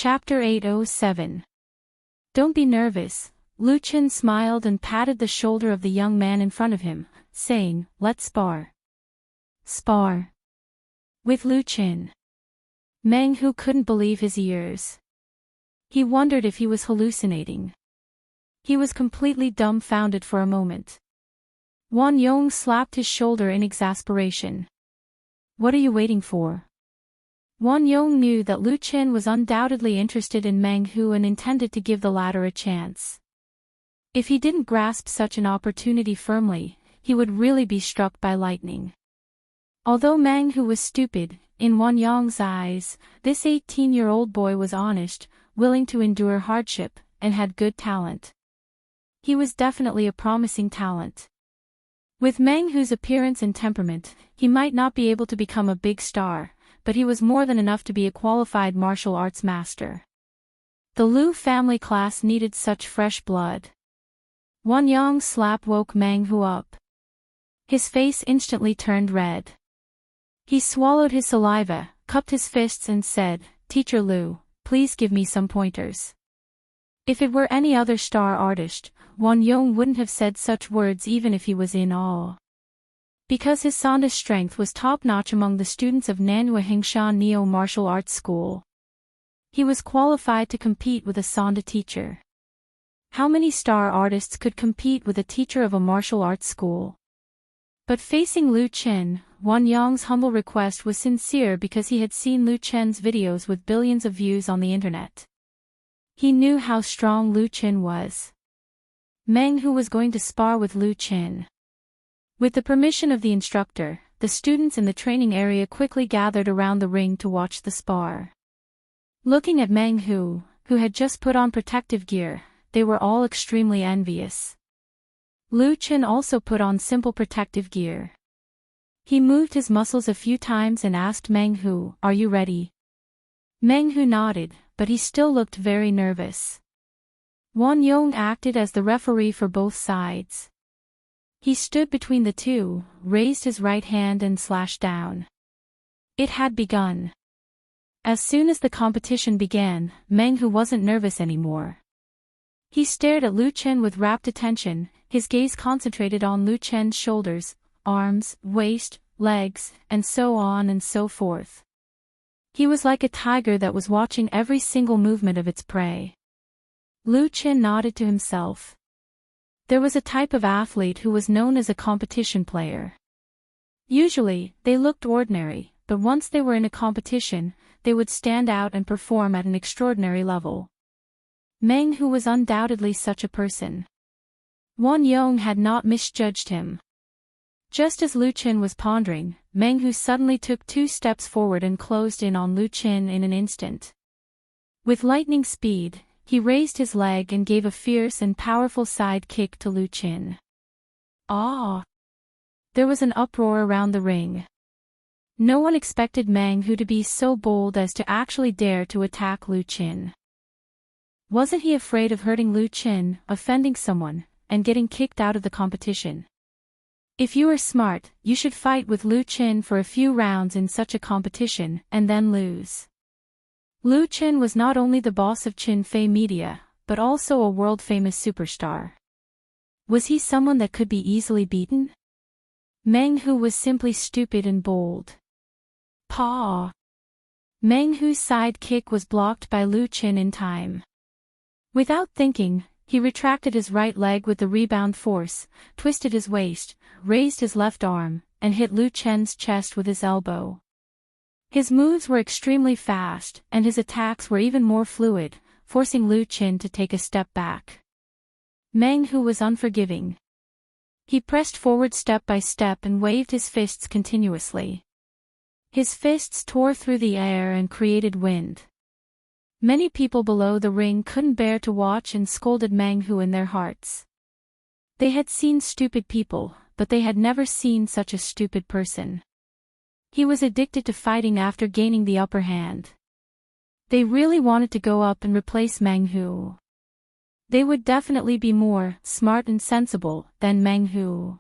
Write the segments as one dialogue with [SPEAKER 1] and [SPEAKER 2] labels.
[SPEAKER 1] Chapter 807. Don't be nervous. Lu Qin smiled and patted the shoulder of the young man in front of him, saying, let's spar. Spar. With Lu Qin. Meng Hu couldn't believe his ears. He wondered if he was hallucinating. He was completely dumbfounded for a moment. Wan Yong slapped his shoulder in exasperation. What are you waiting for? Wan Yong knew that Lu Qin was undoubtedly interested in Meng Hu and intended to give the latter a chance. If he didn't grasp such an opportunity firmly, he would really be struck by lightning. Although Meng Hu was stupid, in Wan Yong's eyes, this 18-year-old boy was honest, willing to endure hardship, and had good talent. He was definitely a promising talent. With Meng Hu's appearance and temperament, he might not be able to become a big star, but he was more than enough to be a qualified martial arts master. The Lu family class needed such fresh blood. Wan Yong's slap woke Meng Hu up. His face instantly turned red. He swallowed his saliva, cupped his fists and said, Teacher Lu, please give me some pointers. If it were any other star artist, Wan Yong wouldn't have said such words even if he was in awe. Because his Sanda's strength was top-notch among the students of Nanhua Hingshan Neo Martial Arts School. He was qualified to compete with a Sanda teacher. How many star artists could compete with a teacher of a martial arts school? But facing Lu Qin, Wan Yong's humble request was sincere because he had seen Lu Qin's videos with billions of views on the internet. He knew how strong Lu Qin was. Meng Hu was going to spar with Lu Qin. With the permission of the instructor, the students in the training area quickly gathered around the ring to watch the spar. Looking at Meng Hu, who had just put on protective gear, they were all extremely envious. Lu Qin also put on simple protective gear. He moved his muscles a few times and asked Meng Hu, "Are you ready?" Meng Hu nodded, but he still looked very nervous. Wan Yong acted as the referee for both sides. He stood between the two, raised his right hand and slashed down. It had begun. As soon as the competition began, Meng Hu wasn't nervous anymore. He stared at Lu Qin with rapt attention, his gaze concentrated on Lu Qin's shoulders, arms, waist, legs, and so on and so forth. He was like a tiger that was watching every single movement of its prey. Lu Qin nodded to himself. There was a type of athlete who was known as a competition player. Usually, they looked ordinary, but once they were in a competition, they would stand out and perform at an extraordinary level. Meng Hu was undoubtedly such a person. Wan Yong had not misjudged him. Just as Lu Qin was pondering, Meng Hu suddenly took 2 steps forward and closed in on Lu Qin in an instant. With lightning speed, he raised his leg and gave a fierce and powerful side kick to Lu Qin. Ah! There was an uproar around the ring. No one expected Meng Hu to be so bold as to actually dare to attack Lu Qin. Wasn't he afraid of hurting Lu Qin, offending someone, and getting kicked out of the competition? If you are smart, you should fight with Lu Qin for a few rounds in such a competition, and then lose. Lu Qin was not only the boss of Qin Fei Media, but also a world-famous superstar. Was he someone that could be easily beaten? Meng Hu was simply stupid and bold. Paw! Meng Hu's side kick was blocked by Lu Qin in time. Without thinking, he retracted his right leg with the rebound force, twisted his waist, raised his left arm, and hit Lu Qin's chest with his elbow. His moves were extremely fast, and his attacks were even more fluid, forcing Lu Qin to take a step back. Meng Hu was unforgiving. He pressed forward step by step and waved his fists continuously. His fists tore through the air and created wind. Many people below the ring couldn't bear to watch and scolded Meng Hu in their hearts. They had seen stupid people, but they had never seen such a stupid person. He was addicted to fighting after gaining the upper hand. They really wanted to go up and replace Meng Hu. They would definitely be more smart and sensible than Meng Hu.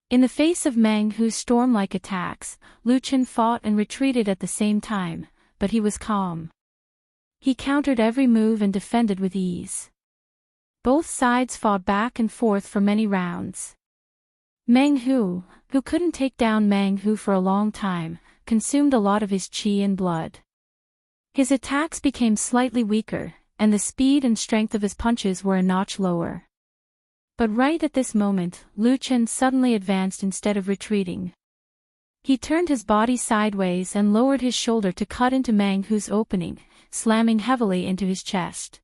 [SPEAKER 1] In the face of Meng Hu's storm-like attacks, Lu Qin fought and retreated at the same time, but he was calm. He countered every move and defended with ease. Both sides fought back and forth for many rounds. Meng Hu, who couldn't take down Meng Hu for a long time, consumed a lot of his qi and blood. His attacks became slightly weaker, and the speed and strength of his punches were a notch lower. But right at this moment, Lu Chen suddenly advanced instead of retreating. He turned his body sideways and lowered his shoulder to cut into Meng Hu's opening, slamming heavily into his chest.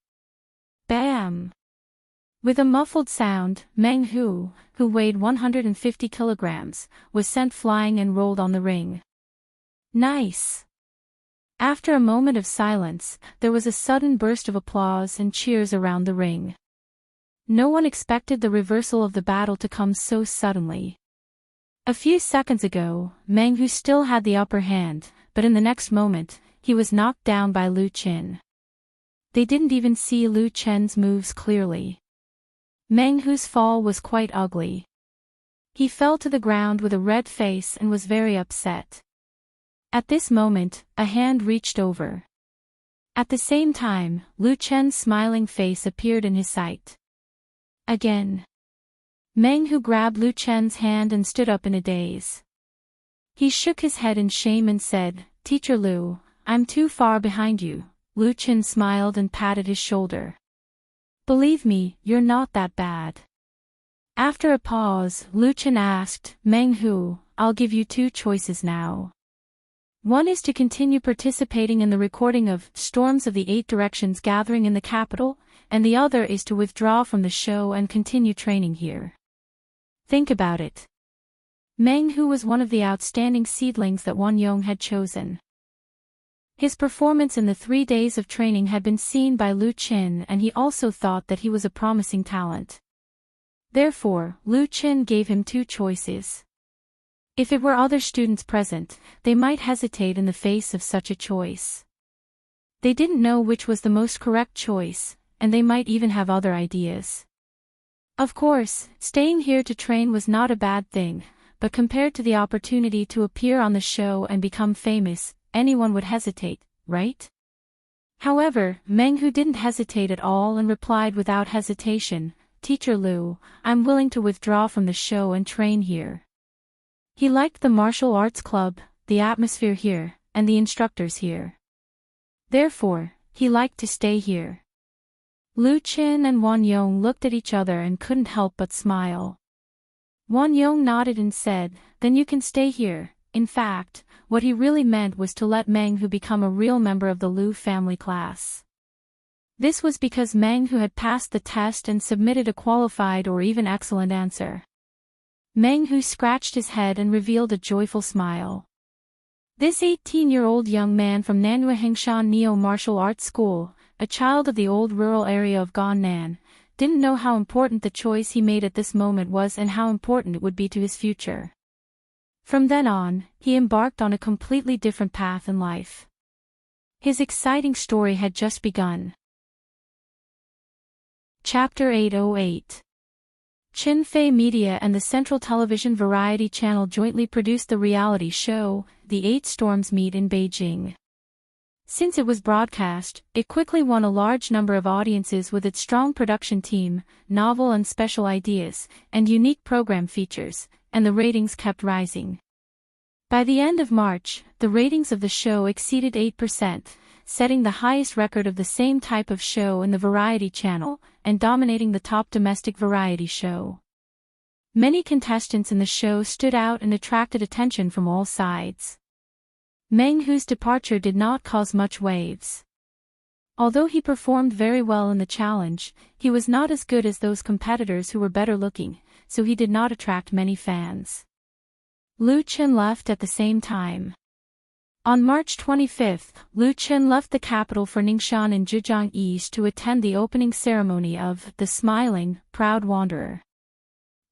[SPEAKER 1] Bam! With a muffled sound, Meng Hu, who weighed 150 kilograms, was sent flying and rolled on the ring. Nice! After a moment of silence, there was a sudden burst of applause and cheers around the ring. No one expected the reversal of the battle to come so suddenly. A few seconds ago, Meng Hu still had the upper hand, but in the next moment, he was knocked down by Lu Chen. They didn't even see Lu Chen's moves clearly. Meng Hu's fall was quite ugly. He fell to the ground with a red face and was very upset. At this moment, a hand reached over. At the same time, Lu Chen's smiling face appeared in his sight. Again. Meng Hu grabbed Lu Chen's hand and stood up in a daze. He shook his head in shame and said, "Teacher Lu, I'm too far behind you." Lu Chen smiled and patted his shoulder. "Believe me, you're not that bad." After a pause, Lu Chen asked, "Meng Hu, I'll give you two choices now. One is to continue participating in the recording of Storms of the Eight Directions gathering in the capital, and the other is to withdraw from the show and continue training here. Think about it." Meng Hu was one of the outstanding seedlings that Wan Yong had chosen. His performance in the 3 days of training had been seen by Lu Chen, and he also thought that he was a promising talent. Therefore, Lu Chen gave him two choices. If it were other students present, they might hesitate in the face of such a choice. They didn't know which was the most correct choice, and they might even have other ideas. Of course, staying here to train was not a bad thing, but compared to the opportunity to appear on the show and become famous, anyone would hesitate, right? However, Meng Hu didn't hesitate at all and replied without hesitation, "Teacher Lu, I'm willing to withdraw from the show and train here." He liked the martial arts club, the atmosphere here, and the instructors here. Therefore, he liked to stay here. Lu Chen and Wan Yong looked at each other and couldn't help but smile. Wan Yong nodded and said, "Then you can stay here." In fact, what he really meant was to let Meng Hu become a real member of the Lu family class. This was because Meng Hu had passed the test and submitted a qualified or even excellent answer. Meng Hu scratched his head and revealed a joyful smile. This 18-year-old young man from Nanhua Hengshan Neo Martial Arts School, a child of the old rural area of Gannan, didn't know how important the choice he made at this moment was and how important it would be to his future. From then on, he embarked on a completely different path in life. His exciting story had just begun. Chapter 808. Qinfei Media and the Central Television Variety Channel jointly produced the reality show, The Eight Storms Meet in Beijing. Since it was broadcast, it quickly won a large number of audiences with its strong production team, novel and special ideas, and unique program features, and the ratings kept rising. By the end of March, the ratings of the show exceeded 8%, setting the highest record of the same type of show in the variety channel, and dominating the top domestic variety show. Many contestants in the show stood out and attracted attention from all sides. Meng Hu's departure did not cause much waves. Although he performed very well in the challenge, he was not as good as those competitors who were better looking, so he did not attract many fans. Lu Chen left at the same time. On March 25, Lu Chen left the capital for Ningxian in Zhejiang East to attend the opening ceremony of The Smiling, Proud Wanderer.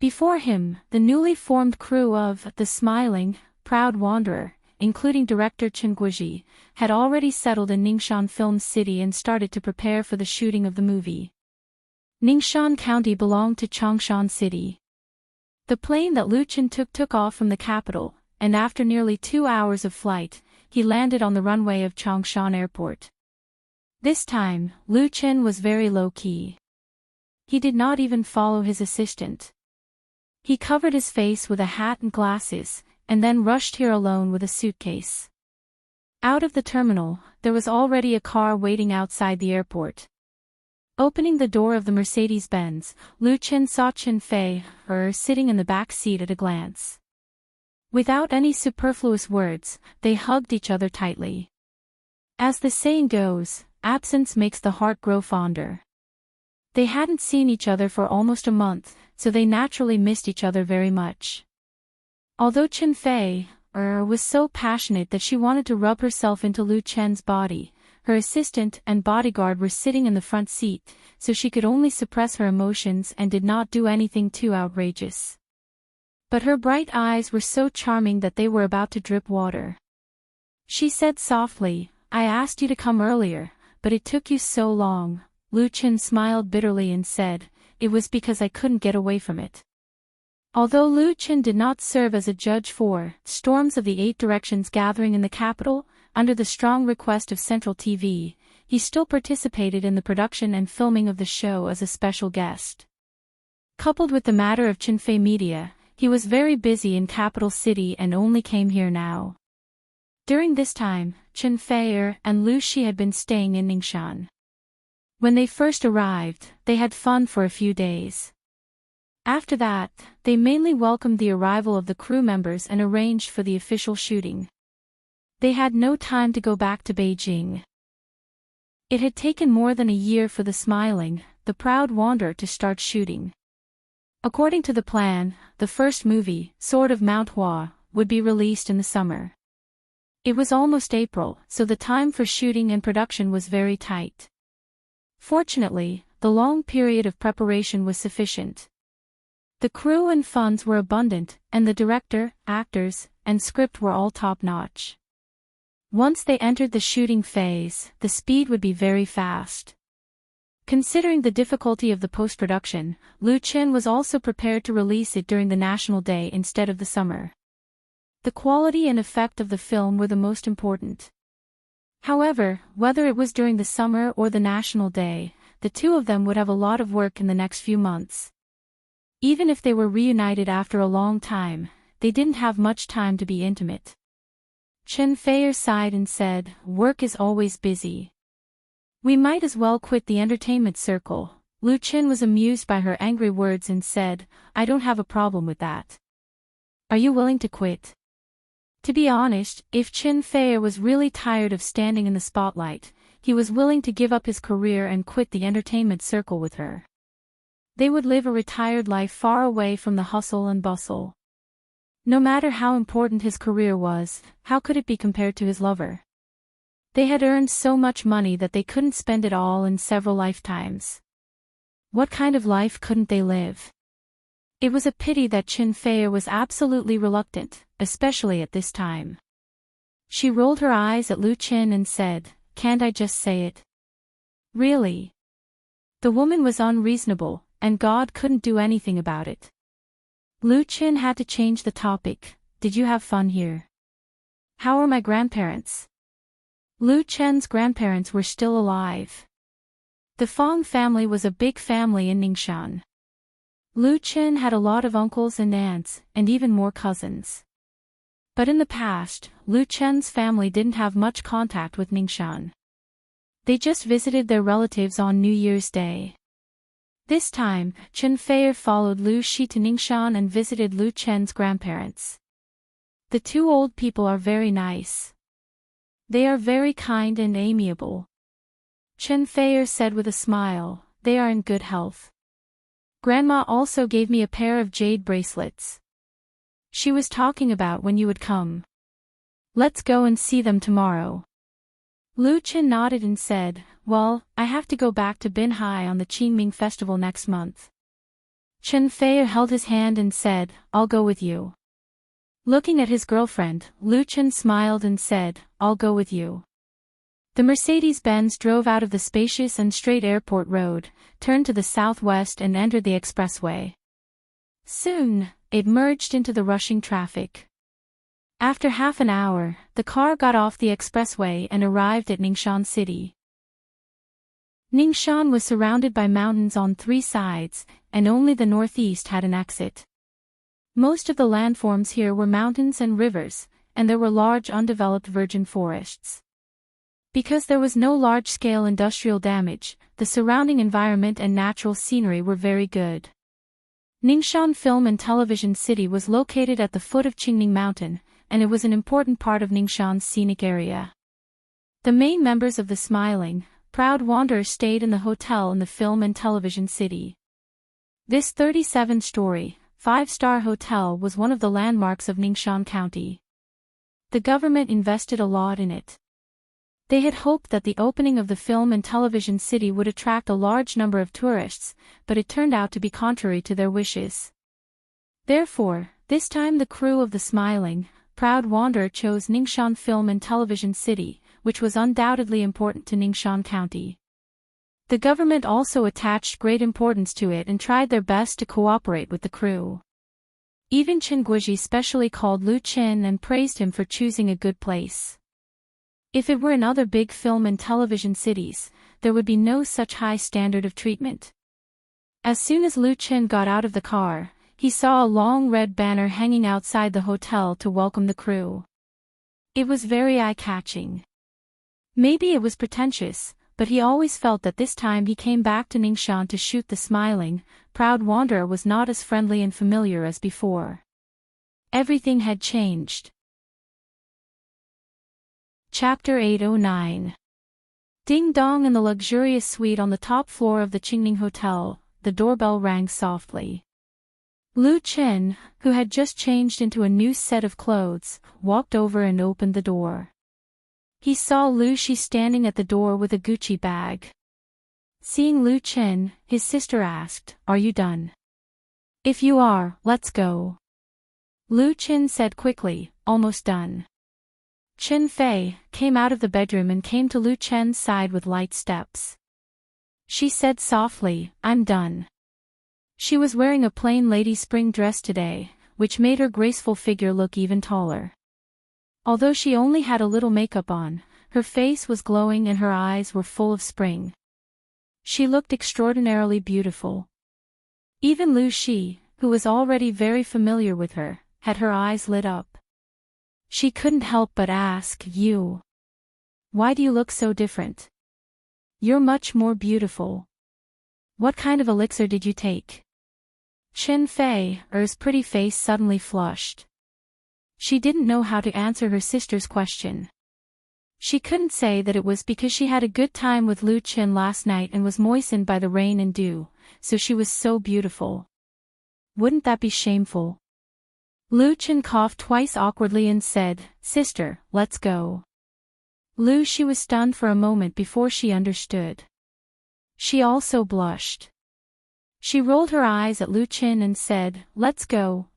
[SPEAKER 1] Before him, the newly formed crew of The Smiling, Proud Wanderer, including director Chen Guizhi, had already settled in Ningxian Film City and started to prepare for the shooting of the movie. Ningxian County belonged to Changshan City. The plane that Lu Chen took off from the capital, and after nearly 2 hours of flight, he landed on the runway of Changshan Airport. This time, Lu Chen was very low-key. He did not even follow his assistant. He covered his face with a hat and glasses, and then rushed here alone with a suitcase. Out of the terminal, there was already a car waiting outside the airport. Opening the door of the Mercedes-Benz, Lu Chen saw Chen Fei sitting in the back seat at a glance. Without any superfluous words, they hugged each other tightly. As the saying goes, absence makes the heart grow fonder. They hadn't seen each other for almost a month, so they naturally missed each other very much. Although Chen Fei was so passionate that she wanted to rub herself into Lu Chen's body, her assistant and bodyguard were sitting in the front seat, so she could only suppress her emotions and did not do anything too outrageous. But her bright eyes were so charming that they were about to drip water. She said softly, "I asked you to come earlier, but it took you so long." Lu Chen smiled bitterly and said, "It was because I couldn't get away from it." Although Lu Chen did not serve as a judge for Storms of the Eight Directions gathering in the capital, under the strong request of Central TV, he still participated in the production and filming of the show as a special guest. Coupled with the matter of Chen Fei Media, he was very busy in capital city and only came here now. During this time, Chen Fei and Lu Shi had been staying in Ningxian. When they first arrived, they had fun for a few days. After that, they mainly welcomed the arrival of the crew members and arranged for the official shooting. They had no time to go back to Beijing. It had taken more than a year for the smiling, the proud wanderer to start shooting. According to the plan, the first movie, Sword of Mount Hua, would be released in the summer. It was almost April, so the time for shooting and production was very tight. Fortunately, the long period of preparation was sufficient. The crew and funds were abundant, and the director, actors, and script were all top-notch. Once they entered the shooting phase, the speed would be very fast. Considering the difficulty of the post-production, Lu Chen was also prepared to release it during the National Day instead of the summer. The quality and effect of the film were the most important. However, whether it was during the summer or the National Day, the two of them would have a lot of work in the next few months. Even if they were reunited after a long time, they didn't have much time to be intimate. Chen Fei sighed and said, "Work is always busy. We might as well quit the entertainment circle." Lu Chen was amused by her angry words and said, "I don't have a problem with that. Are you willing to quit?" To be honest, if Chen Fei was really tired of standing in the spotlight, he was willing to give up his career and quit the entertainment circle with her. They would live a retired life far away from the hustle and bustle. No matter how important his career was, how could it be compared to his lover? They had earned so much money that they couldn't spend it all in several lifetimes. What kind of life couldn't they live? It was a pity that Chen Fei was absolutely reluctant, especially at this time. She rolled her eyes at Lu Chen and said, "Can't I just say it?" Really? The woman was unreasonable, and God couldn't do anything about it. Lu Chen had to change the topic. "Did you have fun here? How are my grandparents?" Lu Chen's grandparents were still alive. The Fong family was a big family in Ningxian. Lu Chen had a lot of uncles and aunts, and even more cousins. But in the past, Lu Chen's family didn't have much contact with Ningxian. They just visited their relatives on New Year's Day. This time, Chen Fei followed Lu Shi to Ningxian and visited Lu Chen's grandparents. The two old people are very nice. They are very kind and amiable. Chen Fei said with a smile, "They are in good health. Grandma also gave me a pair of jade bracelets. She was talking about when you would come. Let's go and see them tomorrow." Lu Chen nodded and said, "Well, I have to go back to Binhai on the Qingming festival next month." Chen Fei held his hand and said, "I'll go with you." Looking at his girlfriend, Lu Chen smiled and said, "I'll go with you." The Mercedes-Benz drove out of the spacious and straight airport road, turned to the southwest and entered the expressway. Soon, it merged into the rushing traffic. After half an hour, the car got off the expressway and arrived at Ningxian City. Ningxian was surrounded by mountains on 3 sides, and only the northeast had an exit. Most of the landforms here were mountains and rivers, and there were large undeveloped virgin forests. Because there was no large-scale industrial damage, the surrounding environment and natural scenery were very good. Ningxian Film and Television City was located at the foot of Qingning Mountain, and it was an important part of Ningxian's scenic area. The main members of the smiling, proud wanderer stayed in the hotel in the Film and Television City. This 37-story, 5-star hotel was one of the landmarks of Ningxian County. The government invested a lot in it. They had hoped that the opening of the Film and Television City would attract a large number of tourists, but it turned out to be contrary to their wishes. Therefore, this time the crew of the smiling, proud wanderer chose Ningxian Film and Television City, which was undoubtedly important to Ningxian County. The government also attached great importance to it and tried their best to cooperate with the crew. Even Chen Guizhi specially called Lu Qin and praised him for choosing a good place. If it were in other big film and television cities, there would be no such high standard of treatment. As soon as Lu Qin got out of the car, he saw a long red banner hanging outside the hotel to welcome the crew. It was very eye-catching. Maybe it was pretentious, but he always felt that this time he came back to Ningxian to shoot the smiling, proud wanderer was not as friendly and familiar as before. Everything had changed. Chapter 809. Ding dong. In the luxurious suite on the top floor of the Qingning Hotel, the doorbell rang softly. Lu Qin, who had just changed into a new set of clothes, walked over and opened the door. He saw Lu Shi standing at the door with a Gucci bag. Seeing Lu Qin, his sister asked, "Are you done?" "If you are, let's go." Lu Qin said quickly, "Almost done." Qin Fei came out of the bedroom and came to Lu Chen's side with light steps. She said softly, "I'm done." She was wearing a plain lady spring dress today, which made her graceful figure look even taller. Although she only had a little makeup on, her face was glowing and her eyes were full of spring. She looked extraordinarily beautiful. Even Lu Shi, who was already very familiar with her, had her eyes lit up. She couldn't help but ask, "You? Why do you look so different? You're much more beautiful. What kind of elixir did you take?" Qin Fei's pretty face suddenly flushed. She didn't know how to answer her sister's question. She couldn't say that it was because she had a good time with Lu Qin last night and was moistened by the rain and dew, so she was so beautiful. Wouldn't that be shameful? Lu Qin coughed twice awkwardly and said, "Sister, let's go." Lu Shi was stunned for a moment before she understood. She also blushed. She rolled her eyes at Lu Qin and said, let's go."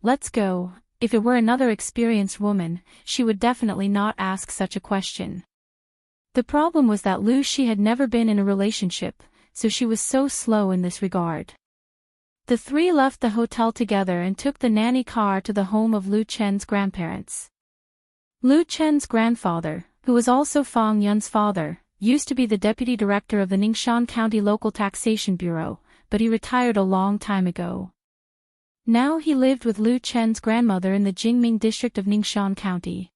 [SPEAKER 1] If it were another experienced woman, she would definitely not ask such a question. The problem was that Lu Shi had never been in a relationship, so she was so slow in this regard. The three left the hotel together and took the nanny car to the home of Lu Chen's grandparents. Lu Chen's grandfather, who was also Fang Yun's father, used to be the deputy director of the Ningxian County Local Taxation Bureau, but he retired a long time ago. Now he lived with Lu Chen's grandmother in the Jingming district of Ningxian County.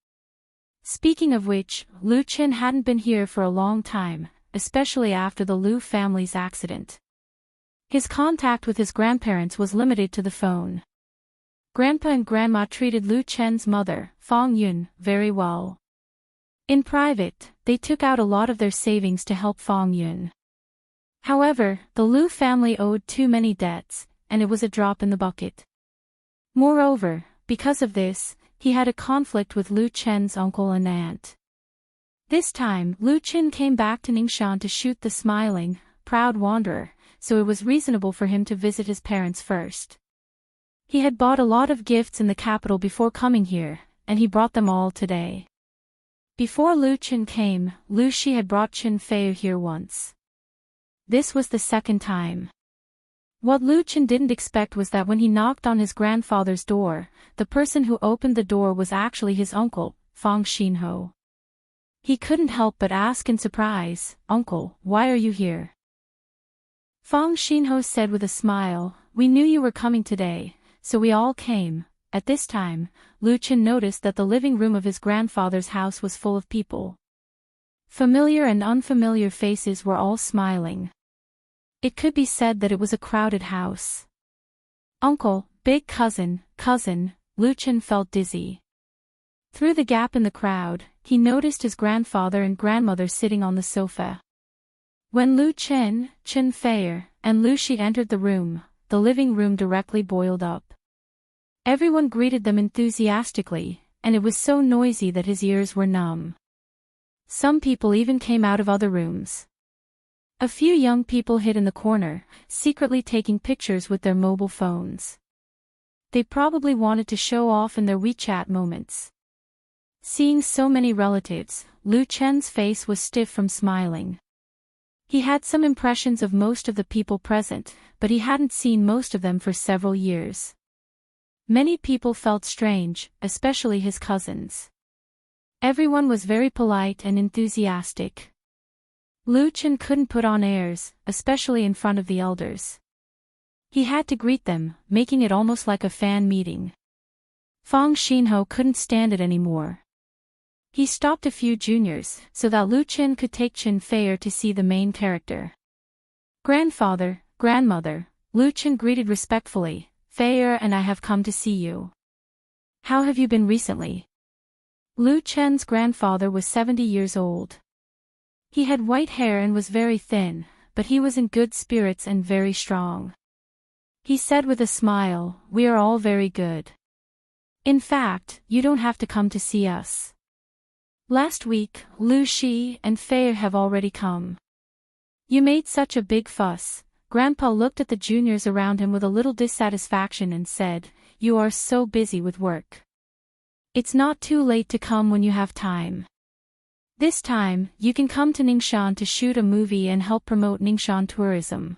[SPEAKER 1] Speaking of which, Lu Qin hadn't been here for a long time, especially after the Lu family's accident. His contact with his grandparents was limited to the phone. Grandpa and Grandma treated Lu Chen's mother, Fang Yun, very well. In private, they took out a lot of their savings to help Fang Yun. However, the Lu family owed too many debts, and it was a drop in the bucket. Moreover, because of this, he had a conflict with Lu Chen's uncle and aunt. This time, Lu Qin came back to Ningxian to shoot the smiling, proud wanderer, so it was reasonable for him to visit his parents first. He had bought a lot of gifts in the capital before coming here, and he brought them all today. Before Lu Qin came, Lu Shi had brought Qin Fei here once. This was the second time. What Lu Qin didn't expect was that when he knocked on his grandfather's door, the person who opened the door was actually his uncle, Fang Xinho. He couldn't help but ask in surprise, "Uncle, why are you here?" Fang Xinho said with a smile, "We knew you were coming today, so we all came." At this time, Lu Chen noticed that the living room of his grandfather's house was full of people. Familiar and unfamiliar faces were all smiling. It could be said that it was a crowded house. Uncle, big cousin, Lu Chen felt dizzy. Through the gap in the crowd, he noticed his grandfather and grandmother sitting on the sofa. When Lu Chen, Chen Feier, and Lu Shi entered the room, the living room directly boiled up. Everyone greeted them enthusiastically, and it was so noisy that his ears were numb. Some people even came out of other rooms. A few young people hid in the corner, secretly taking pictures with their mobile phones. They probably wanted to show off in their WeChat moments. Seeing so many relatives, Lu Chen's face was stiff from smiling. He had some impressions of most of the people present, but he hadn't seen most of them for several years. Many people felt strange, especially his cousins. Everyone was very polite and enthusiastic. Lu Chen couldn't put on airs, especially in front of the elders. He had to greet them, making it almost like a fan meeting. Fang Xinho couldn't stand it anymore. He stopped a few juniors, so that Lu Chen could take Chen Feier to see the main character. "Grandfather, grandmother," Lu Chen greeted respectfully, "Feier and I have come to see you. How have you been recently?" Lu Chen's grandfather was 70 years old. He had white hair and was very thin, but he was in good spirits and very strong. He said with a smile, "We are all very good. In fact, you don't have to come to see us. Last week, Lu Shi and Feier have already come. You made such a big fuss." Grandpa looked at the juniors around him with a little dissatisfaction and said, "You are so busy with work. It's not too late to come when you have time. This time, you can come to Ningxian to shoot a movie and help promote Ningxian tourism.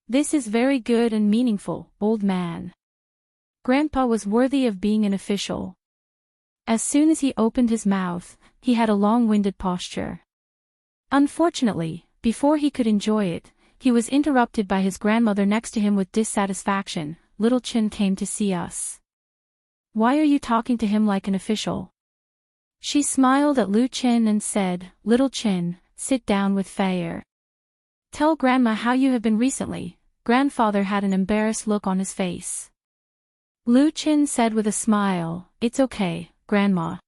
[SPEAKER 1] This is very good and meaningful, old man." Grandpa was worthy of being an official. As soon as he opened his mouth, he had a long-winded posture. Unfortunately, before he could enjoy it, he was interrupted by his grandmother next to him with dissatisfaction. "Little Chen came to see us. Why are you talking to him like an official?" She smiled at Lu Chen and said, "Little Chen, sit down with Feier. Tell Grandma how you have been recently." Grandfather had an embarrassed look on his face. Lu Chen said with a smile, "It's okay, Grandma.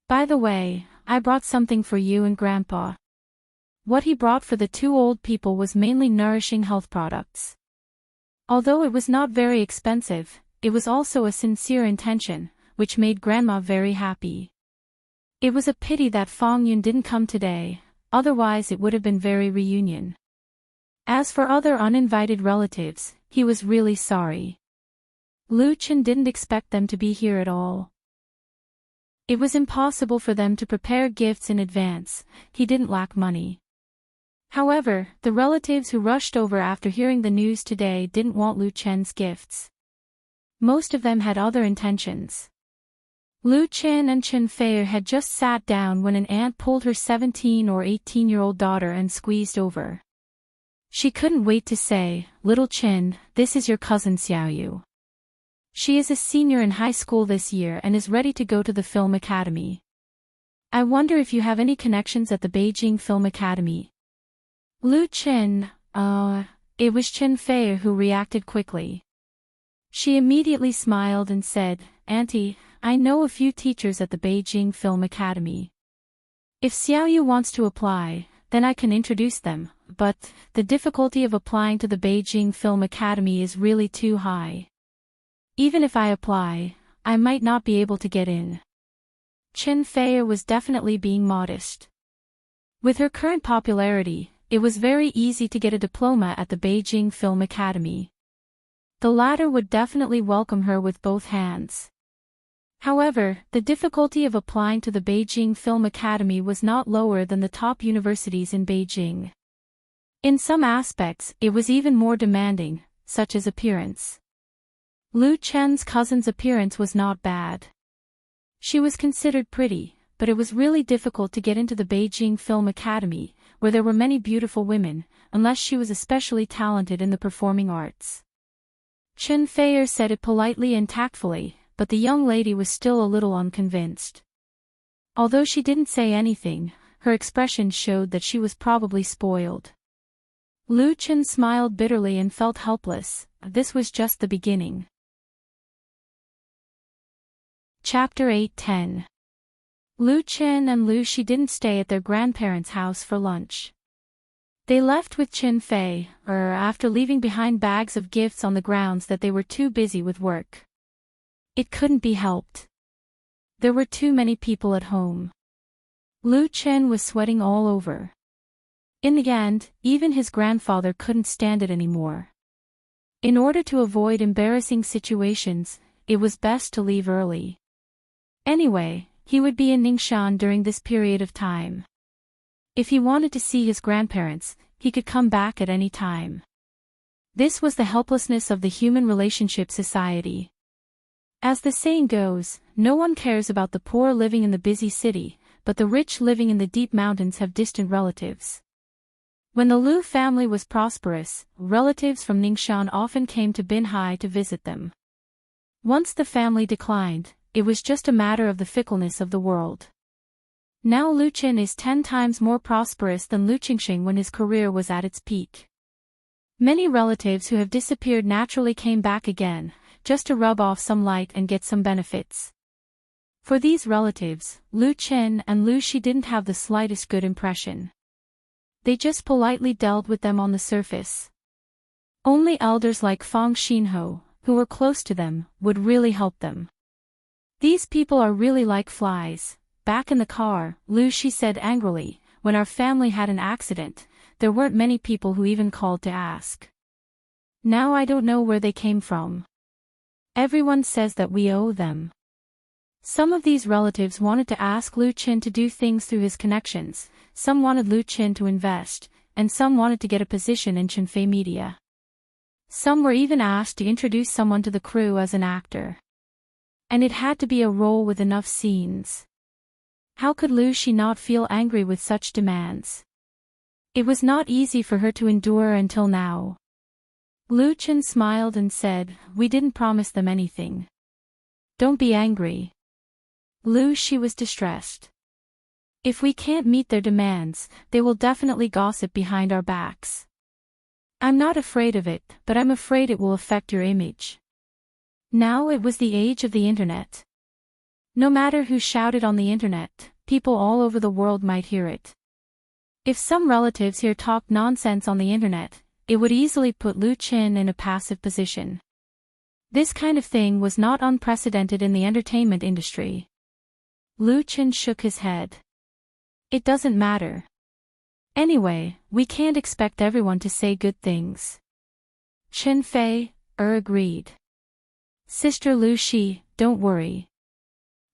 [SPEAKER 1] By the way, I brought something for you and Grandpa." What he brought for the two old people was mainly nourishing health products. Although it was not very expensive, it was also a sincere intention, which made Grandma very happy. It was a pity that Fang Yun didn't come today, otherwise it would have been very reunion. As for other uninvited relatives, he was really sorry. Lu Chen didn't expect them to be here at all. It was impossible for them to prepare gifts in advance. He didn't lack money. However, the relatives who rushed over after hearing the news today didn't want Lu Chen's gifts. Most of them had other intentions. Lu Chen and Chen Feier had just sat down when an aunt pulled her 17 or 18-year-old daughter and squeezed over. She couldn't wait to say, "Little Chen, this is your cousin Xiaoyu. She is a senior in high school this year and is ready to go to the film academy. I wonder if you have any connections at the Beijing Film Academy." Lu Chen, it was Chen Feier who reacted quickly. She immediately smiled and said, "Auntie, I know a few teachers at the Beijing Film Academy. If Xiaoyu wants to apply, then I can introduce them, but the difficulty of applying to the Beijing Film Academy is really too high. Even if I apply, I might not be able to get in." Chen Feier was definitely being modest. With her current popularity, it was very easy to get a diploma at the Beijing Film Academy. The latter would definitely welcome her with both hands. However, the difficulty of applying to the Beijing Film Academy was not lower than the top universities in Beijing. In some aspects, it was even more demanding, such as appearance. Lu Chen's cousin's appearance was not bad. She was considered pretty, but it was really difficult to get into the Beijing Film Academy, where there were many beautiful women, unless she was especially talented in the performing arts. Chen Feier said it politely and tactfully, but the young lady was still a little unconvinced. Although she didn't say anything, her expression showed that she was probably spoiled. Lu Chen smiled bitterly and felt helpless. This was just the beginning. Chapter 8:10. Lu Chen and Lu Shi didn't stay at their grandparents' house for lunch. They left with Chen Fei, after leaving behind bags of gifts on the grounds that they were too busy with work. It couldn't be helped. There were too many people at home. Lu Chen was sweating all over. In the end, even his grandfather couldn't stand it anymore. In order to avoid embarrassing situations, it was best to leave early. Anyway, he would be in Ningxian during this period of time. If he wanted to see his grandparents, he could come back at any time. This was the helplessness of the human relationship society. As the saying goes, no one cares about the poor living in the busy city, but the rich living in the deep mountains have distant relatives. When the Lu family was prosperous, relatives from Ningxian often came to Binhai to visit them. Once the family declined, it was just a matter of the fickleness of the world. Now Lu Chen is 10 times more prosperous than Lu Qingxing when his career was at its peak. Many relatives who have disappeared naturally came back again, just to rub off some light and get some benefits. For these relatives, Lu Chen and Lu Shi didn't have the slightest good impression. They just politely dealt with them on the surface. Only elders like Fang Xinho, who were close to them, would really help them. These people are really like flies. Back in the car, Lu Shi said angrily, when our family had an accident, there weren't many people who even called to ask. Now I don't know where they came from. Everyone says that we owe them. Some of these relatives wanted to ask Lu Chen to do things through his connections, some wanted Lu Chen to invest, and some wanted to get a position in Chenfei Media. Some were even asked to introduce someone to the crew as an actor. And it had to be a role with enough scenes. How could Lu Shi not feel angry with such demands? It was not easy for her to endure until now. Lu Chen smiled and said, "We didn't promise them anything. Don't be angry." Lu Shi was distressed. If we can't meet their demands, they will definitely gossip behind our backs. I'm not afraid of it, but I'm afraid it will affect your image. Now it was the age of the internet. No matter who shouted on the internet, people all over the world might hear it. If some relatives here talked nonsense on the internet, it would easily put Lu Chen in a passive position. This kind of thing was not unprecedented in the entertainment industry. Lu Chen shook his head. It doesn't matter. Anyway, we can't expect everyone to say good things. Chen Fei agreed. Sister Lu Shi, don't worry.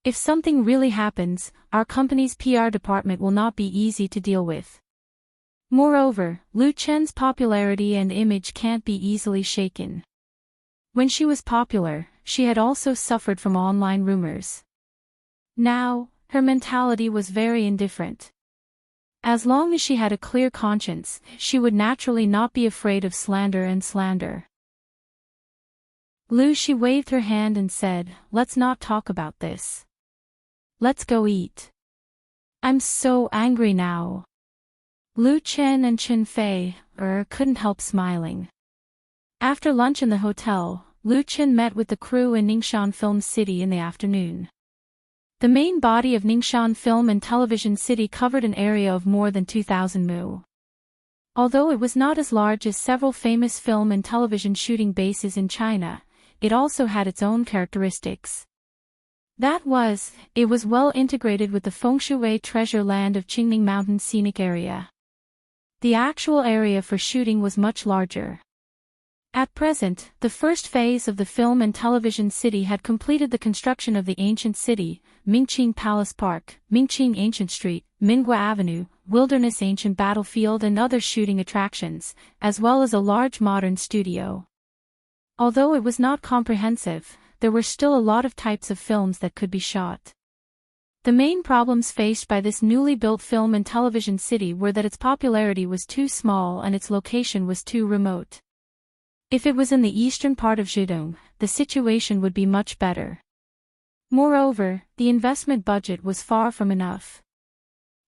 [SPEAKER 1] If something really happens, our company's PR department will not be easy to deal with. Moreover, Lu Chen's popularity and image can't be easily shaken. When she was popular, she had also suffered from online rumors. Now, her mentality was very indifferent. As long as she had a clear conscience, she would naturally not be afraid of slander. Lu Shi waved her hand and said, "Let's not talk about this. Let's go eat. I'm so angry now." Lu Chen and Chen Fei couldn't help smiling. After lunch in the hotel, Lu Chen met with the crew in Ningxian Film City in the afternoon. The main body of Ningxian Film and Television City covered an area of more than 2,000 mu. Although it was not as large as several famous film and television shooting bases in China, it also had its own characteristics. It was well integrated with the Fengshui treasure land of Qingning Mountain Scenic Area. The actual area for shooting was much larger. At present, the first phase of the film and television city had completed the construction of the ancient city, Mingqing Palace Park, Mingqing Ancient Street, Minghua Avenue, Wilderness Ancient Battlefield and other shooting attractions, as well as a large modern studio. Although it was not comprehensive, there were still a lot of types of films that could be shot. The main problems faced by this newly built film and television city were that its popularity was too small and its location was too remote. If it was in the eastern part of Zhejiang, the situation would be much better. Moreover, the investment budget was far from enough.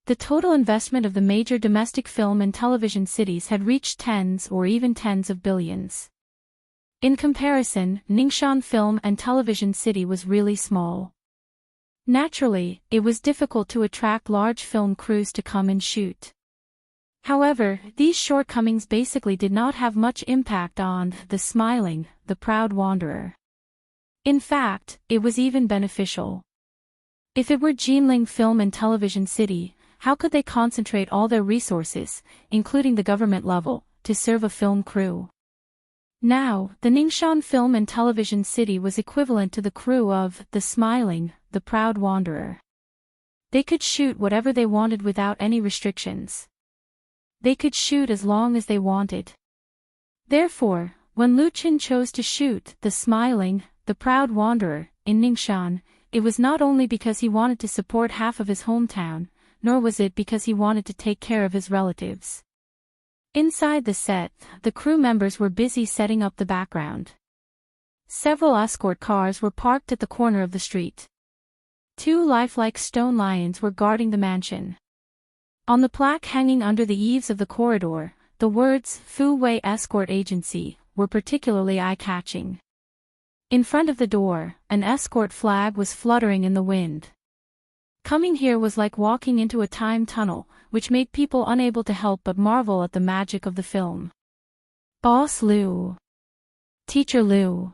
[SPEAKER 1] The total investment of the major domestic film and television cities had reached tens or even tens of billions. In comparison, Ningxian film and television city was really small. Naturally, it was difficult to attract large film crews to come and shoot. However, these shortcomings basically did not have much impact on the smiling, the proud wanderer. In fact, it was even beneficial. If it were Jinling film and television city, how could they concentrate all their resources, including the government level, to serve a film crew? Now, the Ningxian film and television city was equivalent to the crew of the smiling, the proud wanderer. They could shoot whatever they wanted without any restrictions. They could shoot as long as they wanted. Therefore, when Lu Qin chose to shoot the smiling, the proud wanderer, in Ningxian, it was not only because he wanted to support half of his hometown, nor was it because he wanted to take care of his relatives. Inside the set, the crew members were busy setting up the background. Several escort cars were parked at the corner of the street. 2 lifelike stone lions were guarding the mansion. On the plaque hanging under the eaves of the corridor, the words Fu Wei Escort Agency were particularly eye-catching. In front of the door, an escort flag was fluttering in the wind. Coming here was like walking into a time tunnel, which made people unable to help but marvel at the magic of the film. Boss Liu. Teacher Liu.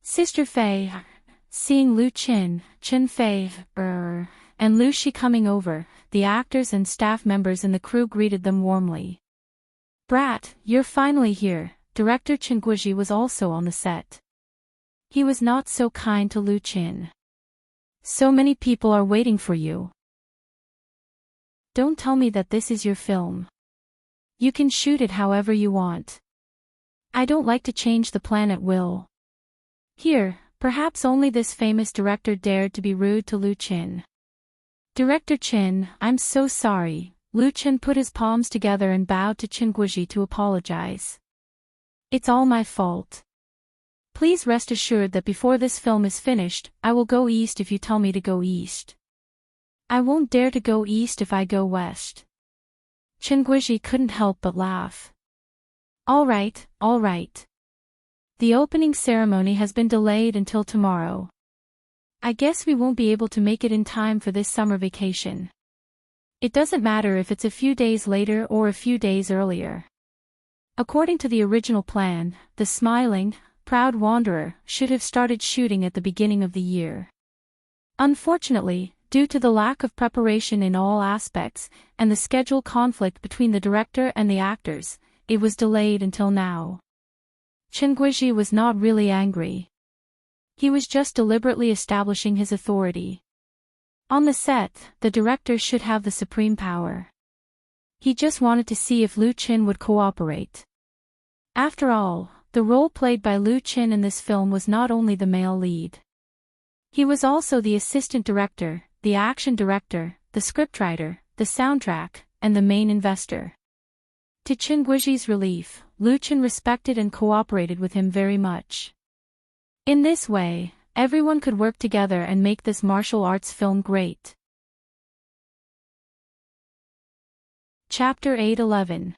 [SPEAKER 1] Sister Fei. Seeing Lu Qin, Chen Fei, and Lu Shi coming over, the actors and staff members in the crew greeted them warmly. Brat, you're finally here. Director Chen Guizhi was also on the set. He was not so kind to Lu Qin. So many people are waiting for you. Don't tell me that this is your film. You can shoot it however you want. I don't like to change the plan at will. Here, perhaps only this famous director dared to be rude to Lu Qin. Director Qin, I'm so sorry. Lu Qin put his palms together and bowed to Chen Guizhi to apologize. It's all my fault. Please rest assured that before this film is finished, I will go east if you tell me to go east. I won't dare to go east if I go west. Chen Guizhi couldn't help but laugh. All right, all right. The opening ceremony has been delayed until tomorrow. I guess we won't be able to make it in time for this summer vacation. It doesn't matter if it's a few days later or a few days earlier. According to the original plan, the smiling, proud wanderer should have started shooting at the beginning of the year. Unfortunately, due to the lack of preparation in all aspects, and the schedule conflict between the director and the actors, it was delayed until now. Chen Guizhi was not really angry. He was just deliberately establishing his authority. On the set, the director should have the supreme power. He just wanted to see if Lu Qin would cooperate. After all, the role played by Lu Qin in this film was not only the male lead. He was also the assistant director, the action director, the scriptwriter, the soundtrack, and the main investor. To Chen Guizhi's relief, Lu Qin respected and cooperated with him very much. In this way, everyone could work together and make this martial arts film great. Chapter 8-11.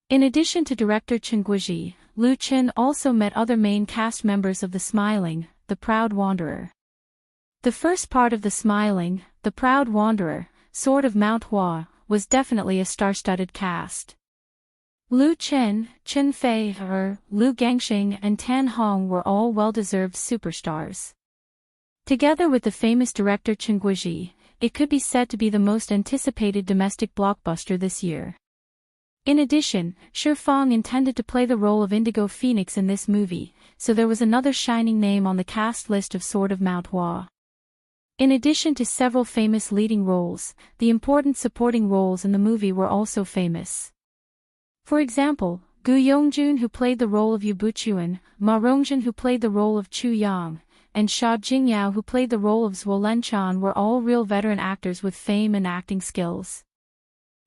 [SPEAKER 1] In addition to director Chen Guizhi, Lu Qin also met other main cast members of The Smiling, The Proud Wanderer. The first part of The Smiling, The Proud Wanderer, Sword of Mount Hua, was definitely a star-studded cast. Lu Qin, Chen Fei, Lu Gangxing and Tan Hong were all well-deserved superstars. Together with the famous director Chen Guizhi, it could be said to be the most anticipated domestic blockbuster this year. In addition, Shi Fang intended to play the role of Indigo Phoenix in this movie, so there was another shining name on the cast list of Sword of Mount Hua. In addition to several famous leading roles, the important supporting roles in the movie were also famous. For example, Gu Yongjun, who played the role of Yu Buchuan, Ma Rongjun, who played the role of Chu Yang, and Xia Jingyao, who played the role of Zhuo Lenchan, were all real veteran actors with fame and acting skills.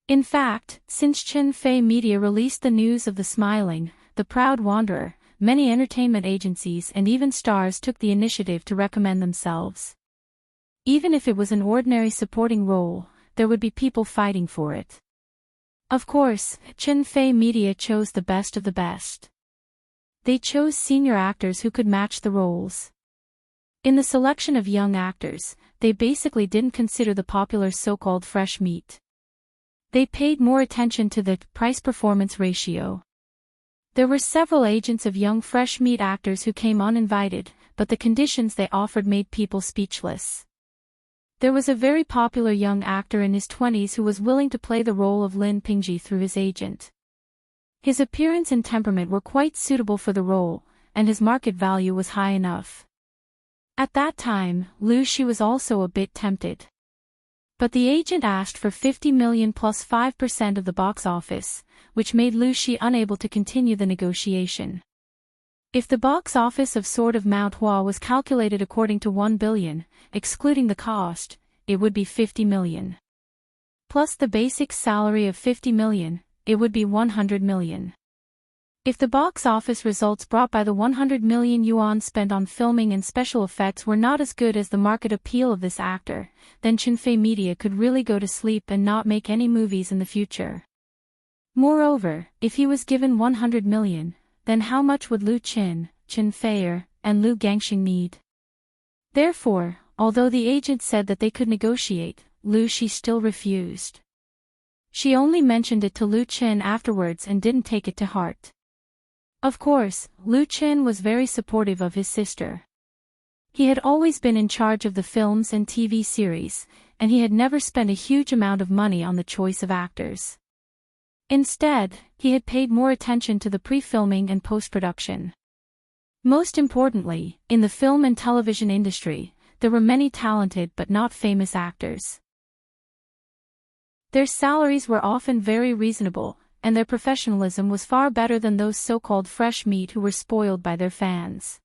[SPEAKER 1] In fact, since Qinfei Media released the news of The Smiling, The Proud Wanderer, many entertainment agencies and even stars took the initiative to recommend themselves. Even if it was an ordinary supporting role, there would be people fighting for it. Of course, Qinfei Media chose the best of the best. They chose senior actors who could match the roles. In the selection of young actors, they basically didn't consider the popular so-called fresh meat. They paid more attention to the price-performance ratio. There were several agents of young fresh meat actors who came uninvited, but the conditions they offered made people speechless. There was a very popular young actor in his 20s who was willing to play the role of Lin Pingji through his agent. His appearance and temperament were quite suitable for the role, and his market value was high enough. At that time, Lu Shi was also a bit tempted. But the agent asked for 50 million plus 5% of the box office, which made Lu Shi unable to continue the negotiation. If the box office of Sword of Mount Hua was calculated according to 1 billion, excluding the cost, it would be 50 million. Plus the basic salary of 50 million, it would be 100 million. If the box office results brought by the 100 million yuan spent on filming and special effects were not as good as the market appeal of this actor, then Qinfei Media could really go to sleep and not make any movies in the future. Moreover, if he was given 100 million, then how much would Lu Qin, Qin Feier, and Lu Gangxing need? Therefore, although the agent said that they could negotiate, Lu Shi still refused. She only mentioned it to Lu Qin afterwards and didn't take it to heart. Of course, Lu Qin was very supportive of his sister. He had always been in charge of the films and TV series, and he had never spent a huge amount of money on the choice of actors. Instead, he had paid more attention to the pre-filming and post-production. Most importantly, in the film and television industry, there were many talented but not famous actors. Their salaries were often very reasonable, and their professionalism was far better than those so-called fresh meat who were spoiled by their fans.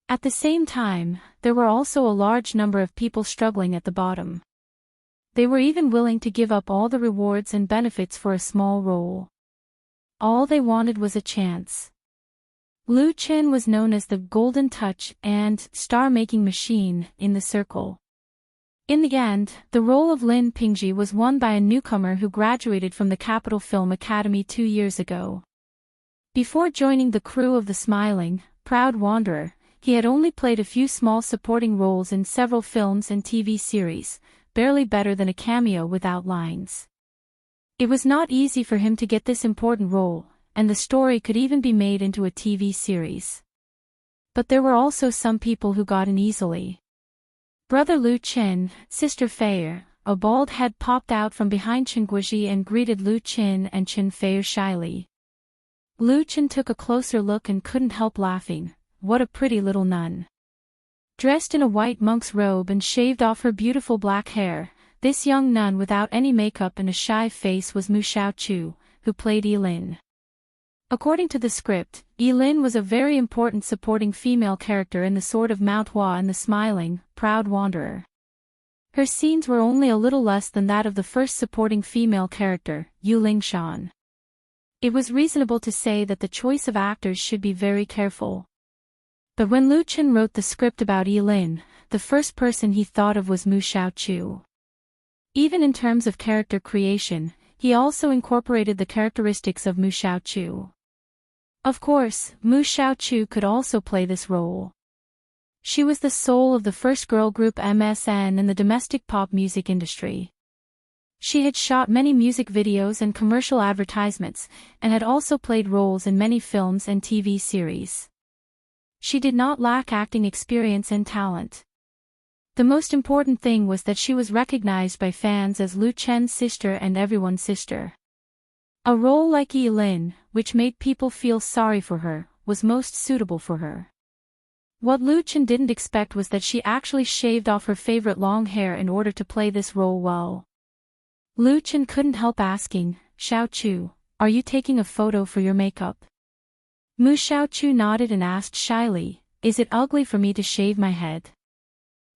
[SPEAKER 1] At the same time, there were also a large number of people struggling at the bottom. They were even willing to give up all the rewards and benefits for a small role. All they wanted was a chance. Lu Qin was known as the Golden Touch and star-making machine in the circle. In the end, the role of Lin Pingji was won by a newcomer who graduated from the Capital Film Academy 2 years ago. Before joining the crew of The Smiling, Proud Wanderer, he had only played a few small supporting roles in several films and TV series, barely better than a cameo without lines. It was not easy for him to get this important role, and the story could even be made into a TV series. But there were also some people who got in easily. Brother Lu Qin, Sister Feier, a bald head popped out from behind Chen Guizhi and greeted Lu Qin and Qin Feier shyly. Lu Qin took a closer look and couldn't help laughing. What a pretty little nun. Dressed in a white monk's robe and shaved off her beautiful black hair, this young nun without any makeup and a shy face was Mu Xiaochu, who played Yilin. According to the script, Yilin was a very important supporting female character in The Sword of Mount Hua and The Smiling, Proud Wanderer. Her scenes were only a little less than that of the first supporting female character, Yu Lingshan. It was reasonable to say that the choice of actors should be very careful. But when Lu Qin wrote the script about Yilin, the first person he thought of was Mu Xiaochu. Even in terms of character creation, he also incorporated the characteristics of Mu Xiaochu. Of course, Mu Xiaochu could also play this role. She was the soul of the first girl group MSN in the domestic pop music industry. She had shot many music videos and commercial advertisements, and had also played roles in many films and TV series. She did not lack acting experience and talent. The most important thing was that she was recognized by fans as Lu Chen's sister and everyone's sister. A role like Yilin, which made people feel sorry for her, was most suitable for her. What Lu Chen didn't expect was that she actually shaved off her favorite long hair in order to play this role well. Lu Chen couldn't help asking, "Xiaochu, are you taking a photo for your makeup?" Mu Xiaochu nodded and asked shyly, is it ugly for me to shave my head?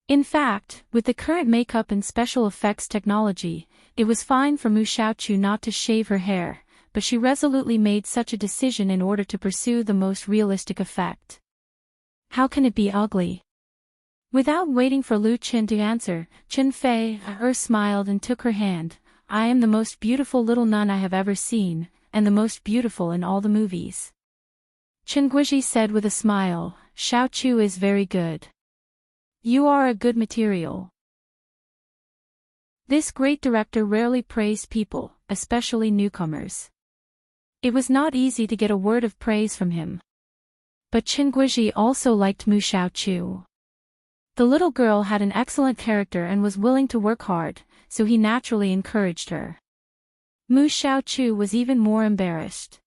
[SPEAKER 1] In fact, with the current makeup and special effects technology, it was fine for Mu Xiaochu not to shave her hair, but she resolutely made such a decision in order to pursue the most realistic effect. How can it be ugly? Without waiting for Lu Qin to answer, Chen Fei smiled and took her hand. I am the most beautiful little nun I have ever seen, and the most beautiful in all the movies. Chen Guizhi said with a smile, Xiaochu is very good. You are a good material. This great director rarely praised people, especially newcomers. It was not easy to get a word of praise from him. But Chen Guizhi also liked Mu Xiaochu. The little girl had an excellent character and was willing to work hard, so he naturally encouraged her. Mu Xiaochu was even more embarrassed.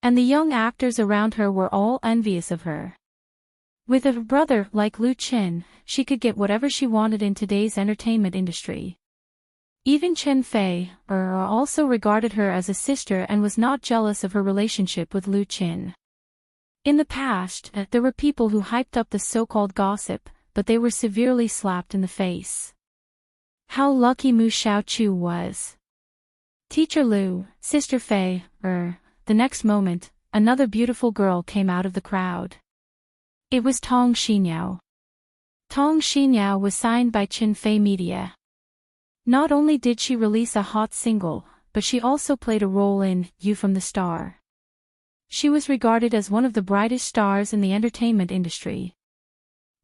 [SPEAKER 1] And the young actors around her were all envious of her. With a brother like Lu Qin, she could get whatever she wanted in today's entertainment industry. Even Chen Fei also regarded her as a sister and was not jealous of her relationship with Lu Qin. In the past, there were people who hyped up the so-called gossip, but they were severely slapped in the face. How lucky Mu Xiaochu was. Teacher Lu, Sister Fei, the next moment, another beautiful girl came out of the crowd. It was Tong Xinyao. Tong Xinyao was signed by Chen Fei Media. Not only did she release a hot single, but she also played a role in You from the Star. She was regarded as one of the brightest stars in the entertainment industry.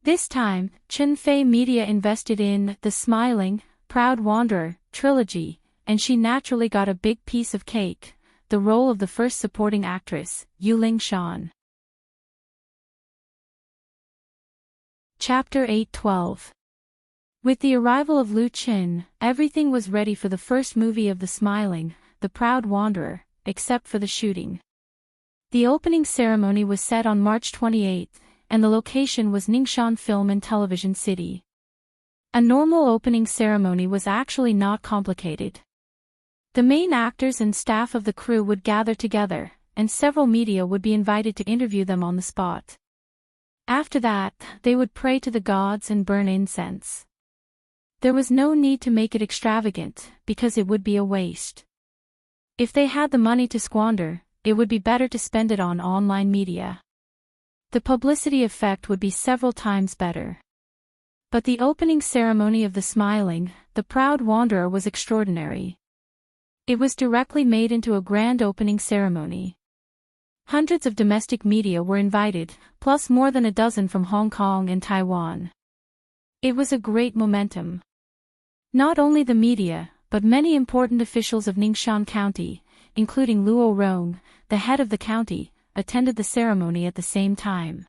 [SPEAKER 1] This time, Chen Fei Media invested in The Smiling, Proud Wanderer trilogy, and she naturally got a big piece of cake, the role of the first supporting actress, Yu Lingshan. Chapter 8-12. With the arrival of Lu Qin, everything was ready for the first movie of The Smiling, The Proud Wanderer, except for the shooting. The opening ceremony was set on March 28, and the location was Ningxian Film and Television City. A normal opening ceremony was actually not complicated. The main actors and staff of the crew would gather together, and several media would be invited to interview them on the spot. After that, they would pray to the gods and burn incense. There was no need to make it extravagant, because it would be a waste. If they had the money to squander, it would be better to spend it on online media. The publicity effect would be several times better. But the opening ceremony of The Smiling, The Proud Wanderer was extraordinary. It was directly made into a grand opening ceremony. Hundreds of domestic media were invited, plus more than a dozen from Hong Kong and Taiwan. It was a great momentum. Not only the media, but many important officials of Ningxian County, including Luo Rong, the head of the county, attended the ceremony at the same time.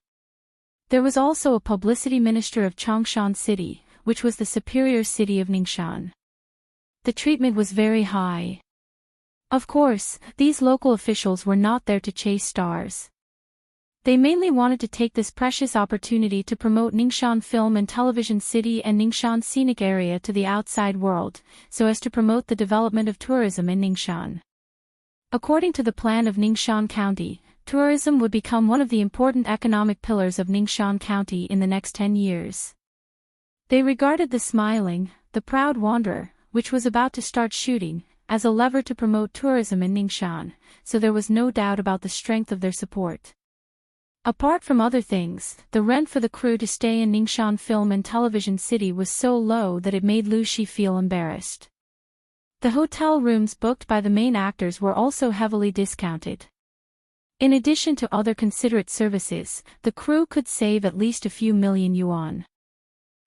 [SPEAKER 1] There was also a publicity minister of Chongshan City, which was the superior city of Ningxian. The treatment was very high. Of course, these local officials were not there to chase stars. They mainly wanted to take this precious opportunity to promote Ningxian Film and Television City and Ningxian Scenic Area to the outside world, so as to promote the development of tourism in Ningxian. According to the plan of Ningxian County, tourism would become one of the important economic pillars of Ningxian County in the next 10 years. They regarded The Smiling, The Proud Wanderer, which was about to start shooting, as a lever to promote tourism in Ningxian, so there was no doubt about the strength of their support. Apart from other things, the rent for the crew to stay in Ningxian Film and Television City was so low that it made Lu Shi feel embarrassed. The hotel rooms booked by the main actors were also heavily discounted. In addition to other considerate services, the crew could save at least a few million yuan.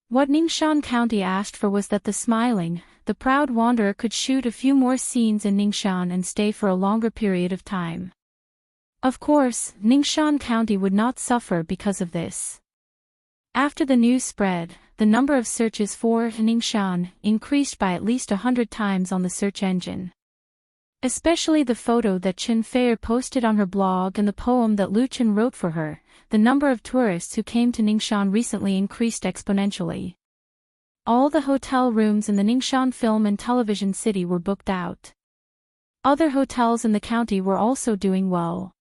[SPEAKER 1] What Ningxian County asked for was that The Smiling, The Proud Wanderer could shoot a few more scenes in Ningxian and stay for a longer period of time. Of course, Ningxian County would not suffer because of this. After the news spread, the number of searches for Ningxian increased by at least 100 times on the search engine. Especially the photo that Chen Fei posted on her blog and the poem that Lu Qin wrote for her, the number of tourists who came to Ningxian recently increased exponentially. All the hotel rooms in the Ningxian Film and Television City were booked out. Other hotels in the county were also doing well.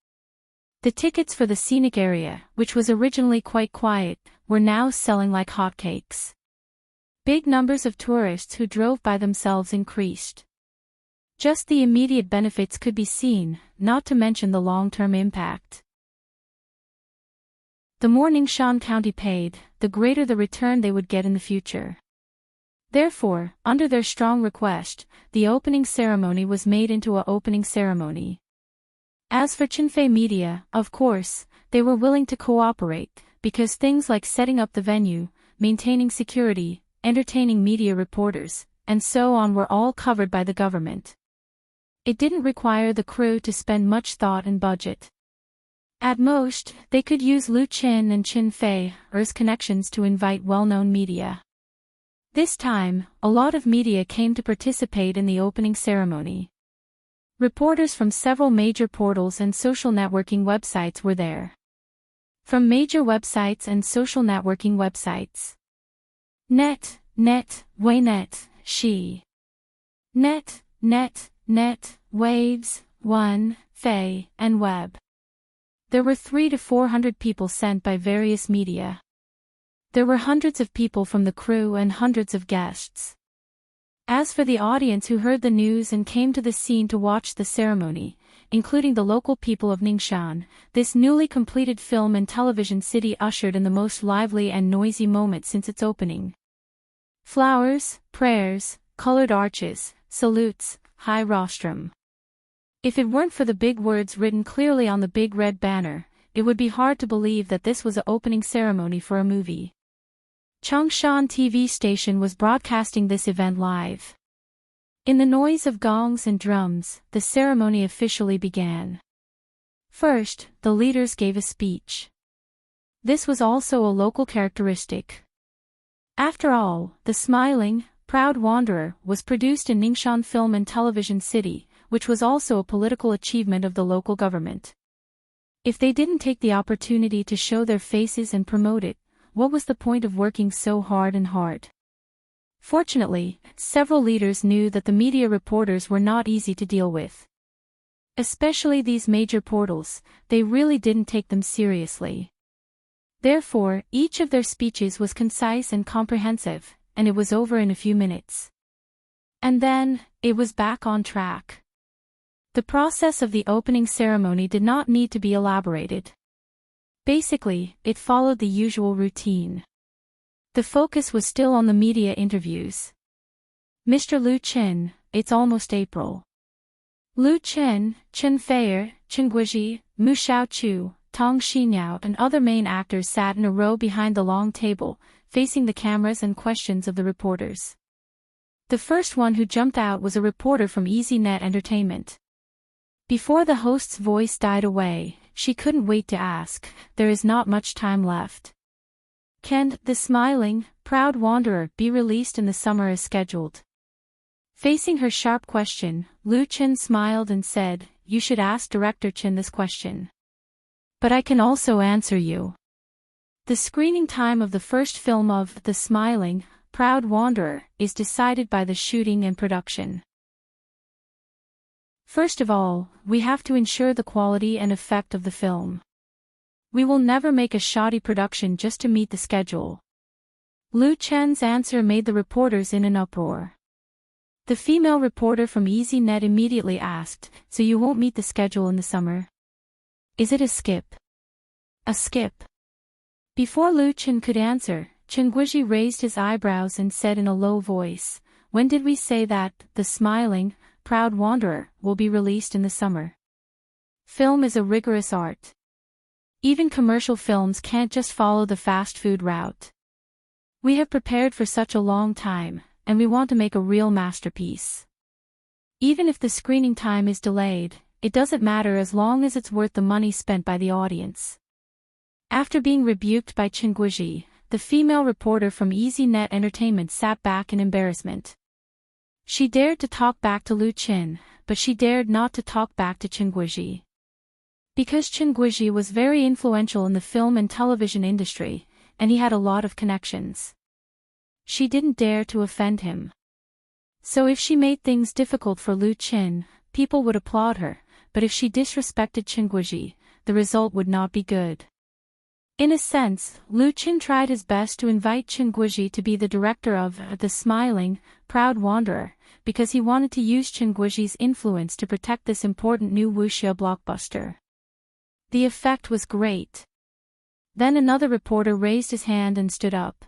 [SPEAKER 1] The tickets for the scenic area, which was originally quite quiet, were now selling like hotcakes. Big numbers of tourists who drove by themselves increased. Just the immediate benefits could be seen, not to mention the long-term impact. The more Ningxian County paid, the greater the return they would get in the future. Therefore, under their strong request, the opening ceremony was made into an opening ceremony. As for Qinfei Media, of course, they were willing to cooperate, because things like setting up the venue, maintaining security, entertaining media reporters, and so on were all covered by the government. It didn't require the crew to spend much thought and budget. At most, they could use Lu Qin and Qinfei's connections to invite well-known media. This time, a lot of media came to participate in the opening ceremony. Reporters from several major portals and social networking websites were there. From major websites and social networking websites: Net, Waynet, She. Net, Waves, One, Fei, and Web. There were 300 to 400 people sent by various media. There were hundreds of people from the crew and hundreds of guests. As for the audience who heard the news and came to the scene to watch the ceremony, including the local people of Ningxian, this newly completed film and television city ushered in the most lively and noisy moment since its opening. Flowers, prayers, colored arches, salutes, high rostrum. If it weren't for the big words written clearly on the big red banner, it would be hard to believe that this was an opening ceremony for a movie. Changshan TV station was broadcasting this event live. In the noise of gongs and drums, the ceremony officially began. First, the leaders gave a speech. This was also a local characteristic. After all, The Smiling, Proud Wanderer was produced in Ningxian Film and Television City, which was also a political achievement of the local government. If they didn't take the opportunity to show their faces and promote it, what was the point of working so hard and hard? Fortunately, several leaders knew that the media reporters were not easy to deal with. Especially these major portals, they really didn't take them seriously. Therefore, each of their speeches was concise and comprehensive, and it was over in a few minutes. And then, it was back on track. The process of the opening ceremony did not need to be elaborated. Basically, it followed the usual routine. The focus was still on the media interviews. Mr. Lu Qin, it's almost April. Lu Qin, Chen Feier, Chen Guizhi, Mu Xiaochu, Tong Xiniao and other main actors sat in a row behind the long table, facing the cameras and questions of the reporters. The first one who jumped out was a reporter from EasyNet Entertainment. Before the host's voice died away, she couldn't wait to ask, "There is not much time left. Can The Smiling, Proud Wanderer be released in the summer as scheduled?" Facing her sharp question, Lu Qin smiled and said, "You should ask Director Qin this question. But I can also answer you. The screening time of the first film of The Smiling, Proud Wanderer is decided by the shooting and production. First of all, we have to ensure the quality and effect of the film. We will never make a shoddy production just to meet the schedule." Lu Chen's answer made the reporters in an uproar. The female reporter from EasyNet immediately asked, "So you won't meet the schedule in the summer? Is it a skip?" "A skip?" Before Lu Chen could answer, Chen Guizhi raised his eyebrows and said in a low voice, "When did we say that The Smiling, Proud Wanderer will be released in the summer? Film is a rigorous art. Even commercial films can't just follow the fast food route. We have prepared for such a long time, and we want to make a real masterpiece. Even if the screening time is delayed, it doesn't matter as long as it's worth the money spent by the audience." After being rebuked by Chen Guizhi, the female reporter from EasyNet Entertainment sat back in embarrassment. She dared to talk back to Lu Qin, but she dared not to talk back to Chen Guizhi. Because Chen Guizhi was very influential in the film and television industry, and he had a lot of connections. She didn't dare to offend him. So if she made things difficult for Lu Qin, people would applaud her, but if she disrespected Chenguoji, the result would not be good. In a sense, Lu Qin tried his best to invite Chenguoji to be the director of The Smiling, Proud Wanderer, because he wanted to use Chenguoji's influence to protect this important new wuxia blockbuster. The effect was great. Then another reporter raised his hand and stood up.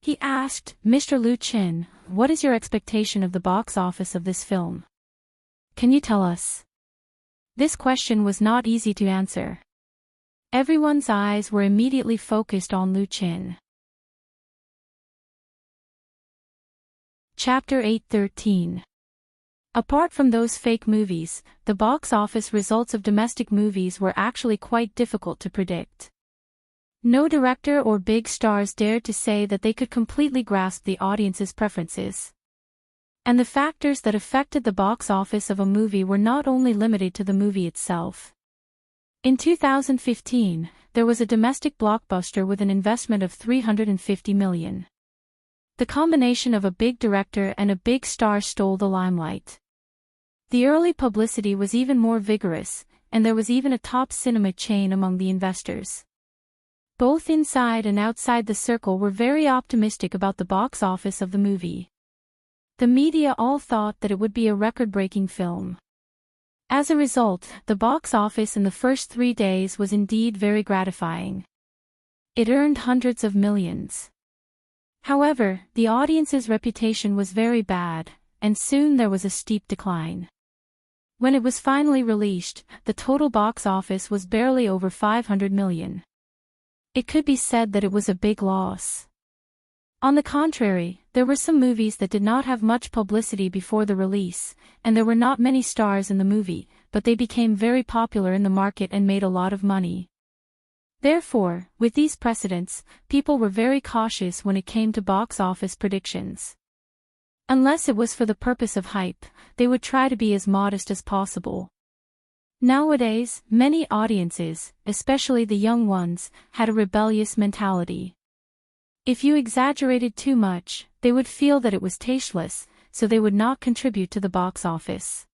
[SPEAKER 1] He asked, "Mr. Lu Qin, what is your expectation of the box office of this film? Can you tell us?" This question was not easy to answer. Everyone's eyes were immediately focused on Lu Qin. Chapter 8:13. Apart from those fake movies, the box office results of domestic movies were actually quite difficult to predict. No director or big stars dared to say that they could completely grasp the audience's preferences. And the factors that affected the box office of a movie were not only limited to the movie itself. In 2015, there was a domestic blockbuster with an investment of $350 million. The combination of a big director and a big star stole the limelight. The early publicity was even more vigorous, and there was even a top cinema chain among the investors. Both inside and outside the circle were very optimistic about the box office of the movie. The media all thought that it would be a record-breaking film. As a result, the box office in the first 3 days was indeed very gratifying. It earned hundreds of millions. However, the audience's reputation was very bad, and soon there was a steep decline. When it was finally released, the total box office was barely over 500 million. It could be said that it was a big loss. On the contrary, there were some movies that did not have much publicity before the release, and there were not many stars in the movie, but they became very popular in the market and made a lot of money. Therefore, with these precedents, people were very cautious when it came to box office predictions. Unless it was for the purpose of hype, they would try to be as modest as possible. Nowadays, many audiences, especially the young ones, had a rebellious mentality. If you exaggerated too much, they would feel that it was tasteless, so they would not contribute to the box office.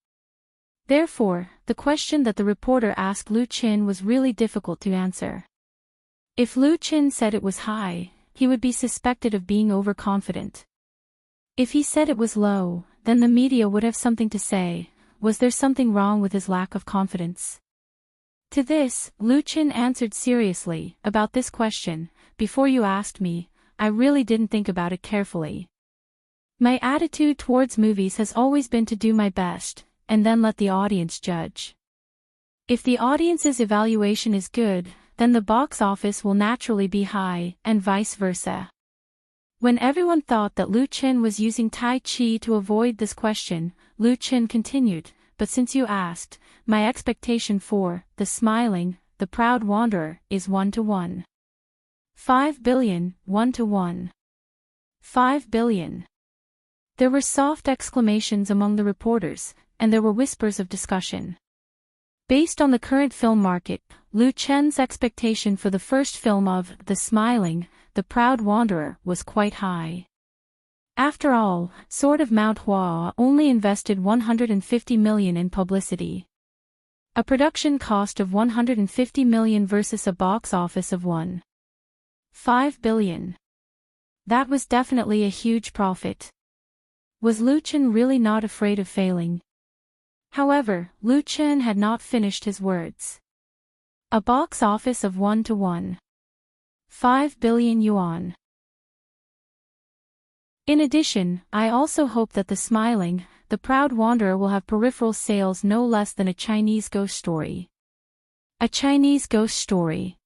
[SPEAKER 1] Therefore, the question that the reporter asked Lu Qin was really difficult to answer. If Lu Qin said it was high, he would be suspected of being overconfident. If he said it was low, then the media would have something to say. Was there something wrong with his lack of confidence? To this, Lu Qin answered seriously, "About this question, before you asked me, I really didn't think about it carefully. My attitude towards movies has always been to do my best, and then let the audience judge. If the audience's evaluation is good, then the box office will naturally be high, and vice versa." When everyone thought that Lu Qin was using Tai Chi to avoid this question, Lu Qin continued, "But since you asked, my expectation for The Smiling, the Proud Wanderer is 1-to-1. 5 billion, 1-to-1. 5 billion. There were soft exclamations among the reporters, and there were whispers of discussion. Based on the current film market, Lu Qin's expectation for the first film of The Smiling, the Proud Wanderer was quite high. After all, Sword of Mount Hua only invested 150 million in publicity. A production cost of 150 million versus a box office of 1.5 billion. That was definitely a huge profit. Was Lu Qin really not afraid of failing? However, Lu Qin had not finished his words. A box office of 1-to-1. 5 billion yuan. In addition, I also hope that The Smiling, the Proud Wanderer will have peripheral sales no less than a Chinese ghost story. A Chinese ghost story.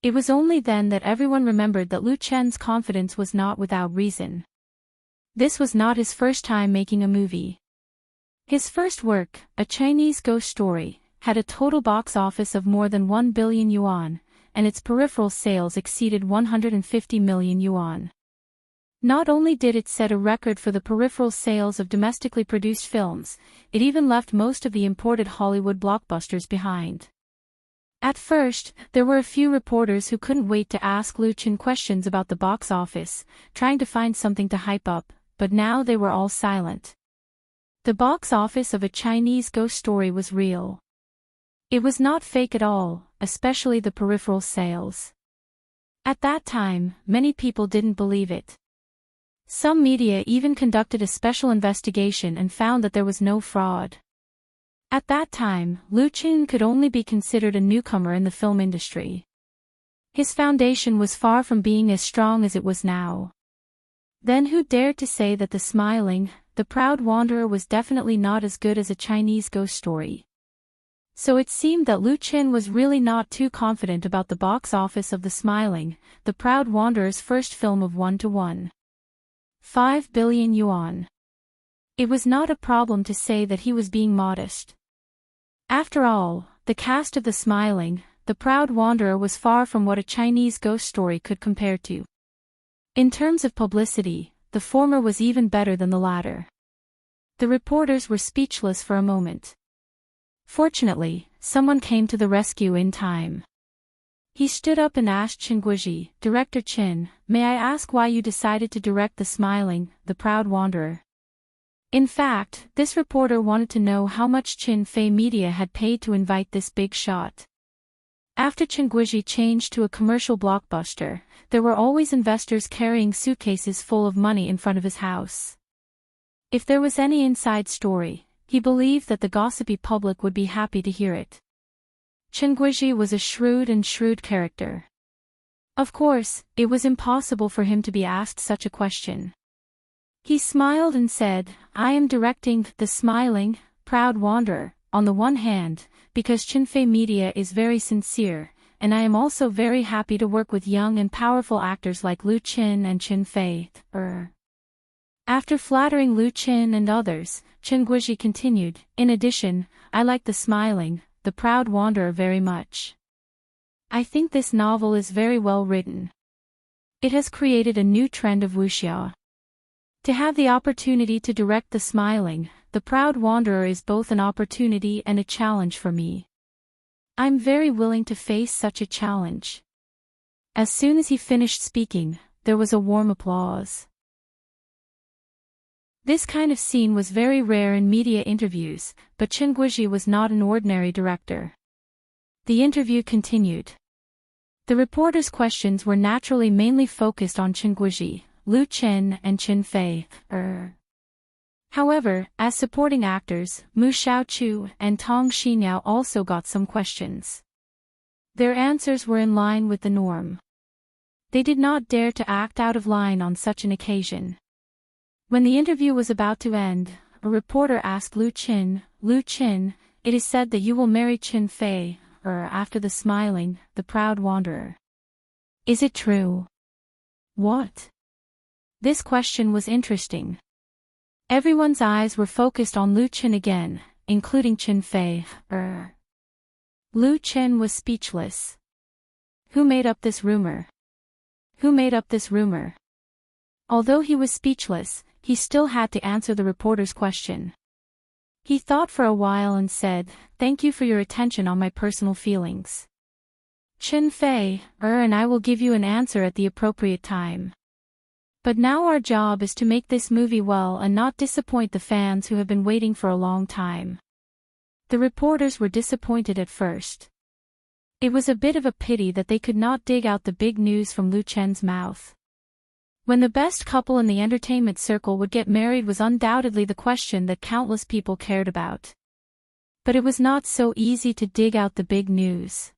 [SPEAKER 1] It was only then that everyone remembered that Lu Qin's confidence was not without reason. This was not his first time making a movie. His first work, A Chinese Ghost Story, had a total box office of more than 1 billion yuan, and its peripheral sales exceeded 150 million yuan. Not only did it set a record for the peripheral sales of domestically produced films, it even left most of the imported Hollywood blockbusters behind. At first, there were a few reporters who couldn't wait to ask Lu Qin questions about the box office, trying to find something to hype up, but now they were all silent. The box office of A Chinese Ghost Story was real. It was not fake at all, especially the peripheral sales. At that time, many people didn't believe it. Some media even conducted a special investigation and found that there was no fraud. At that time, Lu Qin could only be considered a newcomer in the film industry. His foundation was far from being as strong as it was now. Then who dared to say that The Smiling, The Proud Wanderer was definitely not as good as A Chinese Ghost Story? So it seemed that Lu Qin was really not too confident about the box office of The Smiling, The Proud Wanderer's first film of 1:1.5 billion yuan. It was not a problem to say that he was being modest. After all, the cast of The Smiling, The Proud Wanderer was far from what A Chinese Ghost Story could compare to. In terms of publicity, the former was even better than the latter. The reporters were speechless for a moment. Fortunately, someone came to the rescue in time. He stood up and asked Qin Guizhi, "Director Qin, may I ask why you decided to direct The Smiling, The Proud Wanderer?" In fact, this reporter wanted to know how much Qin Fei Media had paid to invite this big shot. After Qin Guizhi changed to a commercial blockbuster, there were always investors carrying suitcases full of money in front of his house. If there was any inside story, he believed that the gossipy public would be happy to hear it. Qin Guizhi was a shrewd character. Of course, it was impossible for him to be asked such a question. He smiled and said, "I am directing The Smiling, Proud Wanderer, on the one hand, because Qin Fei Media is very sincere, and I am also very happy to work with young and powerful actors like Lu Qin and Qin Fei. After flattering Lu Qin and others, Qin Guizhi continued, "In addition, I like The Smiling, The Proud Wanderer very much. I think this novel is very well written. It has created a new trend of wuxia. To have the opportunity to direct The Smiling, The Proud Wanderer is both an opportunity and a challenge for me. I'm very willing to face such a challenge." As soon as he finished speaking, there was a warm applause. This kind of scene was very rare in media interviews, but Qin Guizhi was not an ordinary director. The interview continued. The reporter's questions were naturally mainly focused on Qin Guizhi, Lu Qin and Qin Fei. However, as supporting actors, Mu Xiaochu and Tong Xinyao also got some questions. Their answers were in line with the norm. They did not dare to act out of line on such an occasion. When the interview was about to end, a reporter asked Lu Qin, "It is said that you will marry Qin Fei, after The Smiling, The Proud Wanderer. Is it true?" What? This question was interesting. Everyone's eyes were focused on Lu Qin again, including Qin Fei. Lu Qin was speechless. Who made up this rumor? Who made up this rumor? Although he was speechless, he still had to answer the reporter's question. He thought for a while and said, "Thank you for your attention on my personal feelings. Qin Fei, and I will give you an answer at the appropriate time. But now our job is to make this movie well and not disappoint the fans who have been waiting for a long time." The reporters were disappointed at first. It was a bit of a pity that they could not dig out the big news from Lu Qin's mouth. When the best couple in the entertainment circle would get married was undoubtedly the question that countless people cared about. But it was not so easy to dig out the big news.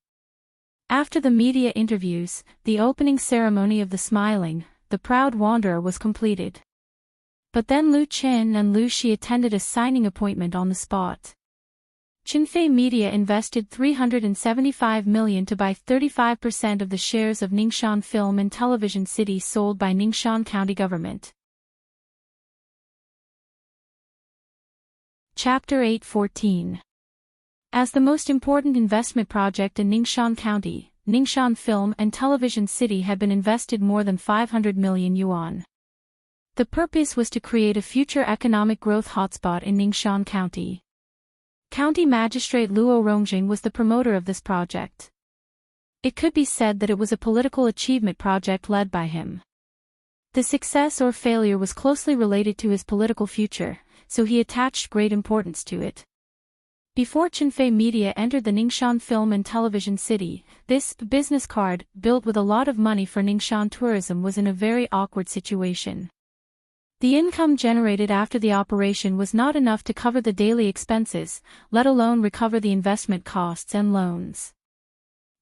[SPEAKER 1] After the media interviews, the opening ceremony of The Smiling, The Proud Wanderer was completed. But then Lu Qin and Lu Shi attended a signing appointment on the spot. Qin Fei Media invested 375 million to buy 35% of the shares of Ningxian Film and Television City sold by Ningxian County Government. Chapter 8:14. As the most important investment project in Ningxian County, Ningxian Film and Television City had been invested more than 500 million yuan. The purpose was to create a future economic growth hotspot in Ningxian County. County Magistrate Luo Rongjing was the promoter of this project. It could be said that it was a political achievement project led by him. The success or failure was closely related to his political future, so he attached great importance to it. Before Chinfei Media entered the Ningxian Film and Television City, this business card, built with a lot of money for Ningxian tourism, was in a very awkward situation. The income generated after the operation was not enough to cover the daily expenses, let alone recover the investment costs and loans.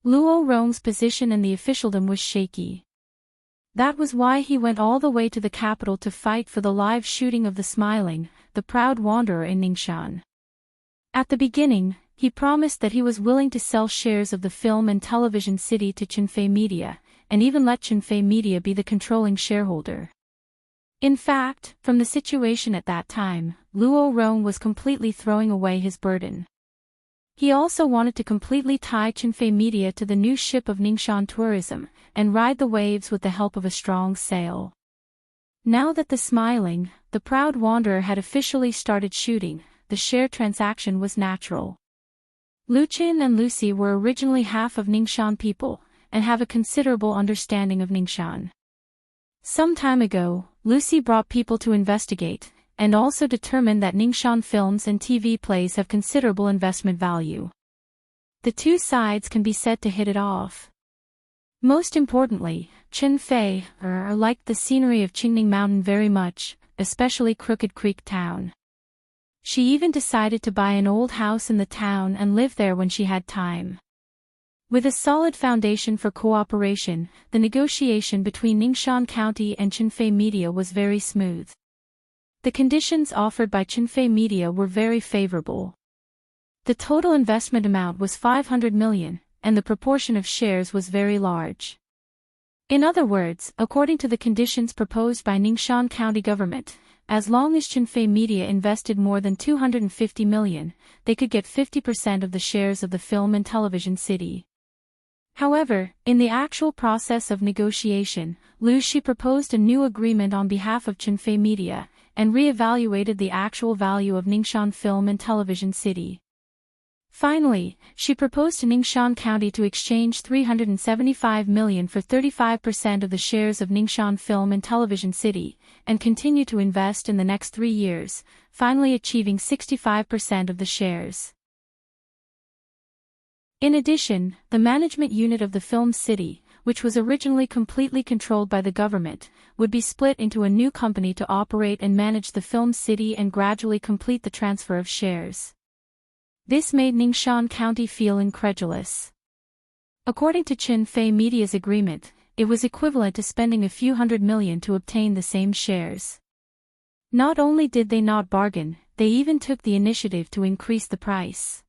[SPEAKER 1] Luo Rong's position in the officialdom was shaky. That was why he went all the way to the capital to fight for the live shooting of The Smiling, the Proud Wanderer in Ningxian. At the beginning, he promised that he was willing to sell shares of the film and television city to Chinfei Media, and even let Chinfei Media be the controlling shareholder. In fact, from the situation at that time, Luo Rong was completely throwing away his burden. He also wanted to completely tie Chinfei Media to the new ship of Ningxian tourism, and ride the waves with the help of a strong sail. Now that The Smiling, the Proud Wanderer had officially started shooting, the share transaction was natural. Lu Qin and Lucy were originally half of Ningxian people, and have a considerable understanding of Ningxian. Some time ago, Lucy brought people to investigate, and also determined that Ningxian films and TV plays have considerable investment value. The two sides can be said to hit it off. Most importantly, Chinfei liked the scenery of Qingning Mountain very much, especially Crooked Creek Town. She even decided to buy an old house in the town and live there when she had time. With a solid foundation for cooperation, the negotiation between Ningxian County and Chinfei Media was very smooth. The conditions offered by Chinfei Media were very favorable. The total investment amount was 500 million, and the proportion of shares was very large. In other words, according to the conditions proposed by Ningxian County government, as long as Chinfei Media invested more than 250 million, they could get 50% of the shares of the film and television city. However, in the actual process of negotiation, Lu Shi proposed a new agreement on behalf of Chinfei Media, and re-evaluated the actual value of Ningxian Film and Television City. Finally, she proposed to Ningxian County to exchange 375 million for 35% of the shares of Ningxian Film and Television City, and continue to invest in the next 3 years, finally achieving 65% of the shares. In addition, the management unit of the film city, which was originally completely controlled by the government, would be split into a new company to operate and manage the film city and gradually complete the transfer of shares. This made Ningxian County feel incredulous. According to Chinfei Media's agreement, it was equivalent to spending a few hundred million to obtain the same shares. Not only did they not bargain, they even took the initiative to increase the price.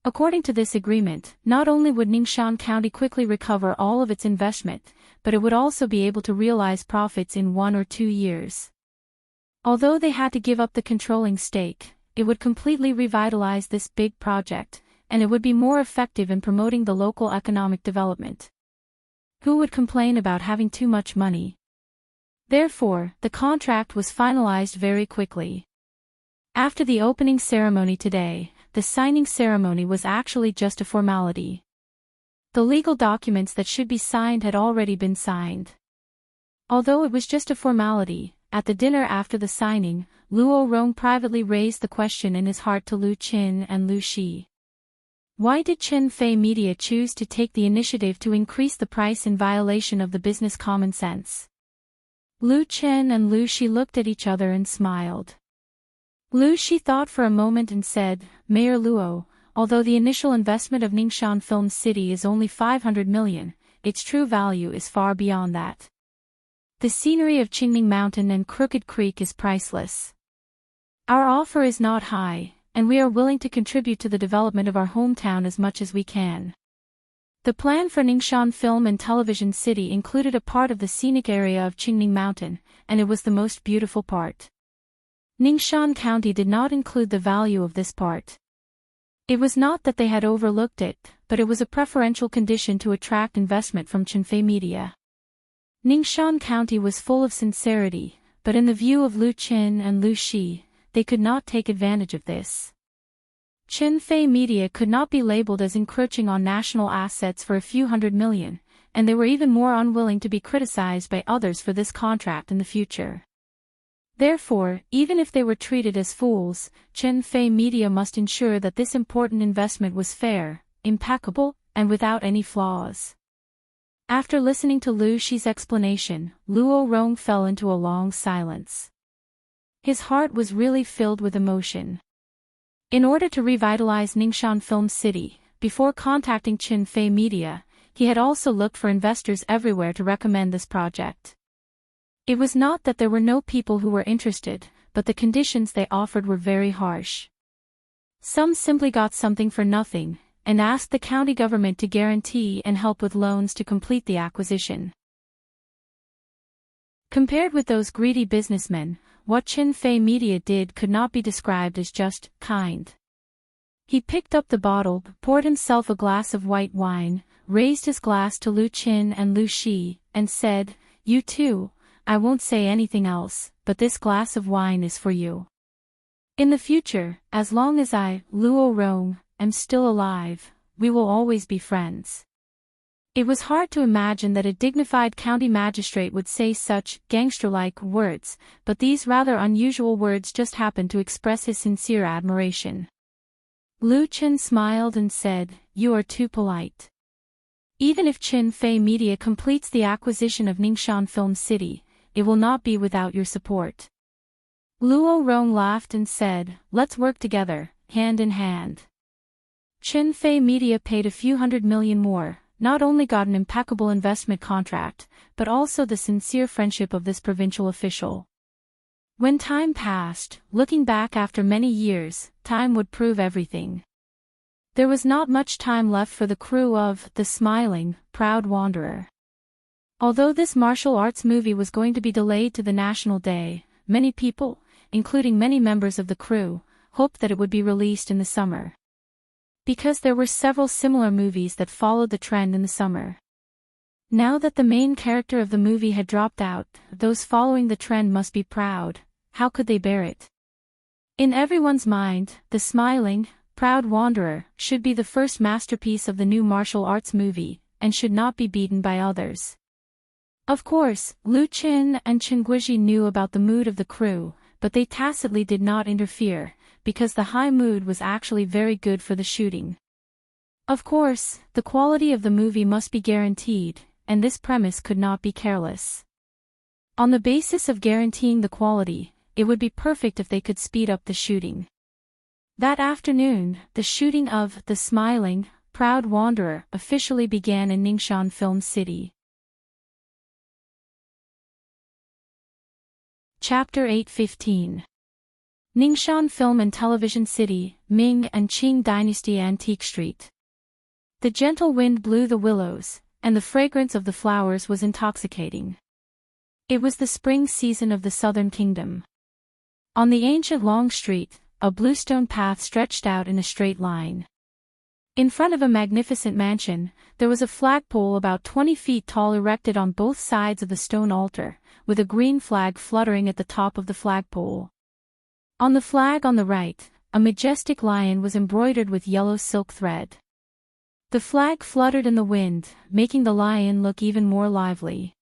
[SPEAKER 1] According to this agreement, not only would Ningxian County quickly recover all of its investment, but it would also be able to realize profits in 1 or 2 years. Although they had to give up the controlling stake, it would completely revitalize this big project, and it would be more effective in promoting the local economic development. Who would complain about having too much money? Therefore, the contract was finalized very quickly. After the opening ceremony today, the signing ceremony was actually just a formality. The legal documents that should be signed had already been signed. Although it was just a formality, at the dinner after the signing, Luo Rong privately raised the question in his heart to Lu Qin and Lu Shi. Why did Chinfei Media choose to take the initiative to increase the price in violation of the business common sense? Lu Qin and Lu Shi looked at each other and smiled. Lu Shi thought for a moment and said, Mayor Luo, although the initial investment of Ningxian Film City is only 500 million, its true value is far beyond that. The scenery of Qingning Mountain and Crooked Creek is priceless. Our offer is not high, and we are willing to contribute to the development of our hometown as much as we can. The plan for Ningxian Film and Television City included a part of the scenic area of Qingning Mountain, and it was the most beautiful part. Ningxian County did not include the value of this part. It was not that they had overlooked it, but it was a preferential condition to attract investment from Chinfei Media. Ningxian County was full of sincerity, but in the view of Lu Qin and Lu Shi, they could not take advantage of this. Chinfei Media could not be labeled as encroaching on national assets for a few hundred million, and they were even more unwilling to be criticized by others for this contract in the future. Therefore, even if they were treated as fools, Chen Fei Media must ensure that this important investment was fair, impeccable, and without any flaws. After listening to Lu Shi's explanation, Luo Rong fell into a long silence. His heart was really filled with emotion. In order to revitalize Ningxian Film City, before contacting Chen Fei Media, he had also looked for investors everywhere to recommend this project. It was not that there were no people who were interested, but the conditions they offered were very harsh. Some simply got something for nothing, and asked the county government to guarantee and help with loans to complete the acquisition. Compared with those greedy businessmen, what Chen Fei Media did could not be described as just kind. He picked up the bottle, poured himself a glass of white wine, raised his glass to Lu Qin and Lu Shi, and said, "You too, I won't say anything else, but this glass of wine is for you. In the future, as long as I, Luo Rong, am still alive, we will always be friends." It was hard to imagine that a dignified county magistrate would say such gangster-like words, but these rather unusual words just happened to express his sincere admiration. Lu Chen smiled and said, "You are too polite. Even if Chen Fei Media completes the acquisition of Ningxian Film City, it will not be without your support." Luo Rong laughed and said, "Let's work together, hand in hand." Chen Fei Media paid a few $100 million more, not only got an impeccable investment contract, but also the sincere friendship of this provincial official. When time passed, looking back after many years, time would prove everything. There was not much time left for the crew of The Smiling, Proud Wanderer. Although this martial arts movie was going to be delayed to the National Day, many people, including many members of the crew, hoped that it would be released in the summer. Because there were several similar movies that followed the trend in the summer. Now that the main character of the movie had dropped out, those following the trend must be proud. How could they bear it? In everyone's mind, The Smiling, Proud Wanderer should be the first masterpiece of the new martial arts movie, and should not be beaten by others. Of course, Lu Qin and Chen Guizhi knew about the mood of the crew, but they tacitly did not interfere, because the high mood was actually very good for the shooting. Of course, the quality of the movie must be guaranteed, and this premise could not be careless. On the basis of guaranteeing the quality, it would be perfect if they could speed up the shooting. That afternoon, the shooting of The Smiling, Proud Wanderer officially began in Ningxian Film City. Chapter 8:15. Ningxian Film and Television City, Ming and Qing Dynasty Antique Street. The gentle wind blew the willows, and the fragrance of the flowers was intoxicating. It was the spring season of the Southern Kingdom. On the ancient long street, a bluestone path stretched out in a straight line. In front of a magnificent mansion, there was a flagpole about 20 feet tall erected on both sides of the stone altar, with a green flag fluttering at the top of the flagpole. On the flag on the right, a majestic lion was embroidered with yellow silk thread. The flag fluttered in the wind, making the lion look even more lively.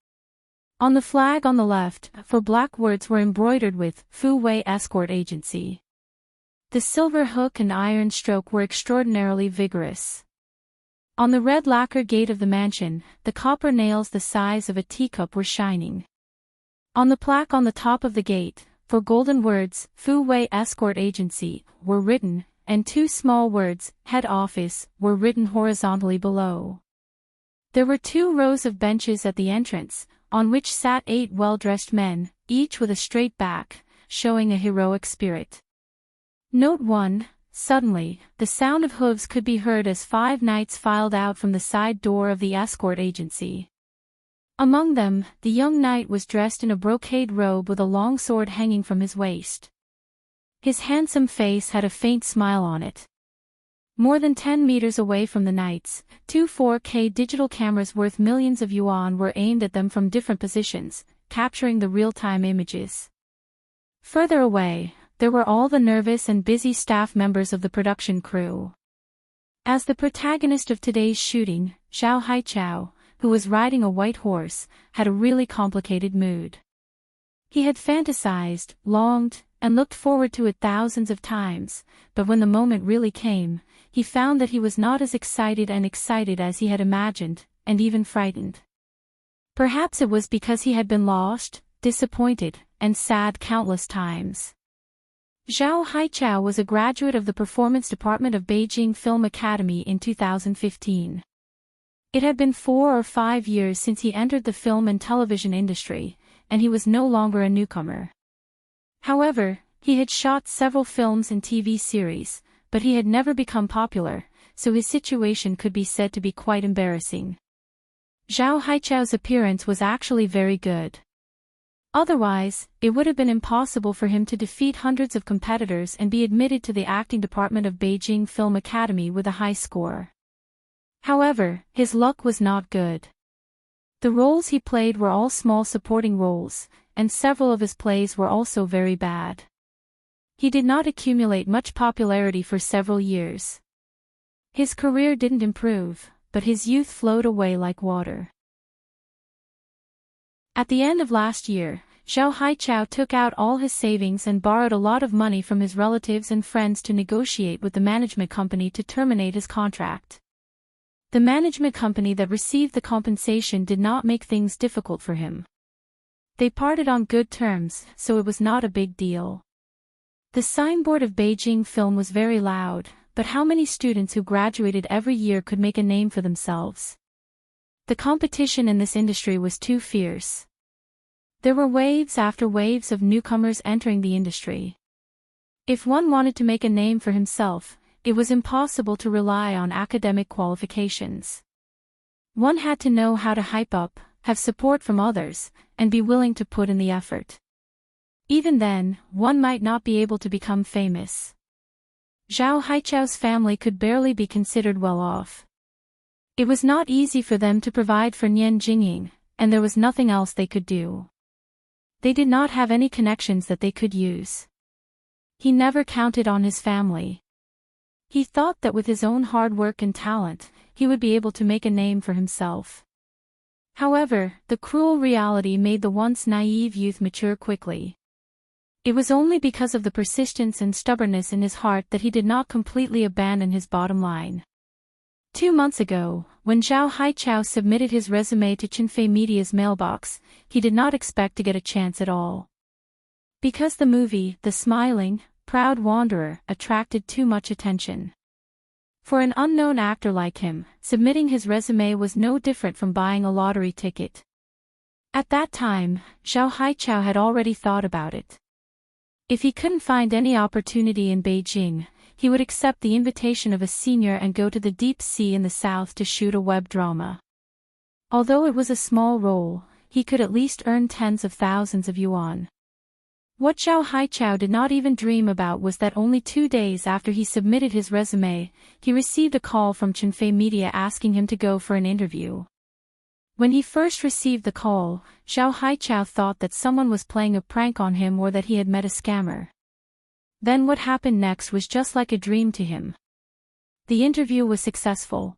[SPEAKER 1] On the flag on the left, 4 black words were embroidered with Fu Wei Escort Agency. The silver hook and iron stroke were extraordinarily vigorous. On the red lacquer gate of the mansion, the copper nails the size of a teacup were shining. On the plaque on the top of the gate, 4 golden words, Fu Wei Escort Agency, were written, and 2 small words, Head Office, were written horizontally below. There were 2 rows of benches at the entrance, on which sat 8 well-dressed men, each with a straight back, showing a heroic spirit. Note 1. Suddenly, the sound of hooves could be heard as 5 knights filed out from the side door of the escort agency. Among them, the young knight was dressed in a brocade robe with a long sword hanging from his waist. His handsome face had a faint smile on it. More than 10 meters away from the knights, 2 4K digital cameras worth millions of yuan were aimed at them from different positions, capturing the real-time images. Further away, there were all the nervous and busy staff members of the production crew. As the protagonist of today's shooting, Xiao Haichao, who was riding a white horse, had a really complicated mood. He had fantasized, longed, and looked forward to it thousands of times, but when the moment really came, he found that he was not as excited as he had imagined, and even frightened. Perhaps it was because he had been lost, disappointed, and sad countless times. Zhao Haichao was a graduate of the Performance Department of Beijing Film Academy in 2015. It had been 4 or 5 years since he entered the film and television industry, and he was no longer a newcomer. However, he had shot several films and TV series, but he had never become popular, so his situation could be said to be quite embarrassing. Zhao Haichao's appearance was actually very good. Otherwise, it would have been impossible for him to defeat hundreds of competitors and be admitted to the acting department of Beijing Film Academy with a high score. However, his luck was not good. The roles he played were all small supporting roles, and several of his plays were also very bad. He did not accumulate much popularity for several years. His career didn't improve, but his youth flowed away like water. At the end of last year, Zhao Haichao took out all his savings and borrowed a lot of money from his relatives and friends to negotiate with the management company to terminate his contract. The management company that received the compensation did not make things difficult for him. They parted on good terms, so it was not a big deal. The signboard of Beijing Film was very loud, but how many students who graduated every year could make a name for themselves? The competition in this industry was too fierce. There were waves after waves of newcomers entering the industry. If one wanted to make a name for himself, it was impossible to rely on academic qualifications. One had to know how to hype up, have support from others, and be willing to put in the effort. Even then, one might not be able to become famous. Zhao Haichao's family could barely be considered well off. It was not easy for them to provide for Nian Jingying, and there was nothing else they could do. They did not have any connections that they could use. He never counted on his family. He thought that with his own hard work and talent, he would be able to make a name for himself. However, the cruel reality made the once naive youth mature quickly. It was only because of the persistence and stubbornness in his heart that he did not completely abandon his bottom line. 2 months ago, when Zhao Haichao submitted his resume to Qinfei Media's mailbox, he did not expect to get a chance at all. Because the movie, The Smiling, Proud Wanderer, attracted too much attention. For an unknown actor like him, submitting his resume was no different from buying a lottery ticket. At that time, Zhao Haichao had already thought about it. If he couldn't find any opportunity in Beijing, he would accept the invitation of a senior and go to the deep sea in the south to shoot a web drama. Although it was a small role, he could at least earn tens of thousands of yuan. What Zhao Haichao did not even dream about was that only 2 days after he submitted his resume, he received a call from Qinfei Media asking him to go for an interview. When he first received the call, Zhao Haichao thought that someone was playing a prank on him or that he had met a scammer. Then what happened next was just like a dream to him. The interview was successful.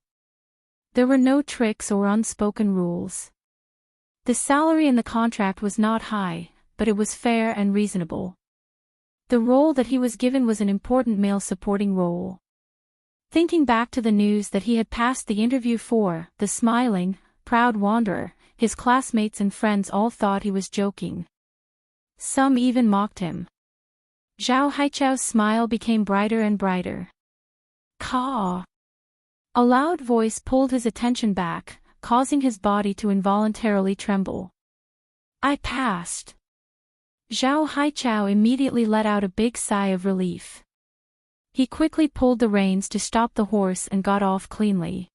[SPEAKER 1] There were no tricks or unspoken rules. The salary in the contract was not high, but it was fair and reasonable. The role that he was given was an important male supporting role. Thinking back to the news that he had passed the interview for The Smiling, Proud Wanderer, his classmates and friends all thought he was joking. Some even mocked him. Zhao Haichao's smile became brighter and brighter. Caw! A loud voice pulled his attention back, causing his body to involuntarily tremble. I passed. Zhao Haichao immediately let out a big sigh of relief. He quickly pulled the reins to stop the horse and got off cleanly.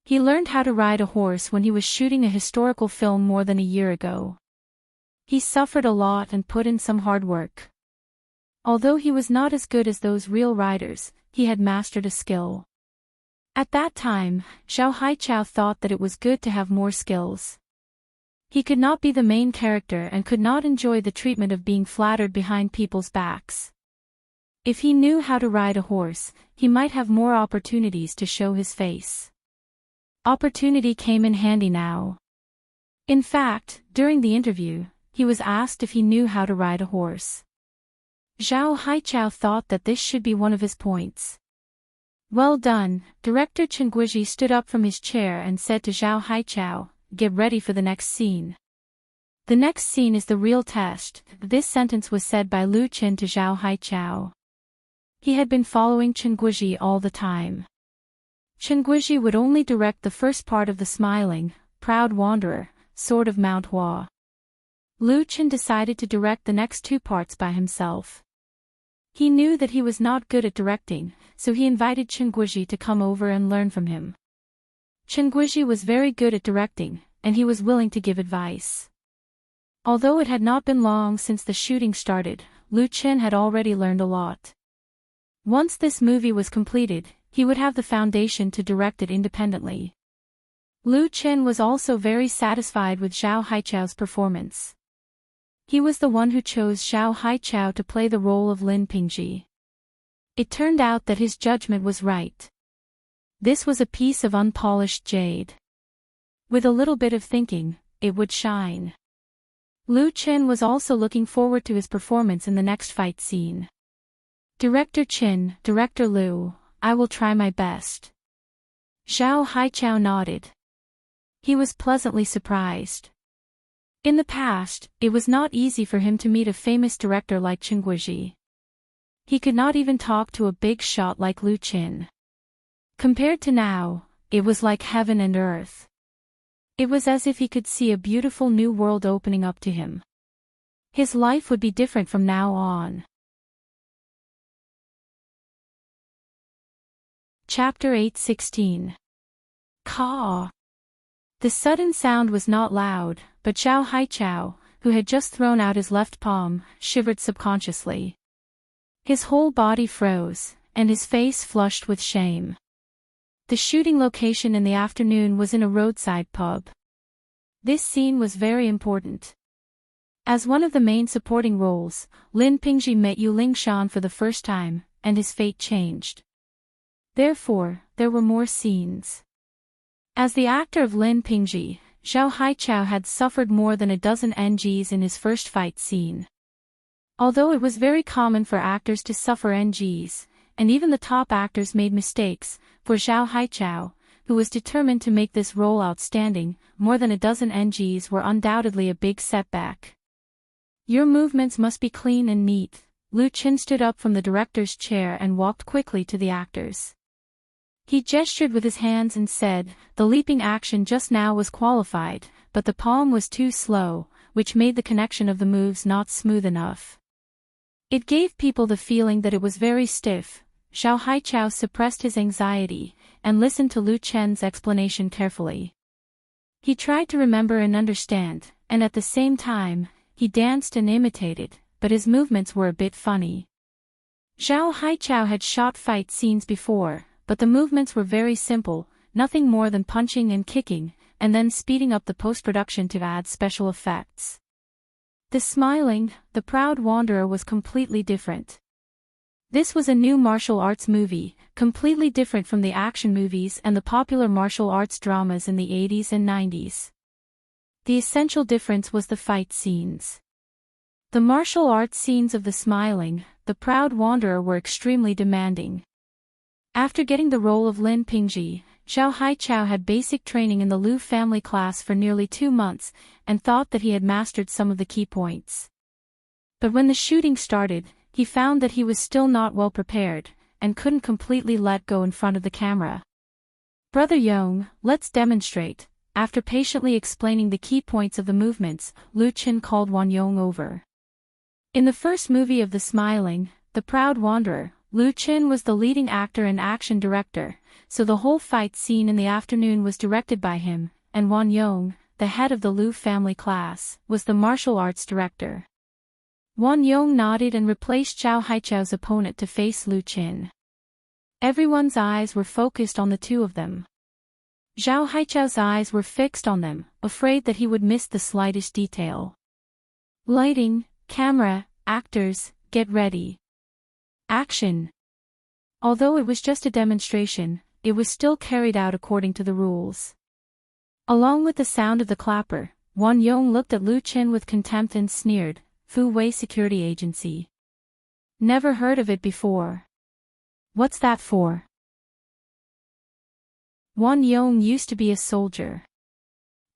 [SPEAKER 1] He learned how to ride a horse when he was shooting a historical film more than a year ago. He suffered a lot and put in some hard work. Although he was not as good as those real riders, he had mastered a skill. At that time, Zhao Haichao thought that it was good to have more skills. He could not be the main character and could not enjoy the treatment of being flattered behind people's backs. If he knew how to ride a horse, he might have more opportunities to show his face. Opportunity came in handy now. In fact, during the interview, he was asked if he knew how to ride a horse. Zhao Haichao thought that this should be one of his points. Well done, Director Chen Guizhi stood up from his chair and said to Zhao Haichao, get ready for the next scene. The next scene is the real test. This sentence was said by Lu Chen to Zhao Haichao. He had been following Chen Guizhi all the time. Chen Guizhi would only direct the first part of the smiling, proud wanderer, Sword of Mount Hua. Lu Chen decided to direct the next two parts by himself. He knew that he was not good at directing, so he invited Chen Guizhi to come over and learn from him. Chen Guizhi was very good at directing, and he was willing to give advice. Although it had not been long since the shooting started, Lu Chen had already learned a lot. Once this movie was completed, he would have the foundation to direct it independently. Lu Chen was also very satisfied with Zhao Haichao's performance. He was the one who chose Zhao Haichao to play the role of Lin Pingji. It turned out that his judgment was right. This was a piece of unpolished jade. With a little bit of thinking, it would shine. Lu Chen was also looking forward to his performance in the next fight scene. Director Chen, Director Lu, I will try my best. Zhao Haichao nodded. He was pleasantly surprised. In the past, it was not easy for him to meet a famous director like Chen Guizhi. He could not even talk to a big shot like Lu Chen. Compared to now, it was like heaven and earth. It was as if he could see a beautiful new world opening up to him. His life would be different from now on. Chapter 8:16. Caw. The sudden sound was not loud, but Zhao Haichao, who had just thrown out his left palm, shivered subconsciously. His whole body froze, and his face flushed with shame. The shooting location in the afternoon was in a roadside pub. This scene was very important. As one of the main supporting roles, Lin Pingji met Yu Lingshan for the first time, and his fate changed. Therefore, there were more scenes. As the actor of Lin Pingji, Zhao Haichao had suffered more than a dozen NGs in his first fight scene. Although it was very common for actors to suffer NGs, and even the top actors made mistakes, for Zhao Haichao, who was determined to make this role outstanding, more than a dozen NGs were undoubtedly a big setback. Your movements must be clean and neat. Lu Chen stood up from the director's chair and walked quickly to the actors. He gestured with his hands and said, the leaping action just now was qualified, but the palm was too slow, which made the connection of the moves not smooth enough. It gave people the feeling that it was very stiff. Zhao Haichao suppressed his anxiety, and listened to Lu Chen's explanation carefully. He tried to remember and understand, and at the same time, he danced and imitated, but his movements were a bit funny. Zhao Haichao had shot fight scenes before, but the movements were very simple, nothing more than punching and kicking, and then speeding up the post-production to add special effects. The smiling, the proud wanderer was completely different. This was a new martial arts movie, completely different from the action movies and the popular martial arts dramas in the 80s and 90s. The essential difference was the fight scenes. The martial arts scenes of the smiling, the proud wanderer were extremely demanding. After getting the role of Lin Pingji, Zhao Haichao had basic training in the Lu family class for nearly 2 months, and thought that he had mastered some of the key points. But when the shooting started, he found that he was still not well prepared, and couldn't completely let go in front of the camera. Brother Yong, let's demonstrate. After patiently explaining the key points of the movements, Lu Chen called Wan Yong over. In the first movie of The Smiling, The Proud Wanderer, Lu Chen was the leading actor and action director, so the whole fight scene in the afternoon was directed by him, and Wan Yong, the head of the Lu family class, was the martial arts director. Wan Yong nodded and replaced Zhao Haichao's opponent to face Lu Chen. Everyone's eyes were focused on the two of them. Zhao Haichao's eyes were fixed on them, afraid that he would miss the slightest detail. Lighting, camera, actors, get ready. Action! Although it was just a demonstration, it was still carried out according to the rules. Along with the sound of the clapper, Won Yong looked at Lu Chen with contempt and sneered, Fu Wei Security Agency. Never heard of it before. What's that for? Won Yong used to be a soldier.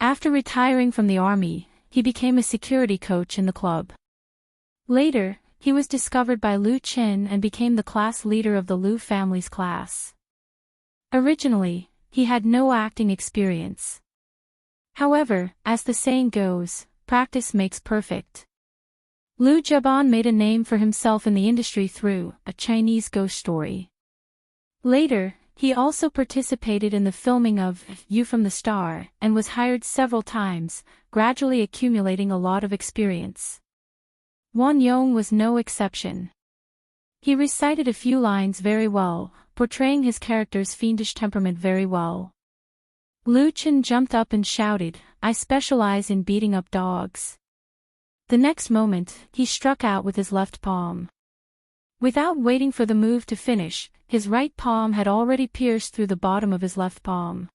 [SPEAKER 1] After retiring from the army, he became a security coach in the club. Later, he was discovered by Lu Chen and became the class leader of the Lu family's class. Originally, he had no acting experience. However, as the saying goes, practice makes perfect. Lu Jiaban made a name for himself in the industry through a Chinese ghost story. Later, he also participated in the filming of You from the Star and was hired several times, gradually accumulating a lot of experience. Won Yong was no exception. He recited a few lines very well, portraying his character's fiendish temperament very well. Lu Chen jumped up and shouted, I specialize in beating up dogs. The next moment, he struck out with his left palm. Without waiting for the move to finish, his right palm had already pierced through the bottom of his left palm.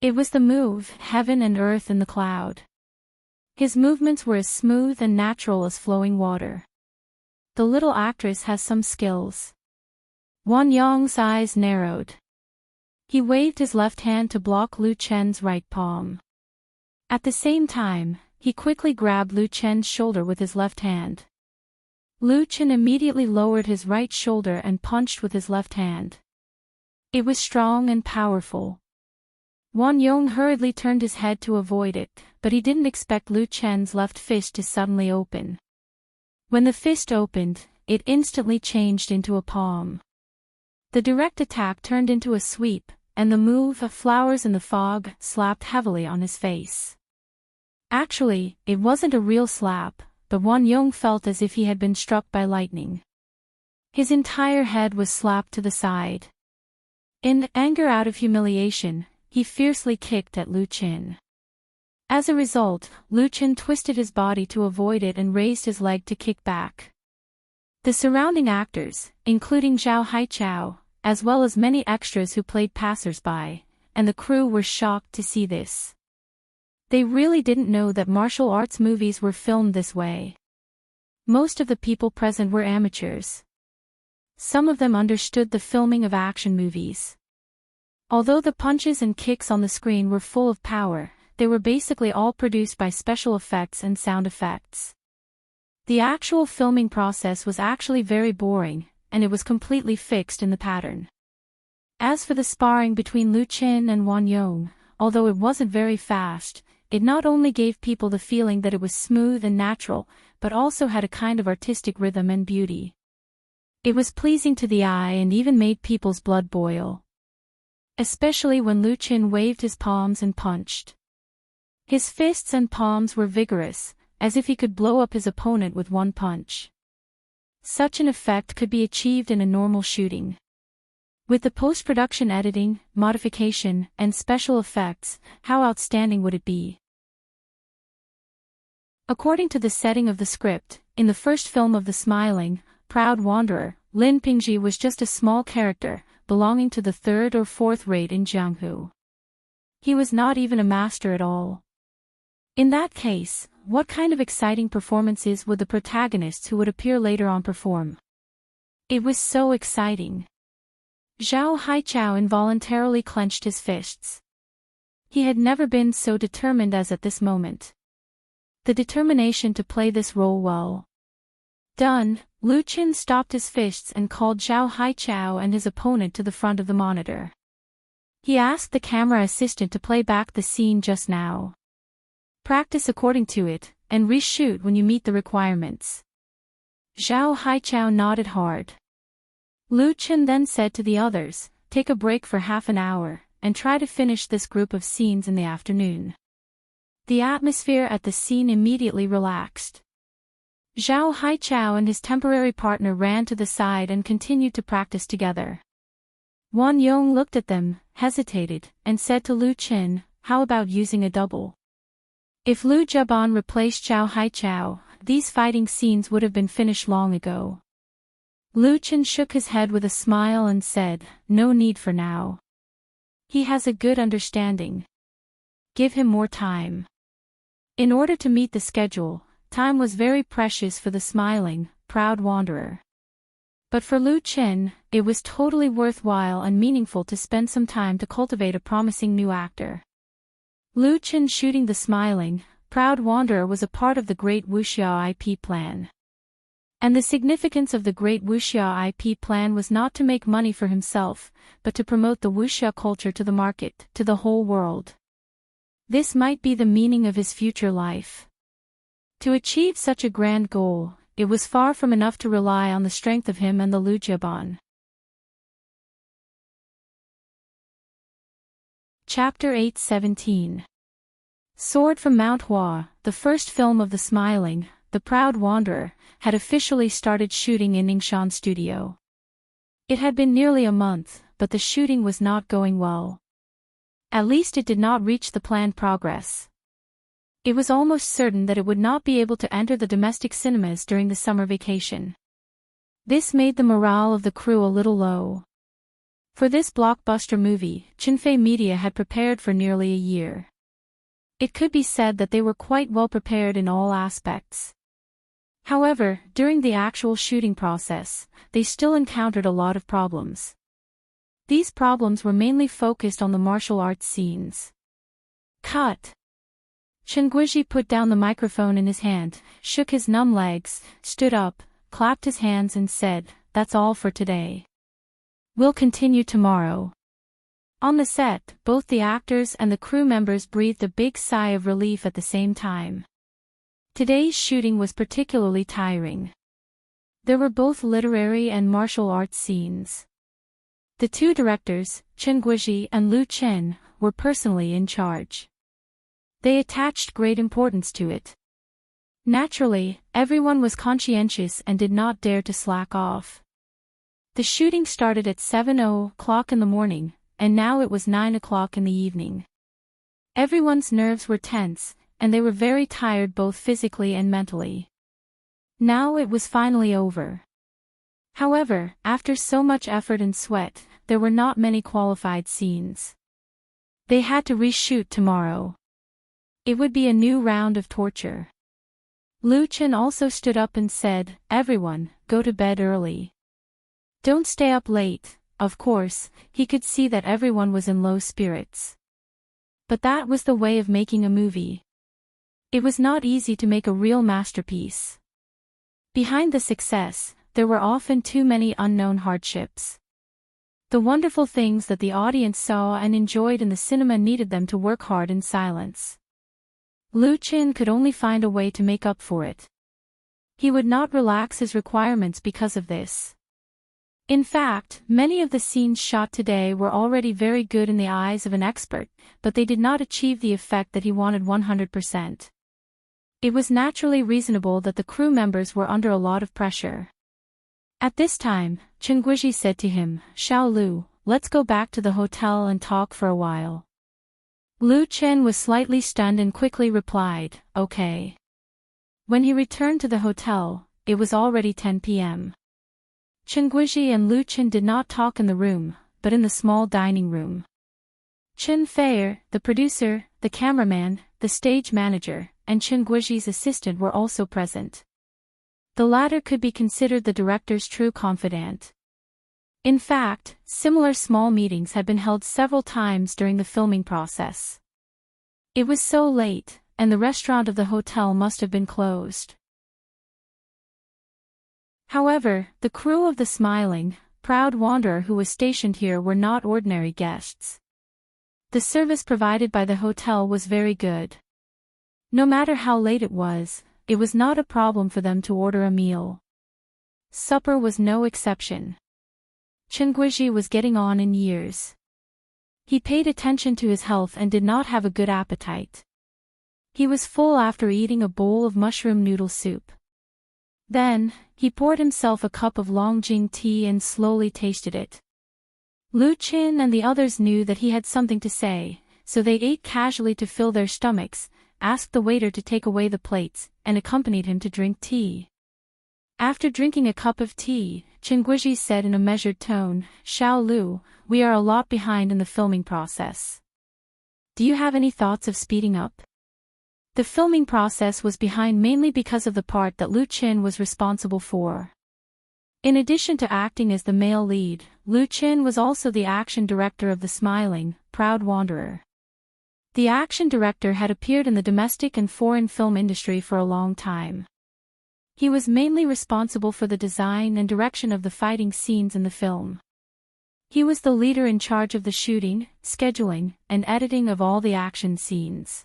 [SPEAKER 1] It was the move, Heaven and Earth in the Cloud. His movements were as smooth and natural as flowing water. The little actress has some skills. Won Yong's eyes narrowed. He waved his left hand to block Lu Chen's right palm. At the same time, he quickly grabbed Lu Chen's shoulder with his left hand. Lu Chen immediately lowered his right shoulder and punched with his left hand. It was strong and powerful. Won Yong hurriedly turned his head to avoid it, but he didn't expect Lu Chen's left fist to suddenly open. When the fist opened, it instantly changed into a palm. The direct attack turned into a sweep, and the move of Flowers in the Fog slapped heavily on his face. Actually, it wasn't a real slap, but Won Yong felt as if he had been struck by lightning. His entire head was slapped to the side. In anger out of humiliation, he fiercely kicked at Lu Chen. As a result, Lu Chen twisted his body to avoid it and raised his leg to kick back. The surrounding actors, including Zhao Haichao, as well as many extras who played passers-by, and the crew were shocked to see this. They really didn't know that martial arts movies were filmed this way. Most of the people present were amateurs. Some of them understood the filming of action movies. Although the punches and kicks on the screen were full of power, they were basically all produced by special effects and sound effects. The actual filming process was actually very boring, and it was completely fixed in the pattern. As for the sparring between Lu Chen and Won Yong, although it wasn't very fast, it not only gave people the feeling that it was smooth and natural, but also had a kind of artistic rhythm and beauty. It was pleasing to the eye and even made people's blood boil. Especially when Lu Chen waved his palms and punched. His fists and palms were vigorous, as if he could blow up his opponent with one punch. Such an effect could be achieved in a normal shooting. With the post-production editing, modification, and special effects, how outstanding would it be? According to the setting of the script, in the first film of the smiling, proud wanderer, Lin Pingji was just a small character, belonging to the third or fourth rate in Jianghu. He was not even a master at all. In that case, what kind of exciting performances would the protagonists who would appear later on perform? It was so exciting. Zhao Haichao involuntarily clenched his fists. He had never been so determined as at this moment. The determination to play this role well. Done, Lu Chen stopped his fists and called Zhao Haichao and his opponent to the front of the monitor. He asked the camera assistant to play back the scene just now. Practice according to it, and reshoot when you meet the requirements. Zhao Haichao nodded hard. Lu Chen then said to the others, take a break for half an hour, and try to finish this group of scenes in the afternoon. The atmosphere at the scene immediately relaxed. Zhao Haichao and his temporary partner ran to the side and continued to practice together. Won Yong looked at them, hesitated, and said to Lu Chen, how about using a double? If Lu Jiaban replaced Zhao Haichao, these fighting scenes would have been finished long ago. Lu Chen shook his head with a smile and said, no need for now. He has a good understanding. Give him more time. In order to meet the schedule, time was very precious for the smiling, proud wanderer. But for Lu Chen, it was totally worthwhile and meaningful to spend some time to cultivate a promising new actor. Lu Chen shooting the smiling, proud wanderer was a part of the Great Wuxia IP plan. And the significance of the Great Wuxia IP plan was not to make money for himself, but to promote the wuxia culture to the market, to the whole world. This might be the meaning of his future life. To achieve such a grand goal, it was far from enough to rely on the strength of him and the Lujiaban. Chapter 8:17. Sword from Mount Hua, the first film of the smiling, the proud wanderer, had officially started shooting in Ningshan studio. It had been nearly a month, but the shooting was not going well. At least it did not reach the planned progress. It was almost certain that it would not be able to enter the domestic cinemas during the summer vacation. This made the morale of the crew a little low. For this blockbuster movie, Chinfei Media had prepared for nearly a year. It could be said that they were quite well prepared in all aspects. However, during the actual shooting process, they still encountered a lot of problems. These problems were mainly focused on the martial arts scenes. Cut. Chen Guizhi put down the microphone in his hand, shook his numb legs, stood up, clapped his hands and said, "That's all for today. We'll continue tomorrow." On the set, both the actors and the crew members breathed a big sigh of relief at the same time. Today's shooting was particularly tiring. There were both literary and martial arts scenes. The two directors, Chen Guizhi and Lu Chen, were personally in charge. They attached great importance to it. Naturally, everyone was conscientious and did not dare to slack off. The shooting started at 7:00 in the morning, and now it was 9:00 in the evening. Everyone's nerves were tense, and they were very tired both physically and mentally. Now it was finally over. However, after so much effort and sweat, there were not many qualified scenes. They had to reshoot tomorrow. It would be a new round of torture. Lu Chen also stood up and said, "Everyone, go to bed early. Don't stay up late." Of course, he could see that everyone was in low spirits. But that was the way of making a movie. It was not easy to make a real masterpiece. Behind the success, there were often too many unknown hardships. The wonderful things that the audience saw and enjoyed in the cinema needed them to work hard in silence. Lu Chen could only find a way to make up for it. He would not relax his requirements because of this. In fact, many of the scenes shot today were already very good in the eyes of an expert, but they did not achieve the effect that he wanted 100%. It was naturally reasonable that the crew members were under a lot of pressure. At this time, Chen Guizhi said to him, "Xiao Lu, let's go back to the hotel and talk for a while." Lu Chen was slightly stunned and quickly replied, "Okay." When he returned to the hotel, it was already 10 p.m. Chen Guizhi and Lu Chen did not talk in the room, but in the small dining room. Chen Feier, the producer, the cameraman, the stage manager, and Chen Guizhi's assistant were also present. The latter could be considered the director's true confidant. In fact, similar small meetings had been held several times during the filming process. It was so late, and the restaurant of the hotel must have been closed. However, the crew of the smiling, proud wanderer who was stationed here were not ordinary guests. The service provided by the hotel was very good. No matter how late it was not a problem for them to order a meal. Supper was no exception. Chen Guizhi was getting on in years. He paid attention to his health and did not have a good appetite. He was full after eating a bowl of mushroom noodle soup. Then, he poured himself a cup of Longjing tea and slowly tasted it. Lu Chen and the others knew that he had something to say, so they ate casually to fill their stomachs, asked the waiter to take away the plates, and accompanied him to drink tea. After drinking a cup of tea, Chen Guizhi said in a measured tone, "Xiao Lu, we are a lot behind in the filming process. Do you have any thoughts of speeding up?" The filming process was behind mainly because of the part that Lu Qin was responsible for. In addition to acting as the male lead, Lu Qin was also the action director of The Smiling, Proud Wanderer. The action director had appeared in the domestic and foreign film industry for a long time. He was mainly responsible for the design and direction of the fighting scenes in the film. He was the leader in charge of the shooting, scheduling, and editing of all the action scenes.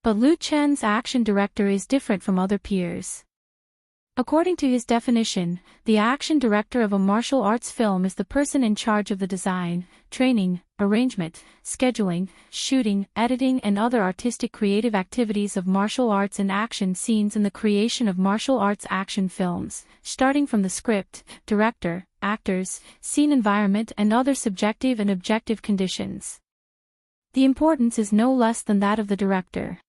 [SPEAKER 1] But Lu Qin's action director is different from other peers. According to his definition, the action director of a martial arts film is the person in charge of the design, training, arrangement, scheduling, shooting, editing and other artistic creative activities of martial arts and action scenes in the creation of martial arts action films, starting from the script, director, actors, scene environment and other subjective and objective conditions. The importance is no less than that of the director.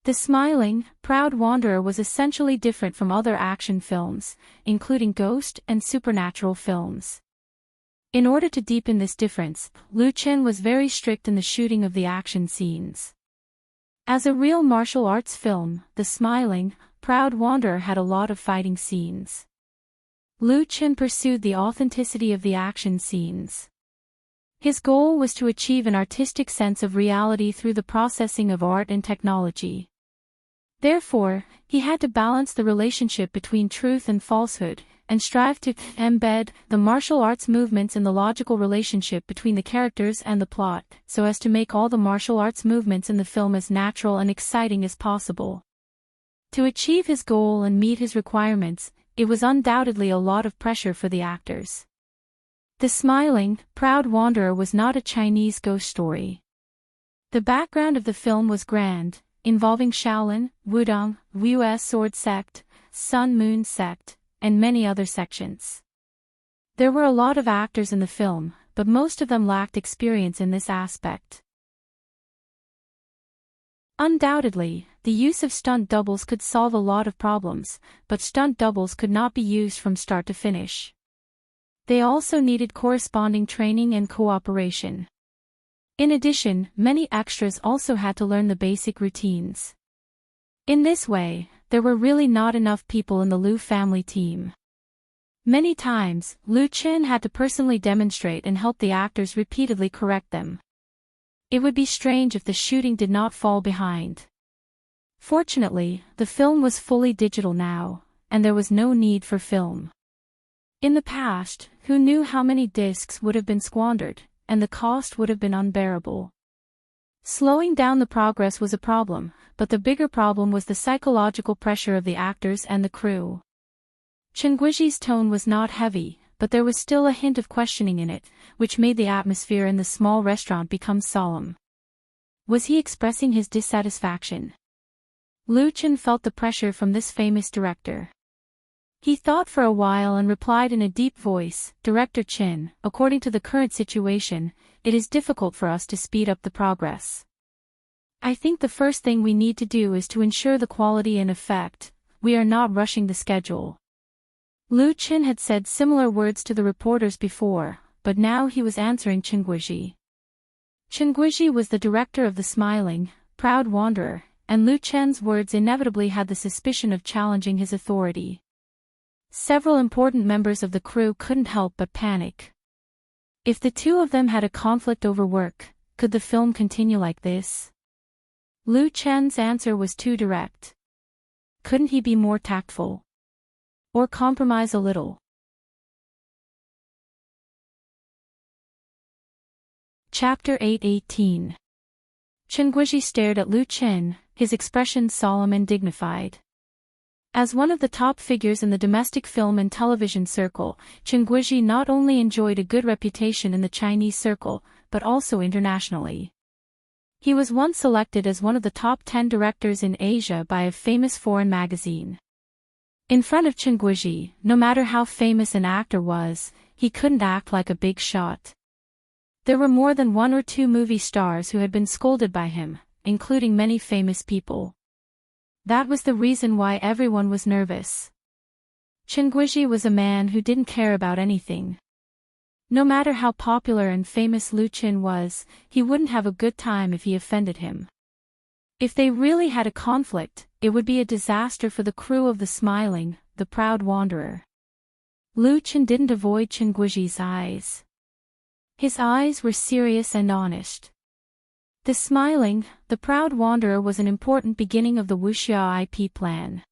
[SPEAKER 1] The Smiling, Proud Wanderer was essentially different from other action films, including ghost and supernatural films. In order to deepen this difference, Lu Qin was very strict in the shooting of the action scenes. As a real martial arts film, The Smiling, Proud Wanderer had a lot of fighting scenes. Lu Qin pursued the authenticity of the action scenes. His goal was to achieve an artistic sense of reality through the processing of art and technology. Therefore, he had to balance the relationship between truth and falsehood, and strive to embed the martial arts movements in the logical relationship between the characters and the plot, so as to make all the martial arts movements in the film as natural and exciting as possible. To achieve his goal and meet his requirements, it was undoubtedly a lot of pressure for the actors. The Smiling, Proud Wanderer was not a Chinese ghost story. The background of the film was grand, involving Shaolin, Wudong, Wu Sword Sect, Sun Moon Sect, and many other sections. There were a lot of actors in the film, but most of them lacked experience in this aspect. Undoubtedly, the use of stunt doubles could solve a lot of problems, but stunt doubles could not be used from start to finish. They also needed corresponding training and cooperation. In addition, many extras also had to learn the basic routines. In this way, there were really not enough people in the Lu family team. Many times, Lu Qin had to personally demonstrate and help the actors repeatedly correct them. It would be strange if the shooting did not fall behind. Fortunately, the film was fully digital now, and there was no need for film. In the past, who knew how many discs would have been squandered, and the cost would have been unbearable. Slowing down the progress was a problem, but the bigger problem was the psychological pressure of the actors and the crew. Chen Guixi's tone was not heavy, but there was still a hint of questioning in it, which made the atmosphere in the small restaurant become solemn. Was he expressing his dissatisfaction? Lu Qin felt the pressure from this famous director. He thought for a while and replied in a deep voice, "Director Qin, according to the current situation, it is difficult for us to speed up the progress. I think the first thing we need to do is to ensure the quality and effect. We are not rushing the schedule." Lu Qin had said similar words to the reporters before, but now he was answering Chen Guixi. Chen Guixi was the director of The Smiling, Proud Wanderer, and Lu Qin's words inevitably had the suspicion of challenging his authority. Several important members of the crew couldn't help but panic. If the two of them had a conflict over work, could the film continue like this? Lu Qin's answer was too direct. Couldn't he be more tactful? Or compromise a little? Chapter 8:18. Chen Guixi stared at Lu Qin, his expression solemn and dignified. As one of the top figures in the domestic film and television circle, Chen Guixi not only enjoyed a good reputation in the Chinese circle, but also internationally. He was once selected as one of the top 10 directors in Asia by a famous foreign magazine. In front of Chen Guixi, no matter how famous an actor was, he couldn't act like a big shot. There were more than one or two movie stars who had been scolded by him, including many famous people. That was the reason why everyone was nervous. Chen Guixi was a man who didn't care about anything. No matter how popular and famous Lu Qin was, he wouldn't have a good time if he offended him. If they really had a conflict, it would be a disaster for the crew of the smiling, the proud wanderer. Lu Chen didn't avoid Chen Guiji's eyes. His eyes were serious and honest. The smiling, the proud wanderer was an important beginning of the wuxia IP plan.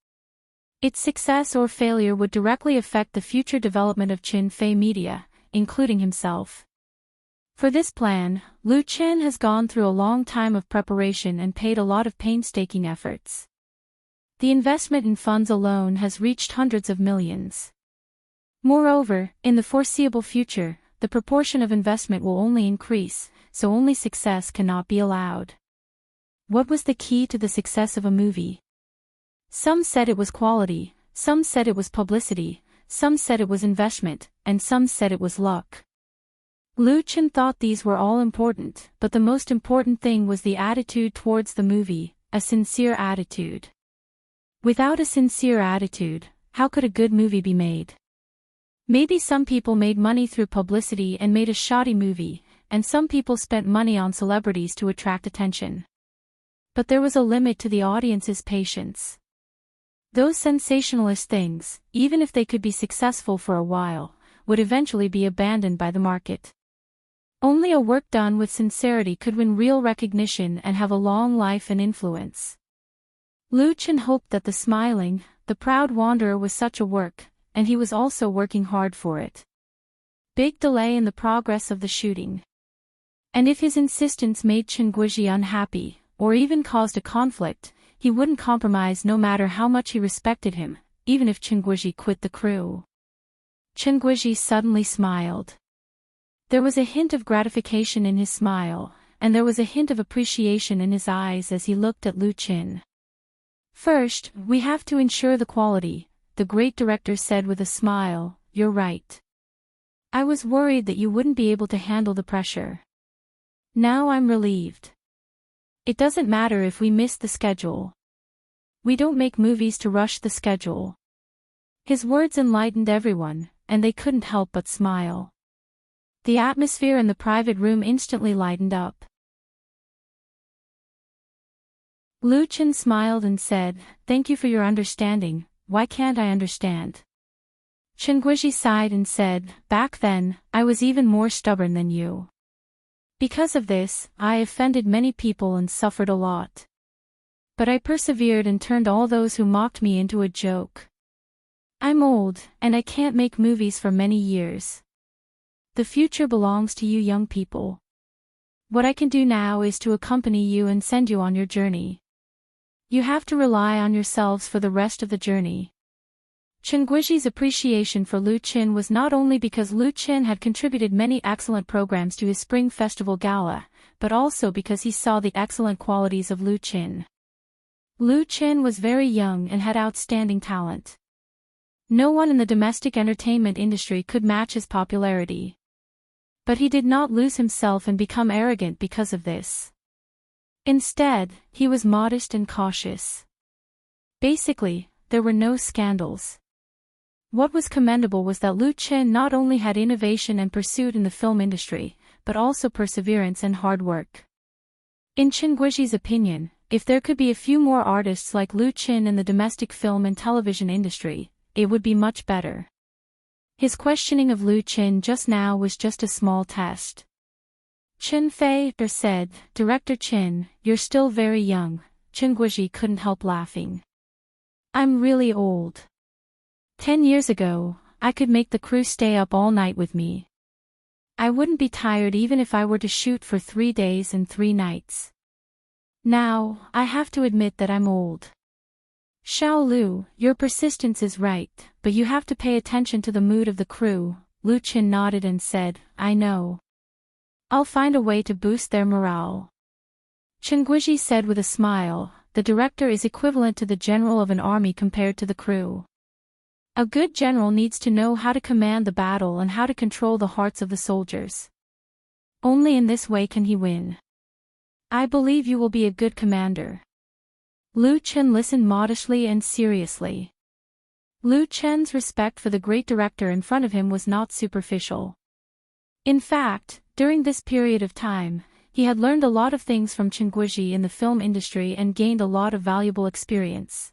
[SPEAKER 1] Its success or failure would directly affect the future development of Qin Fei Media, including himself. For this plan, Lu Chen has gone through a long time of preparation and paid a lot of painstaking efforts. The investment in funds alone has reached hundreds of millions. Moreover, in the foreseeable future, the proportion of investment will only increase, so only success cannot be allowed. What was the key to the success of a movie? Some said it was quality, some said it was publicity, some said it was investment, and some said it was luck. Lu Chen thought these were all important, but the most important thing was the attitude towards the movie, a sincere attitude. Without a sincere attitude, how could a good movie be made? Maybe some people made money through publicity and made a shoddy movie, and some people spent money on celebrities to attract attention. But there was a limit to the audience's patience. Those sensationalist things, even if they could be successful for a while, would eventually be abandoned by the market. Only a work done with sincerity could win real recognition and have a long life and influence. Lu Chen hoped that the smiling, the proud wanderer was such a work, and he was also working hard for it. Big delay in the progress of the shooting. And if his insistence made Chen Guiji unhappy, or even caused a conflict, he wouldn't compromise no matter how much he respected him, even if Chen Guiji quit the crew. Chen Guiji suddenly smiled. There was a hint of gratification in his smile, and there was a hint of appreciation in his eyes as he looked at Lu Chen. First, we have to ensure the quality, the great director said with a smile. You're right. I was worried that you wouldn't be able to handle the pressure. Now I'm relieved. It doesn't matter if we miss the schedule. We don't make movies to rush the schedule. His words enlightened everyone, and they couldn't help but smile. The atmosphere in the private room instantly lightened up. Lu Chen smiled and said, "Thank you for your understanding, why can't I understand?" Chen Guiji sighed and said, "Back then, I was even more stubborn than you. Because of this, I offended many people and suffered a lot. But I persevered and turned all those who mocked me into a joke. I'm old, and I can't make movies for many years. The future belongs to you young people. What I can do now is to accompany you and send you on your journey. You have to rely on yourselves for the rest of the journey." Chen Guiji's appreciation for Lu Chen was not only because Lu Chen had contributed many excellent programs to his Spring Festival Gala, but also because he saw the excellent qualities of Lu Chen. Lu Chen was very young and had outstanding talent. No one in the domestic entertainment industry could match his popularity. But he did not lose himself and become arrogant because of this. Instead, he was modest and cautious. Basically, there were no scandals. What was commendable was that Lu Chen not only had innovation and pursuit in the film industry, but also perseverance and hard work. In Chen Guiji's opinion, if there could be a few more artists like Lu Chen in the domestic film and television industry, it would be much better. His questioning of Lu Chen just now was just a small test. Chen Fei said, "Director Chen, you're still very young." Chen Guiji couldn't help laughing. "I'm really old. 10 years ago, I could make the crew stay up all night with me. I wouldn't be tired even if I were to shoot for 3 days and 3 nights. Now, I have to admit that I'm old." "Xiao Lu, your persistence is right, but you have to pay attention to the mood of the crew." Lu Chen nodded and said, "I know. I'll find a way to boost their morale." Chen Guiji said with a smile, "The director is equivalent to the general of an army compared to the crew. A good general needs to know how to command the battle and how to control the hearts of the soldiers. Only in this way can he win. I believe you will be a good commander." Lu Chen listened modestly and seriously. Lu Chen's respect for the great director in front of him was not superficial. In fact, during this period of time, He had learned a lot of things from Chenguizhi in the film industry and gained a lot of valuable experience.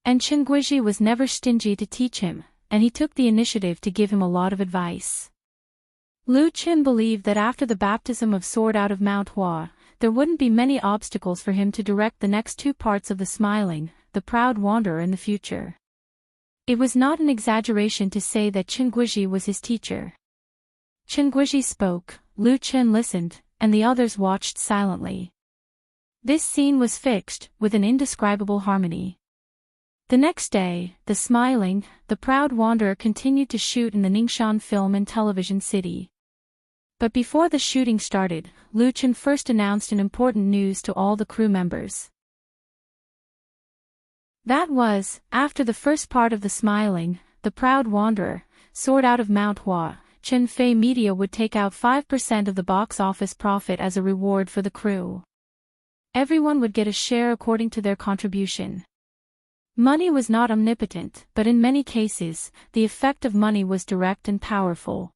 [SPEAKER 1] And Chenguizhi was never stingy to teach him, and he took the initiative to give him a lot of advice. Lu Qin believed that after the baptism of sword out of Mount Hua, there wouldn't be many obstacles for him to direct the next two parts of the Smiling, the Proud Wanderer in the future. It was not an exaggeration to say that Chenguizhi was his teacher. Chenguizhi spoke, Lu Qin listened, and the others watched silently. This scene was fixed, with an indescribable harmony. The next day, the Smiling, the Proud Wanderer continued to shoot in the Ningxian Film and Television City. But before the shooting started, Lu Qin first announced an important news to all the crew members. That was, after the first part of the Smiling, the Proud Wanderer, Sword Out of Mount Hua, Chen Fei Media would take out 5% of the box office profit as a reward for the crew. Everyone would get a share according to their contribution. Money was not omnipotent, but in many cases, the effect of money was direct and powerful.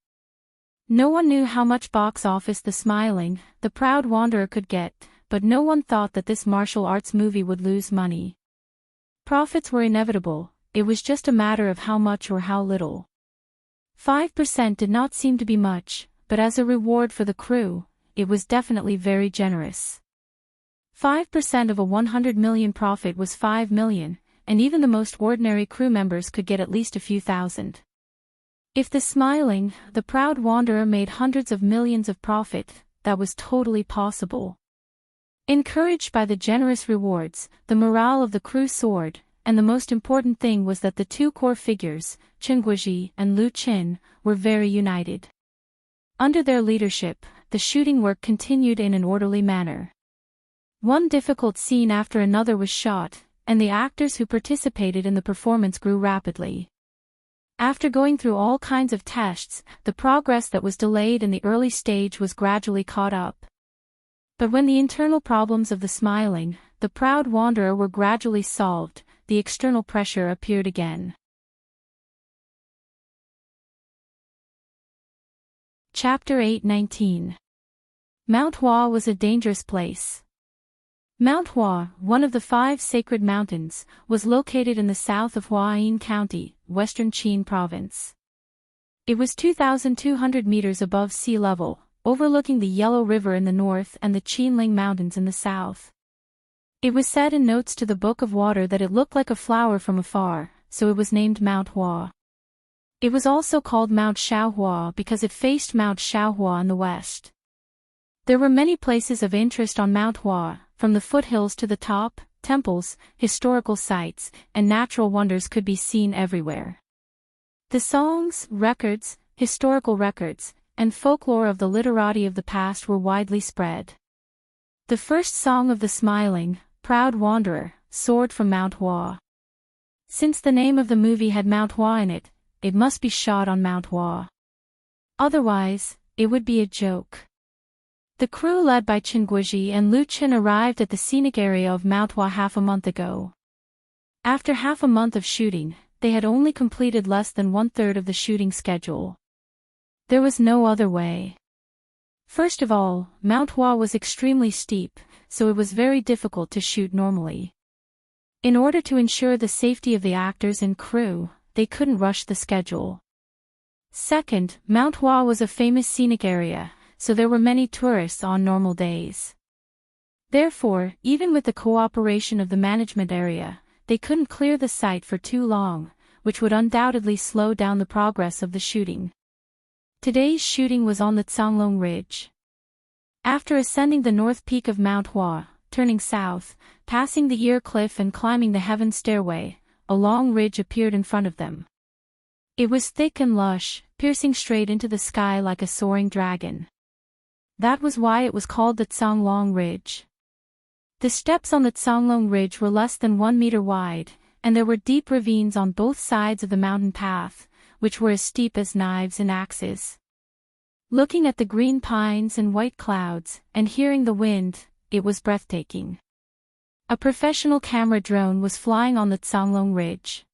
[SPEAKER 1] No one knew how much box office the Smiling, the Proud Wanderer could get, but no one thought that this martial arts movie would lose money. Profits were inevitable, it was just a matter of how much or how little. 5% did not seem to be much, but as a reward for the crew, it was definitely very generous. 5% of a 100 million profit was 5 million, and even the most ordinary crew members could get at least a few thousand. If the Smiling, the Proud Wanderer made hundreds of millions of profit, that was totally possible. Encouraged by the generous rewards, the morale of the crew soared, and the most important thing was that the two core figures, Chenguizhi and Lu Qin, were very united. Under their leadership, the shooting work continued in an orderly manner. One difficult scene after another was shot, and the actors who participated in the performance grew rapidly. After going through all kinds of tests, the progress that was delayed in the early stage was gradually caught up. But when the internal problems of the Smiling, the Proud Wanderer were gradually solved, the external pressure appeared again. Chapter 8:19. Mount Hua was a dangerous place. Mount Hua, one of the 5 sacred mountains, was located in the south of Huayin County, western Qin Province. It was 2,200 meters above sea level, overlooking the Yellow River in the north and the Qinling Mountains in the south. It was said in notes to the Book of Water that it looked like a flower from afar, so it was named Mount Hua. It was also called Mount Shaohua because it faced Mount Shaohua in the west. There were many places of interest on Mount Hua, from the foothills to the top, temples, historical sites, and natural wonders could be seen everywhere. The songs, records, historical records, and folklore of the literati of the past were widely spread. The first song of the Smiling, Proud Wanderer, soared from Mount Hua. Since the name of the movie had Mount Hua in it, it must be shot on Mount Hua. Otherwise, it would be a joke. The crew led by Chenguizhi and Lu Qin arrived at the scenic area of Mount Hua half a month ago. After half a month of shooting, they had only completed less than 1/3 of the shooting schedule. There was no other way. First of all, Mount Hua was extremely steep, so it was very difficult to shoot normally. In order to ensure the safety of the actors and crew, they couldn't rush the schedule. Second, Mount Hua was a famous scenic area, so there were many tourists on normal days. Therefore, even with the cooperation of the management area, they couldn't clear the site for too long, which would undoubtedly slow down the progress of the shooting. Today's shooting was on the Canglong Ridge. After ascending the north peak of Mount Hua, turning south, passing the Ear Cliff and climbing the Heaven Stairway, a long ridge appeared in front of them. It was thick and lush, piercing straight into the sky like a soaring dragon. That was why it was called the Canglong Ridge. The steps on the Canglong Ridge were less than 1 meter wide, and there were deep ravines on both sides of the mountain path, which were as steep as knives and axes. Looking at the green pines and white clouds, and hearing the wind, it was breathtaking. A professional camera drone was flying on the Canglong Ridge.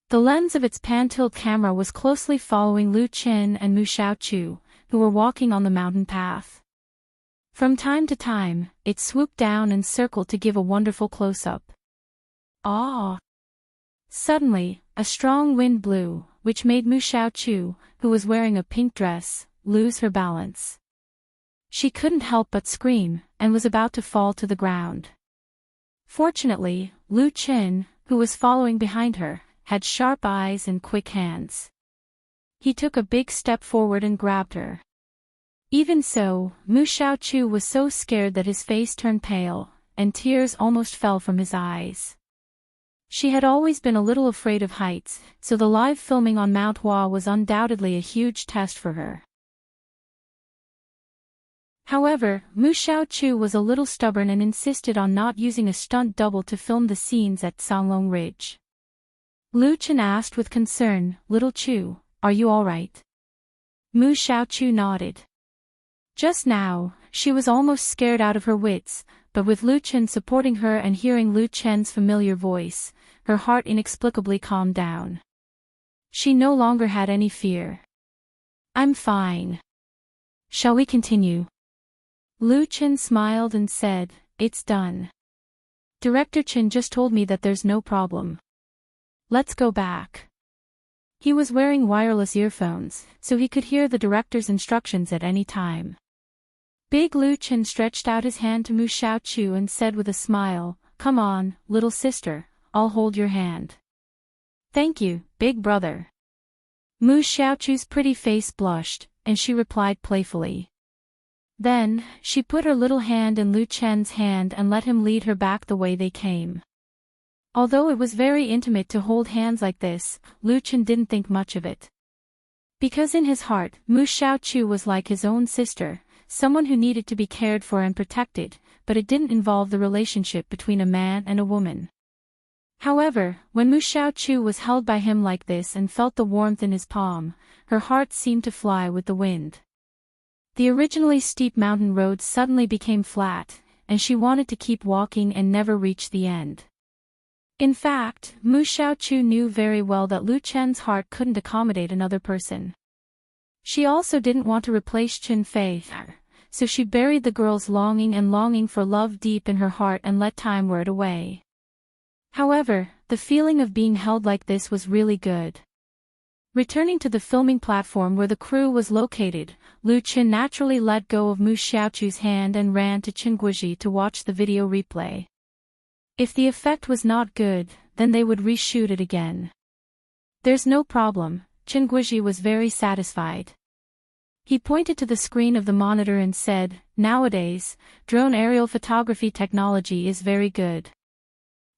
[SPEAKER 1] The lens of its pan-tilt camera was closely following Lu Qin and Mu Xiaochu, who were walking on the mountain path. From time to time, it swooped down and circled to give a wonderful close-up. Ah! Suddenly, a strong wind blew, which made Mu Xiaochu, who was wearing a pink dress, lose her balance. She couldn't help but scream, and was about to fall to the ground. Fortunately, Lu Qin, who was following behind her, had sharp eyes and quick hands. He took a big step forward and grabbed her. Even so, Mu Xiaochu was so scared that his face turned pale, and tears almost fell from his eyes. She had always been a little afraid of heights, so the live filming on Mount Hua was undoubtedly a huge test for her. However, Mu Xiaochu was a little stubborn and insisted on not using a stunt double to film the scenes at Songlong Ridge. Lu Chen asked with concern, "Little Chu, are you all right?" Mu Xiaochu nodded. Just now, she was almost scared out of her wits, but with Lu Chen supporting her and hearing Lu Chen's familiar voice, her heart inexplicably calmed down. She no longer had any fear. "I'm fine. Shall we continue?" Lu Chen smiled and said, "It's done. Director Chen just told me that there's no problem. Let's go back." He was wearing wireless earphones, so he could hear the director's instructions at any time. Big Lu Chen stretched out his hand to Mu Xiaochu and said with a smile, "Come on, little sister, I'll hold your hand." "Thank you, big brother." Mu Xiaochu's pretty face blushed, and she replied playfully. Then, she put her little hand in Lu Chen's hand and let him lead her back the way they came. Although it was very intimate to hold hands like this, Lu Chen didn't think much of it. Because in his heart, Mu Xiaochu was like his own sister, someone who needed to be cared for and protected, but it didn't involve the relationship between a man and a woman. However, when Mu Xiaochu was held by him like this and felt the warmth in his palm, her heart seemed to fly with the wind. The originally steep mountain road suddenly became flat, and she wanted to keep walking and never reach the end. In fact, Mu Xiaochu knew very well that Lu Chen's heart couldn't accommodate another person. She also didn't want to replace Chen Fei, so she buried the girl's longing for love deep in her heart and let time wear it away. However, the feeling of being held like this was really good. Returning to the filming platform where the crew was located, Lu Chen naturally let go of Mu Xiaochu's hand and ran to Chen Guizhi to watch the video replay. If the effect was not good, then they would reshoot it again. "There's no problem," Chen Guizhi was very satisfied. He pointed to the screen of the monitor and said, "Nowadays, drone aerial photography technology is very good.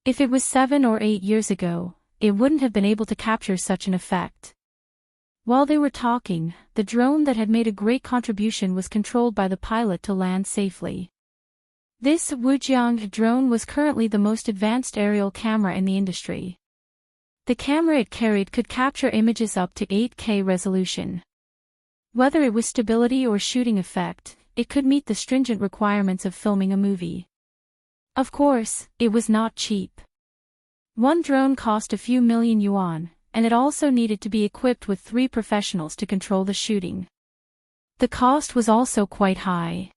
[SPEAKER 1] If it was 7 or 8 years ago, it wouldn't have been able to capture such an effect." While they were talking, the drone that had made a great contribution was controlled by the pilot to land safely. This Wujiang drone was currently the most advanced aerial camera in the industry. The camera it carried could capture images up to 8K resolution. Whether it was stability or shooting effect, it could meet the stringent requirements of filming a movie. Of course, it was not cheap. One drone cost a few million yuan, and it also needed to be equipped with 3 professionals to control the shooting. The cost was also quite high.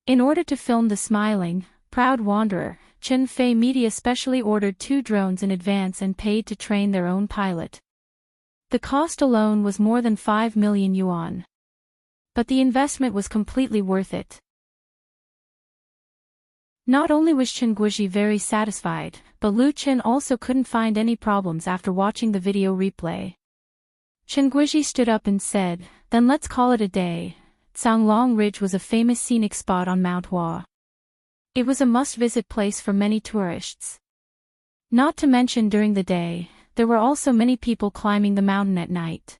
[SPEAKER 1] In order to film the smiling, proud wanderer, Chen Fei Media specially ordered 2 drones in advance and paid to train their own pilot. The cost alone was more than 5 million yuan. But the investment was completely worth it. Not only was Chen Guizhi very satisfied, but Lu Chen also couldn't find any problems after watching the video replay. Chen Guizhi stood up and said, "Then let's call it a day." Songlong Ridge was a famous scenic spot on Mount Hua. It was a must-visit place for many tourists. Not to mention during the day, there were also many people climbing the mountain at night.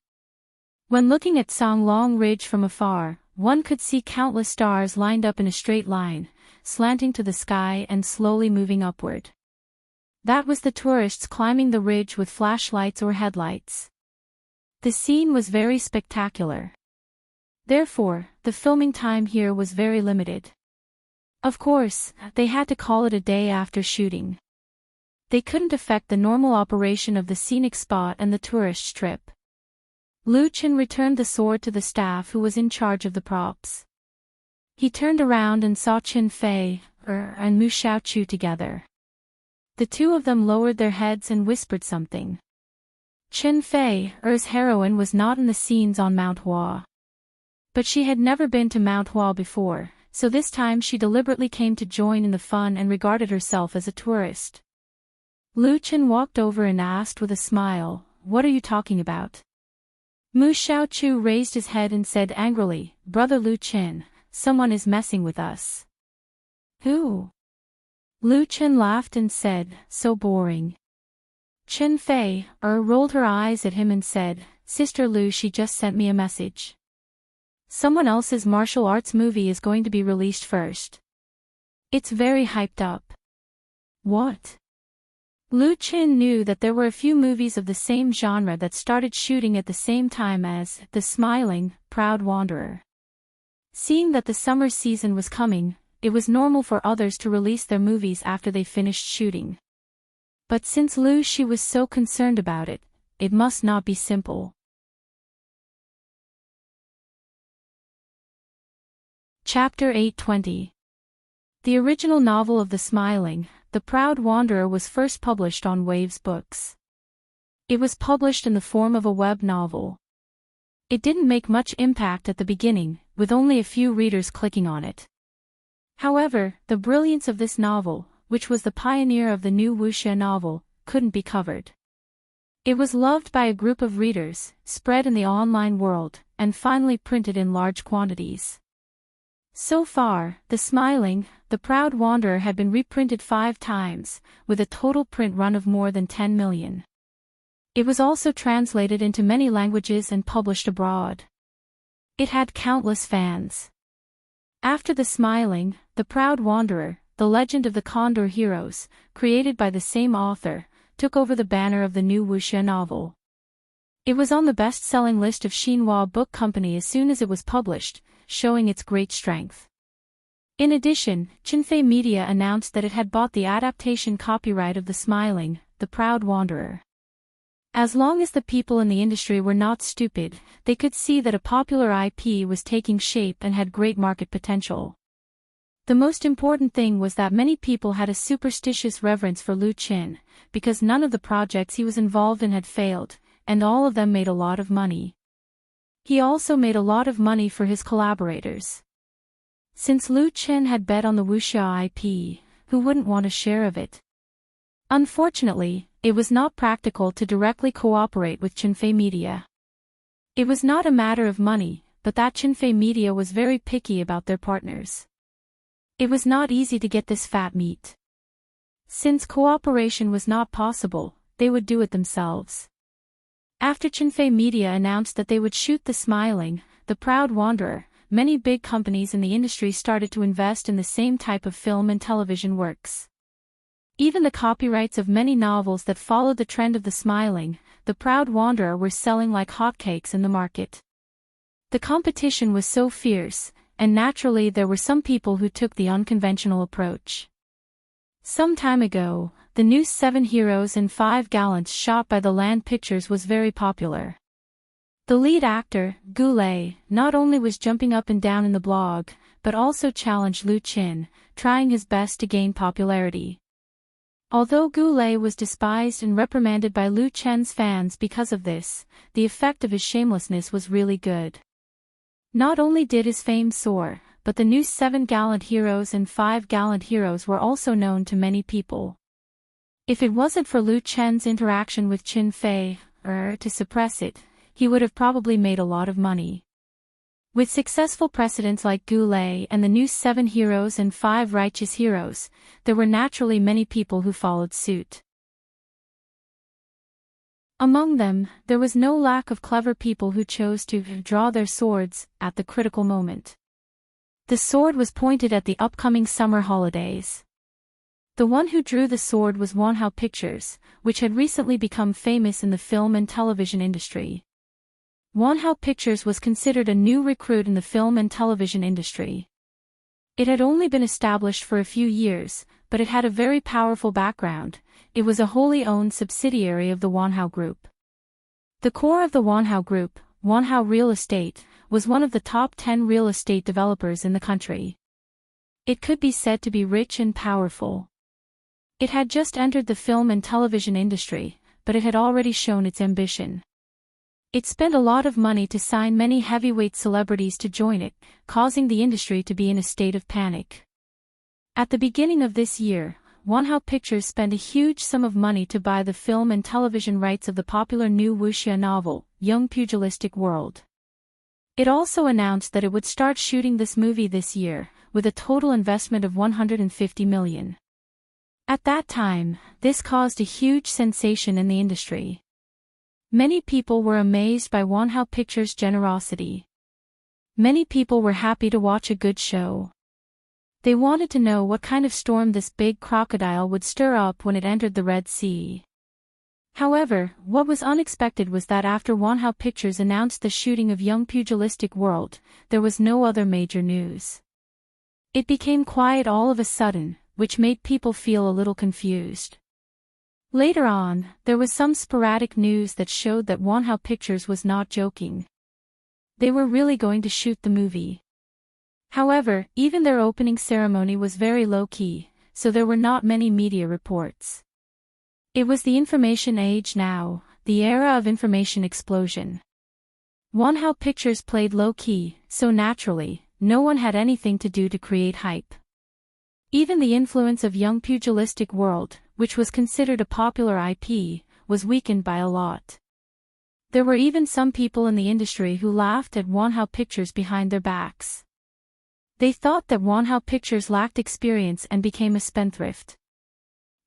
[SPEAKER 1] When looking at Songlong Ridge from afar, one could see countless stars lined up in a straight line, slanting to the sky and slowly moving upward. That was the tourists climbing the ridge with flashlights or headlights. The scene was very spectacular. Therefore, the filming time here was very limited. Of course, they had to call it a day after shooting. They couldn't affect the normal operation of the scenic spot and the tourist trip. Lu Chen returned the sword to the staff who was in charge of the props. He turned around and saw Qin Fei and Mu Xiaochu together. The two of them lowered their heads and whispered something. Qin Fei's heroine was not in the scenes on Mount Hua. But she had never been to Mount Hua before, so this time she deliberately came to join in the fun and regarded herself as a tourist. Lu Qin walked over and asked with a smile, "What are you talking about?" Mu Xiaochu raised his head and said angrily, "Brother Lu Qin, someone is messing with us." "Who?" Lu Qin laughed and said, "So boring." Qin Fei rolled her eyes at him and said, "Sister Lu, she just sent me a message. Someone else's martial arts movie is going to be released first. It's very hyped up." "What?" Lu Qin knew that there were a few movies of the same genre that started shooting at the same time as The Smiling, Proud Wanderer. Seeing that the summer season was coming, it was normal for others to release their movies after they finished shooting. But since Lu Xi was so concerned about it, it must not be simple. Chapter 820. The original novel of The Smiling, The Proud Wanderer was first published on Waves Books. It was published in the form of a web novel. It didn't make much impact at the beginning, with only a few readers clicking on it. However, the brilliance of this novel, which was the pioneer of the new wuxia novel, couldn't be covered. It was loved by a group of readers, spread in the online world, and finally printed in large quantities. So far, The Smiling, The Proud Wanderer had been reprinted 5 times, with a total print run of more than 10 million. It was also translated into many languages and published abroad. It had countless fans. After The Smiling, The Proud Wanderer, The Legend of the Condor Heroes, created by the same author, took over the banner of the new wuxia novel. It was on the best-selling list of Xinhua Book Company as soon as it was published, showing its great strength. In addition, Qinfei Media announced that it had bought the adaptation copyright of The Smiling, The Proud Wanderer. As long as the people in the industry were not stupid, they could see that a popular IP was taking shape and had great market potential. The most important thing was that many people had a superstitious reverence for Lu Qin, because none of the projects he was involved in had failed, and all of them made a lot of money. He also made a lot of money for his collaborators. Since Lu Qin had bet on the wuxia IP, who wouldn't want a share of it? Unfortunately, it was not practical to directly cooperate with Qinfei Media. It was not a matter of money, but that Qinfei Media was very picky about their partners. It was not easy to get this fat meat. Since cooperation was not possible, they would do it themselves. After Qinfei Media announced that they would shoot The Smiling, The Proud Wanderer, many big companies in the industry started to invest in the same type of film and television works. Even the copyrights of many novels that followed the trend of The Smiling, The Proud Wanderer were selling like hotcakes in the market. The competition was so fierce, and naturally there were some people who took the unconventional approach. Some time ago, the new 7 Heroes and 5 Gallants shot by the Land Pictures was very popular. The lead actor, Gu Lei, not only was jumping up and down in the blog, but also challenged Lu Qin, trying his best to gain popularity. Although Gu Lei was despised and reprimanded by Lu Qin's fans because of this, the effect of his shamelessness was really good. Not only did his fame soar, but the new 7 Gallant Heroes and 5 Gallant Heroes were also known to many people. If it wasn't for Lu Qin's interaction with Qin Fei, to suppress it, he would have probably made a lot of money. With successful precedents like Gu Lei and the new 7 Heroes and 5 Righteous Heroes, there were naturally many people who followed suit. Among them, there was no lack of clever people who chose to draw their swords at the critical moment. The sword was pointed at the upcoming summer holidays. The one who drew the sword was Wanhao Pictures, which had recently become famous in the film and television industry. Wanhao Pictures was considered a new recruit in the film and television industry. It had only been established for a few years, but it had a very powerful background. It was a wholly owned subsidiary of the Wanhao Group. The core of the Wanhao Group, Wanhao Real Estate, was one of the top 10 real estate developers in the country. It could be said to be rich and powerful. It had just entered the film and television industry, but it had already shown its ambition. It spent a lot of money to sign many heavyweight celebrities to join it, causing the industry to be in a state of panic. At the beginning of this year, Wanhao Pictures spent a huge sum of money to buy the film and television rights of the popular new wuxia novel, Young Pugilistic World. It also announced that it would start shooting this movie this year, with a total investment of 150 million. At that time, this caused a huge sensation in the industry. Many people were amazed by Wanhao Pictures' generosity. Many people were happy to watch a good show. They wanted to know what kind of storm this big crocodile would stir up when it entered the Red Sea. However, what was unexpected was that after Wanhao Pictures announced the shooting of Young Pugilistic World, there was no other major news. It became quiet all of a sudden, which made people feel a little confused. Later on, there was some sporadic news that showed that Wanhao Pictures was not joking. They were really going to shoot the movie. However, even their opening ceremony was very low-key, so there were not many media reports. It was the information age now, the era of information explosion. Wanhao Pictures played low-key, so naturally, no one had anything to do to create hype. Even the influence of Young Pugilistic World, which was considered a popular IP, was weakened by a lot. There were even some people in the industry who laughed at Wanhao Pictures behind their backs. They thought that Wanhao Pictures lacked experience and became a spendthrift.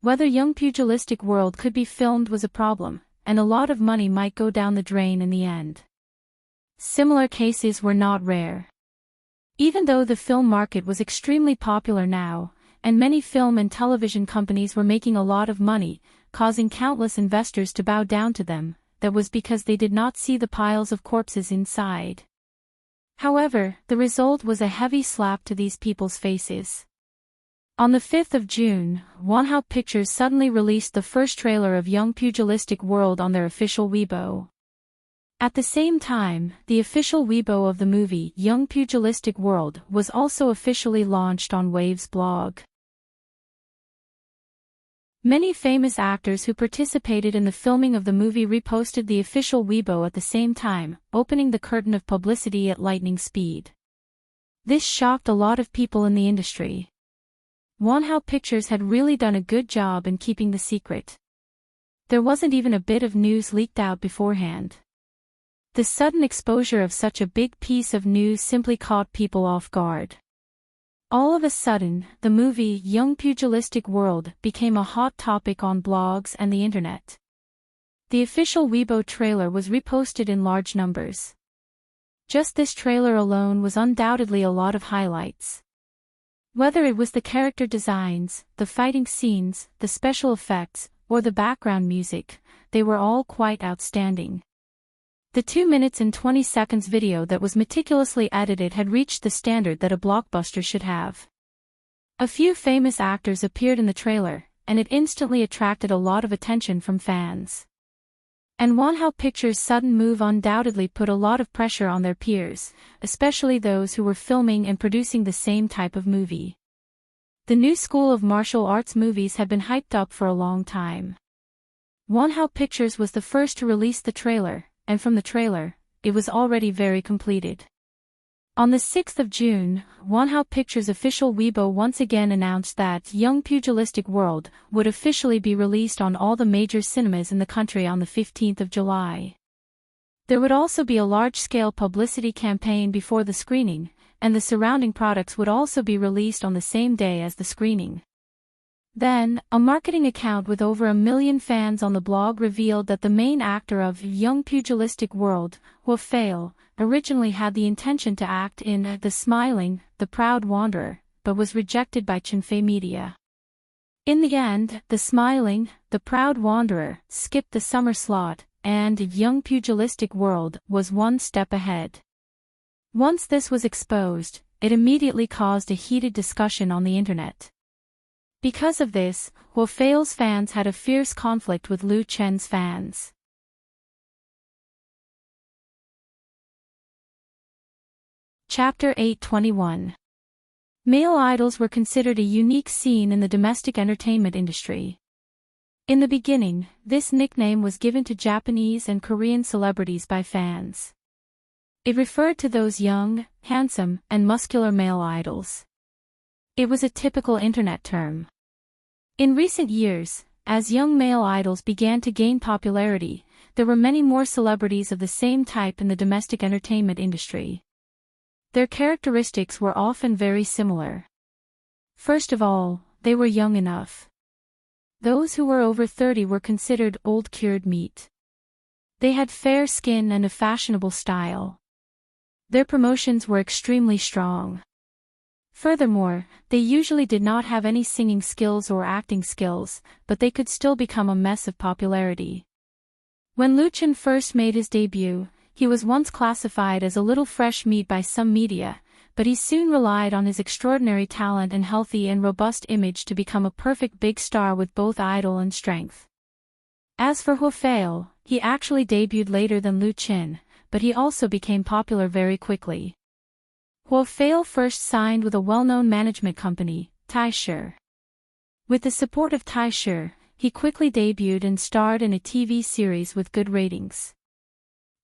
[SPEAKER 1] Whether Young Pugilistic World could be filmed was a problem, and a lot of money might go down the drain in the end. Similar cases were not rare. Even though the film market was extremely popular now, and many film and television companies were making a lot of money, causing countless investors to bow down to them, that was because they did not see the piles of corpses inside. However, the result was a heavy slap to these people's faces. On the 5th of June, Wanhao Pictures suddenly released the first trailer of Young Pugilistic World on their official Weibo. At the same time, the official Weibo of the movie Young Pugilistic World was also officially launched on Wave's blog. Many famous actors who participated in the filming of the movie reposted the official Weibo at the same time, opening the curtain of publicity at lightning speed. This shocked a lot of people in the industry. Wanhao Pictures had really done a good job in keeping the secret. There wasn't even a bit of news leaked out beforehand. The sudden exposure of such a big piece of news simply caught people off guard. All of a sudden, the movie Young Pugilistic World became a hot topic on blogs and the internet. The official Weibo trailer was reposted in large numbers. Just this trailer alone was undoubtedly a lot of highlights. Whether it was the character designs, the fighting scenes, the special effects, or the background music, they were all quite outstanding. The 2 minutes and 20 seconds video that was meticulously edited had reached the standard that a blockbuster should have. A few famous actors appeared in the trailer, and it instantly attracted a lot of attention from fans. And Wanhao Pictures' sudden move undoubtedly put a lot of pressure on their peers, especially those who were filming and producing the same type of movie. The new school of martial arts movies had been hyped up for a long time. Wanhao Pictures was the first to release the trailer, and from the trailer, it was already very completed. On the 6th of June, Wanhao Pictures' official Weibo once again announced that Young Pugilistic World would officially be released on all the major cinemas in the country on the 15th of July. There would also be a large-scale publicity campaign before the screening, and the surrounding products would also be released on the same day as the screening. Then, a marketing account with over 1 million fans on the blog revealed that the main actor of Young Pugilistic World, Heartfelt, originally had the intention to act in The Smiling, The Proud Wanderer, but was rejected by Chinfei Media. In the end, The Smiling, The Proud Wanderer skipped the summer slot, and Young Pugilistic World was one step ahead. Once this was exposed, it immediately caused a heated discussion on the internet. Because of this, Heartfelt's fans had a fierce conflict with Liu Chen's fans. Chapter 821. Male idols were considered a unique scene in the domestic entertainment industry. In the beginning, this nickname was given to Japanese and Korean celebrities by fans. It referred to those young, handsome, and muscular male idols. It was a typical internet term. In recent years, as young male idols began to gain popularity, there were many more celebrities of the same type in the domestic entertainment industry. Their characteristics were often very similar. First of all, they were young enough. Those who were over 30 were considered old cured meat. They had fair skin and a fashionable style. Their promotions were extremely strong. Furthermore, they usually did not have any singing skills or acting skills, but they could still become a mess of popularity. When Luchin first made his debut, he was once classified as a little fresh meat by some media, but he soon relied on his extraordinary talent and healthy and robust image to become a perfect big star with both idol and strength. As for Hwafeil, he actually debuted later than Luchin, but he also became popular very quickly. Hwafeil first signed with a well-known management company, Taisher. With the support of Taisher, he quickly debuted and starred in a TV series with good ratings.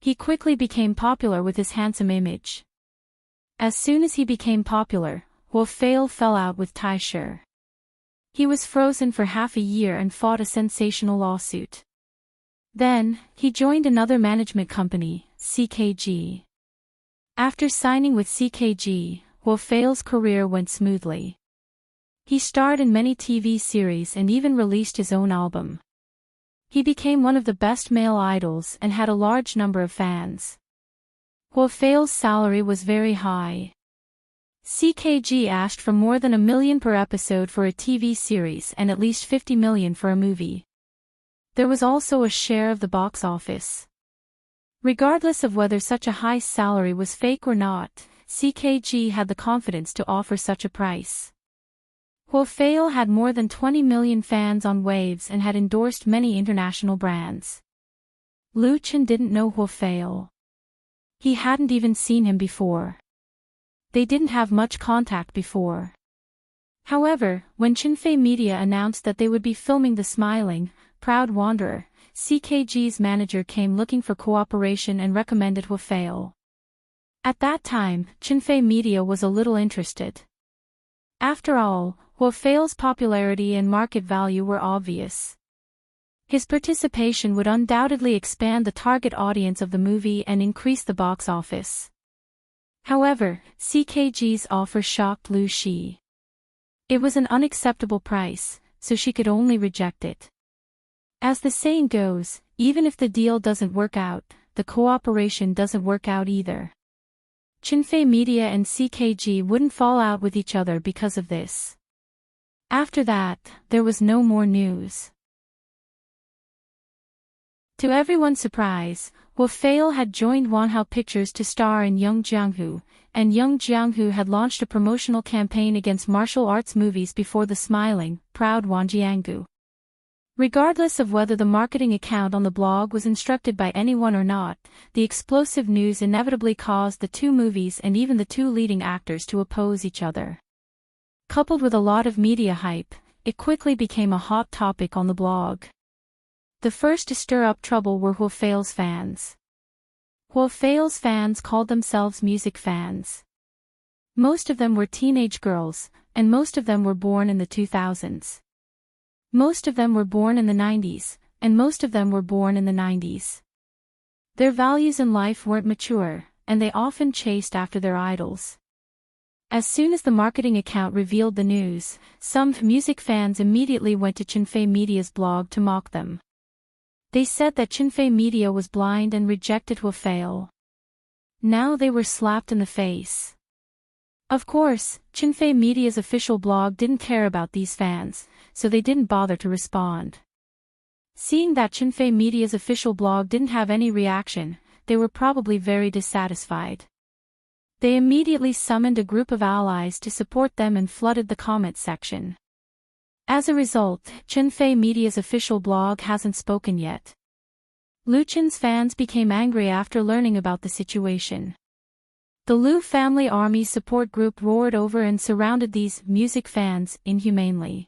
[SPEAKER 1] He quickly became popular with his handsome image. As soon as he became popular, Hwafeil fell out with Taisher. He was frozen for half a year and fought a sensational lawsuit. Then, he joined another management company, CKG. After signing with CKG, Hwafeil's career went smoothly. He starred in many TV series and even released his own album. He became one of the best male idols and had a large number of fans. Hwafeil's salary was very high. CKG asked for more than $1 million per episode for a TV series and at least $50 million for a movie. There was also a share of the box office. Regardless of whether such a high salary was fake or not, CKG had the confidence to offer such a price. Hwafeil had more than 20 million fans on Waves and had endorsed many international brands. Luchin didn't know Hwafeil. He hadn't even seen him before. They didn't have much contact before. However, when Chinfei Media announced that they would be filming The Smiling, Proud Wanderer, CKG's manager came looking for cooperation and recommended Hwafeil. At that time, Chinfei Media was a little interested. After all, Hwafeil's popularity and market value were obvious. His participation would undoubtedly expand the target audience of the movie and increase the box office. However, CKG's offer shocked Lu Shi. It was an unacceptable price, so she could only reject it. As the saying goes, even if the deal doesn't work out, the cooperation doesn't work out either. Chinfei Media and CKG wouldn't fall out with each other because of this. After that, there was no more news. To everyone's surprise, Hwafeil had joined Wanhao Pictures to star in Young Jianghu, and Young Jianghu had launched a promotional campaign against martial arts movies before The Smiling, Proud Wanjianggu. Regardless of whether the marketing account on the blog was instructed by anyone or not, the explosive news inevitably caused the two movies and even the two leading actors to oppose each other. Coupled with a lot of media hype, it quickly became a hot topic on the blog. The first to stir up trouble were Hwafeil's fans. Hwafeil's fans called themselves music fans. Most of them were teenage girls, and most of them were born in the 2000s. Most of them were born in the 90s, and most of them were born in the 90s. Their values in life weren't mature, and they often chased after their idols. As soon as the marketing account revealed the news, some music fans immediately went to Chinfei Media's blog to mock them. They said that Chinfei Media was blind and rejected Hwafeil. Now they were slapped in the face. Of course, Chinfei Media's official blog didn't care about these fans, so they didn't bother to respond. Seeing that Chinfei Media's official blog didn't have any reaction, they were probably very dissatisfied. They immediately summoned a group of allies to support them and flooded the comment section. As a result, Chinfei Media's official blog hasn't spoken yet. Luchin's fans became angry after learning about the situation. The Lu family army support group roared over and surrounded these music fans inhumanely.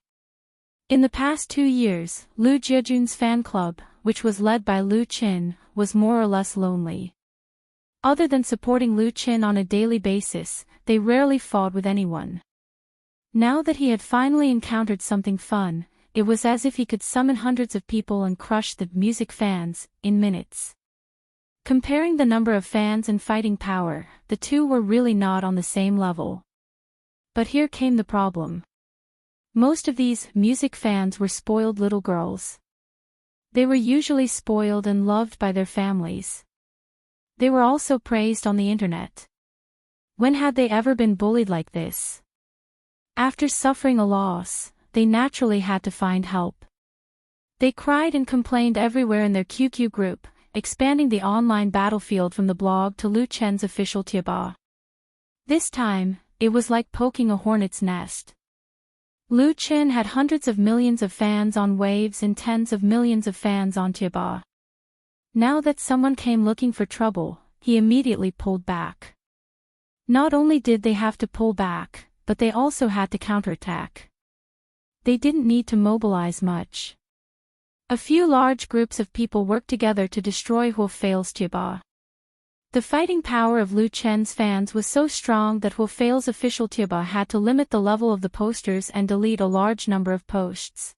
[SPEAKER 1] In the past 2 years, Lu Jiejun's fan club, which was led by Lu Qin, was more or less lonely. Other than supporting Lu Qin on a daily basis, they rarely fought with anyone. Now that he had finally encountered something fun, it was as if he could summon hundreds of people and crush the music fans in minutes. Comparing the number of fans and fighting power, the two were really not on the same level. But here came the problem. Most of these music fans were spoiled little girls. They were usually spoiled and loved by their families. They were also praised on the internet. When had they ever been bullied like this? After suffering a loss, they naturally had to find help. They cried and complained everywhere in their QQ group, expanding the online battlefield from the blog to Lu Chen's official Tieba. This time, it was like poking a hornet's nest. Lu Chen had hundreds of millions of fans on Waves and tens of millions of fans on Tieba. Now that someone came looking for trouble, he immediately pulled back. Not only did they have to pull back, but they also had to counterattack. They didn't need to mobilize much. A few large groups of people worked together to destroy Heartfelt's Tieba. The fighting power of Lu Chen's fans was so strong that Heartfelt's official Tieba had to limit the level of the posters and delete a large number of posts.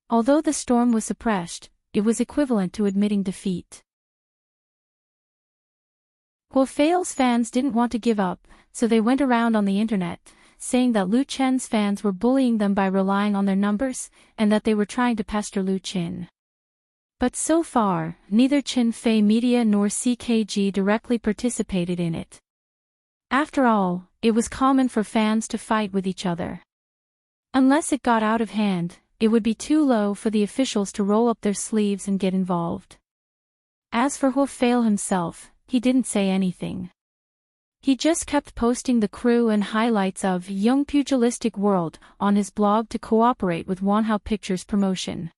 [SPEAKER 1] Although the storm was suppressed, it was equivalent to admitting defeat. Heartfelt's fans didn't want to give up, so they went around on the internet, saying that Lu Chen's fans were bullying them by relying on their numbers, and that they were trying to pester Lu Qin. But so far, neither Qin Fei Media nor CKG directly participated in it. After all, it was common for fans to fight with each other. Unless it got out of hand, it would be too low for the officials to roll up their sleeves and get involved. As for Heartfelt himself, he didn't say anything. He just kept posting the crew and highlights of Young Pugilistic World on his blog to cooperate with Wanhao Pictures promotion.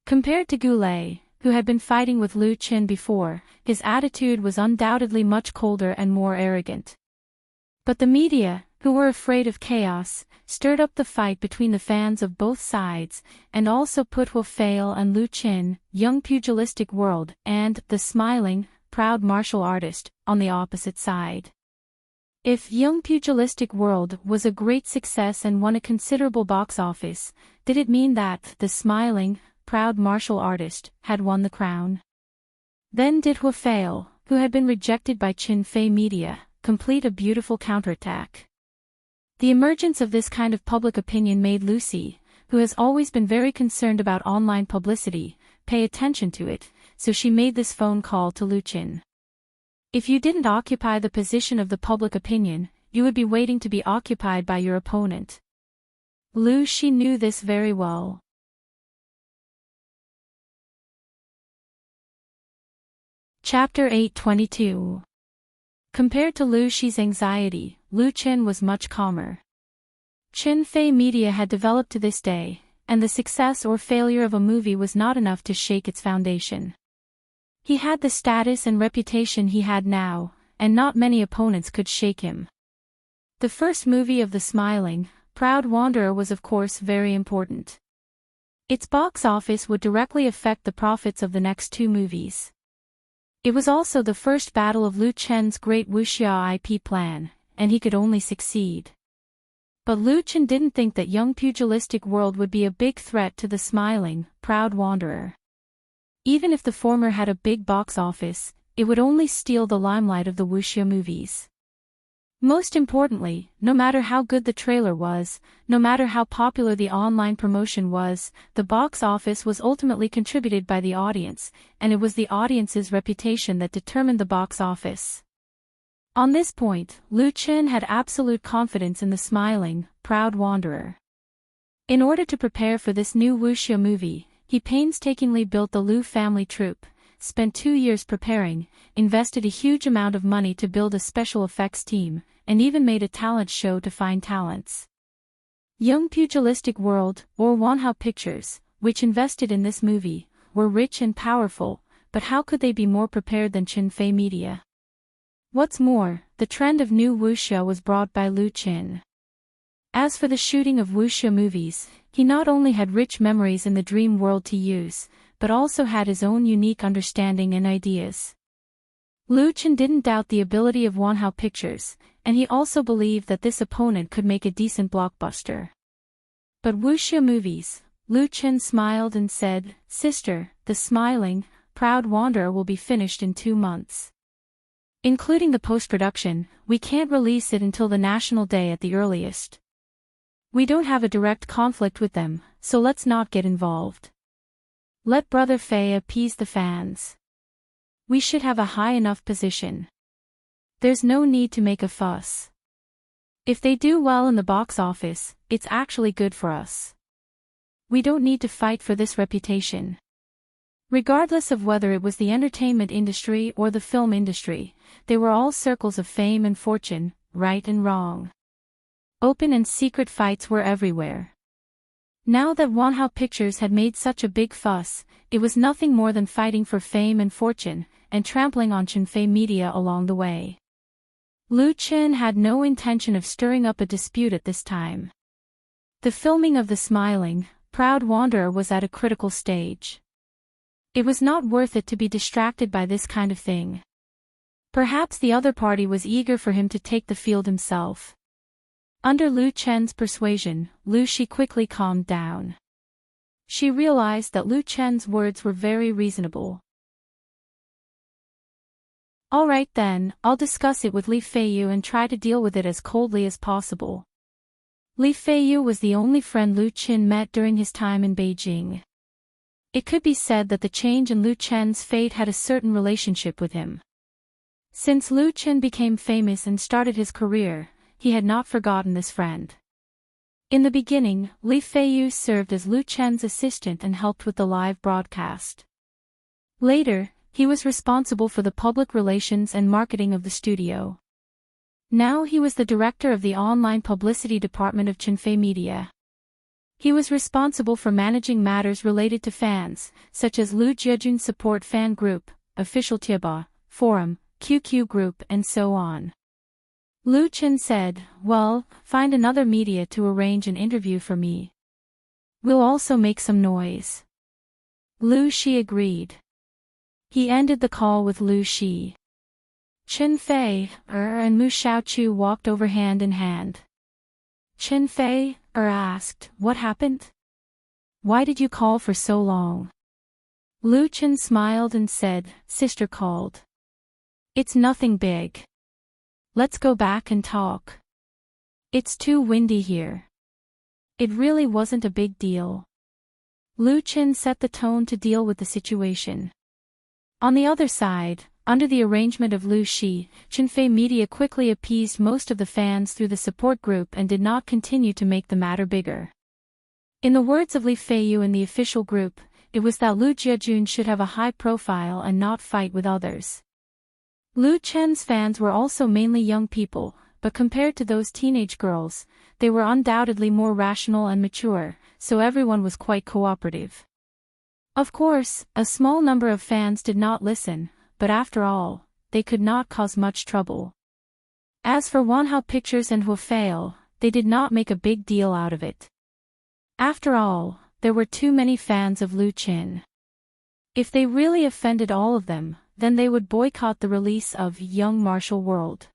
[SPEAKER 1] Compared to Goulet, who had been fighting with Lu Qin before, his attitude was undoubtedly much colder and more arrogant. But the media, who were afraid of chaos, stirred up the fight between the fans of both sides, and also put Heartfelt and Lu Qin, Young Pugilistic World, and the smiling, proud martial artist, on the opposite side. If Young Pugilistic World was a great success and won a considerable box office, did it mean that the smiling, proud martial artist had won the crown? Then did Heartfelt, who had been rejected by Qin Fei Media, complete a beautiful counterattack. The emergence of this kind of public opinion made Lucy, who has always been very concerned about online publicity, pay attention to it, so she made this phone call to Lu Qin. If you didn't occupy the position of the public opinion, you would be waiting to be occupied by your opponent. She knew this very well. Chapter 8:22. Compared to Lu Shi's anxiety, Lu Qin was much calmer. Qin Fei Media had developed to this day, and the success or failure of a movie was not enough to shake its foundation. He had the status and reputation he had now, and not many opponents could shake him. The first movie of the smiling, proud wanderer was of course very important. Its box office would directly affect the profits of the next two movies. It was also the first battle of Lu Chen's great wuxia IP plan, and he could only succeed. But Lu Qin didn't think that Young Pugilistic World would be a big threat to the smiling, proud wanderer. Even if the former had a big box office, it would only steal the limelight of the wuxia movies. Most importantly, no matter how good the trailer was, no matter how popular the online promotion was, the box office was ultimately contributed by the audience, and it was the audience's reputation that determined the box office. On this point, Lu Qin had absolute confidence in the smiling, proud wanderer. In order to prepare for this new wuxia movie, he painstakingly built the Lu family troupe, spent 2 years preparing, invested a huge amount of money to build a special effects team, and even made a talent show to find talents. Young Pugilistic World, or Wanhao Pictures, which invested in this movie, were rich and powerful, but how could they be more prepared than Qin Fei Media? What's more, the trend of new wuxia was brought by Lu Qin. As for the shooting of wuxia movies, he not only had rich memories in the dream world to use, but also had his own unique understanding and ideas. Lu Qin didn't doubt the ability of Wanhao Pictures, and he also believed that this opponent could make a decent blockbuster. But wuxia movies, Lu Qin smiled and said, "Sister, the smiling, proud wanderer will be finished in 2 months. Including the post-production, we can't release it until the National Day at the earliest. We don't have a direct conflict with them, so let's not get involved. Let Brother Fei appease the fans. We should have a high enough position. There's no need to make a fuss. If they do well in the box office, it's actually good for us. We don't need to fight for this reputation." Regardless of whether it was the entertainment industry or the film industry, they were all circles of fame and fortune, right and wrong. Open and secret fights were everywhere. Now that Wanhao Pictures had made such a big fuss, it was nothing more than fighting for fame and fortune, and trampling on Chenfei media along the way. Lu Qin had no intention of stirring up a dispute at this time. The filming of The Smiling, Proud Wanderer was at a critical stage. It was not worth it to be distracted by this kind of thing. Perhaps the other party was eager for him to take the field himself. Under Lu Chen's persuasion, Lu Shi quickly calmed down. She realized that Lu Chen's words were very reasonable. "All right then, I'll discuss it with Li Feiyu and try to deal with it as coldly as possible." Li Feiyu was the only friend Lu Qin met during his time in Beijing. It could be said that the change in Lu Chen's fate had a certain relationship with him. Since Lu Qin became famous and started his career, he had not forgotten this friend. In the beginning, Li Feiyu served as Lu Chen's assistant and helped with the live broadcast. Later, he was responsible for the public relations and marketing of the studio. Now he was the director of the online publicity department of Chenfei Media. He was responsible for managing matters related to fans, such as Lu Jiajun Support Fan Group, Official Tieba, Forum, QQ Group and so on. Lu Qin said, "Well, find another media to arrange an interview for me. We'll also make some noise." Lu Shi agreed. He ended the call with Lu Shi. Chen Fei, and Mu Xiaochu walked over hand in hand. Chen Fei, asked, "What happened? Why did you call for so long?" Lu Qin smiled and said, "Sister called. It's nothing big. Let's go back and talk. It's too windy here." It really wasn't a big deal. Lu Qin set the tone to deal with the situation. On the other side, under the arrangement of Lu Shi, Chenfei Media quickly appeased most of the fans through the support group and did not continue to make the matter bigger. In the words of Li Feiyu in the official group, it was that Lu Jiajun should have a high profile and not fight with others. Lu Chen's fans were also mainly young people, but compared to those teenage girls, they were undoubtedly more rational and mature, so everyone was quite cooperative. Of course, a small number of fans did not listen, but after all, they could not cause much trouble. As for Wanhao Pictures and Heartfelt, they did not make a big deal out of it. After all, there were too many fans of Lu Qin. If they really offended all of them, then they would boycott the release of Young Martial World.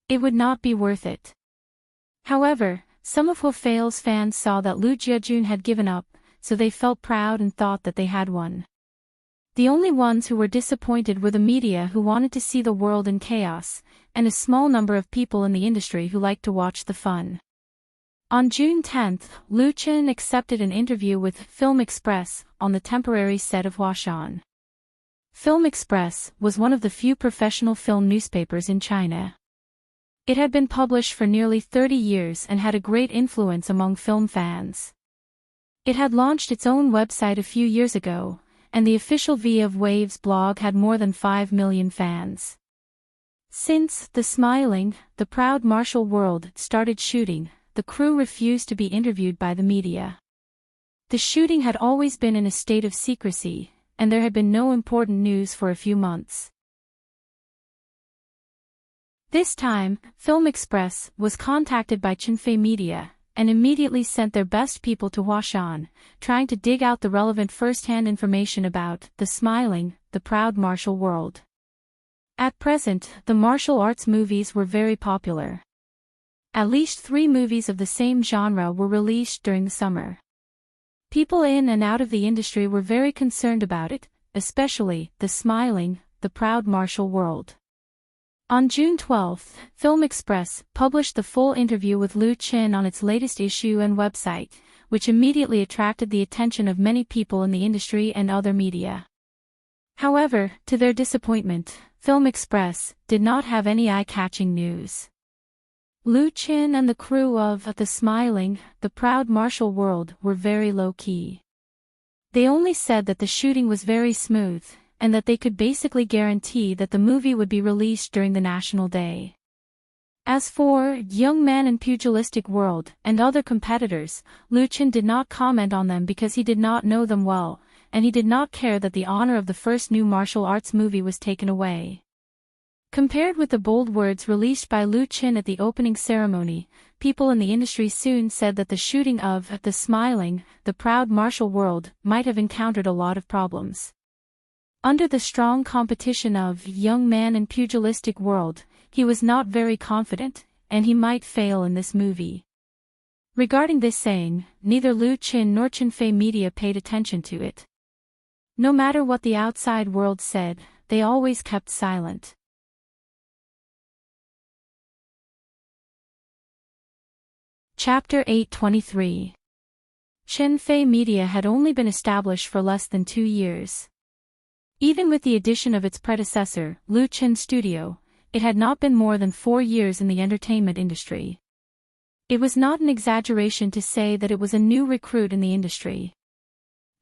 [SPEAKER 1] It would not be worth it. However, some of Heartfelt's fans saw that Lu Jiajun had given up, so they felt proud and thought that they had won. The only ones who were disappointed were the media who wanted to see the world in chaos, and a small number of people in the industry who liked to watch the fun. On June 10, Lu Qin accepted an interview with Film Express on the temporary set of Huashan. Film Express was one of the few professional film newspapers in China. It had been published for nearly 30 years and had a great influence among film fans. It had launched its own website a few years ago, and the official V of Waves blog had more than 5 million fans. Since The Smiling, the Proud Martial World started shooting, the crew refused to be interviewed by the media. The shooting had always been in a state of secrecy, and there had been no important news for a few months. This time, Film Express was contacted by Chinfei Media, and immediately sent their best people to Huashan, trying to dig out the relevant first-hand information about the smiling, the proud martial world. At present, the martial arts movies were very popular. At least 3 movies of the same genre were released during the summer. People in and out of the industry were very concerned about it, especially the smiling, the proud martial world. On June 12, Film Express published the full interview with Lu Qin on its latest issue and website, which immediately attracted the attention of many people in the industry and other media. However, to their disappointment, Film Express did not have any eye-catching news. Lu Qin and the crew of The Smiling, the Proud Martial World were very low-key. They only said that the shooting was very smooth, and that they could basically guarantee that the movie would be released during the National Day. As for Young Man in Pugilistic World and other competitors, Lu Qin did not comment on them because he did not know them well, and he did not care that the honor of the first new martial arts movie was taken away. Compared with the bold words released by Lu Qin at the opening ceremony, people in the industry soon said that the shooting of The Smiling, the Proud Martial World might have encountered a lot of problems. Under the strong competition of Young Man in Pugilistic World, he was not very confident, and he might fail in this movie. Regarding this saying, neither Lu Qin nor Chinfei Media paid attention to it. No matter what the outside world said, they always kept silent. Chapter 823. Chinfei Media had only been established for less than 2 years. Even with the addition of its predecessor, Lu Qin Studio, it had not been more than 4 years in the entertainment industry. It was not an exaggeration to say that it was a new recruit in the industry.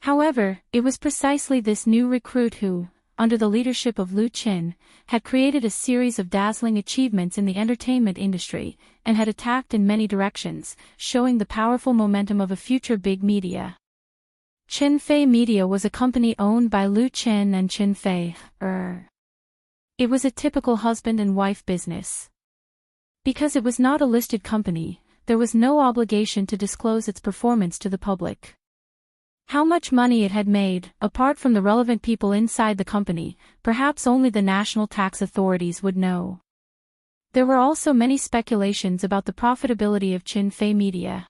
[SPEAKER 1] However, it was precisely this new recruit who, under the leadership of Lu Qin, had created a series of dazzling achievements in the entertainment industry, and had attacked in many directions, showing the powerful momentum of a future big media. Chinfei Media was a company owned by Lu Qin and Chinfei. It was a typical husband and wife business. Because it was not a listed company, there was no obligation to disclose its performance to the public. How much money it had made, apart from the relevant people inside the company, perhaps only the national tax authorities would know. There were also many speculations about the profitability of Chinfei Media.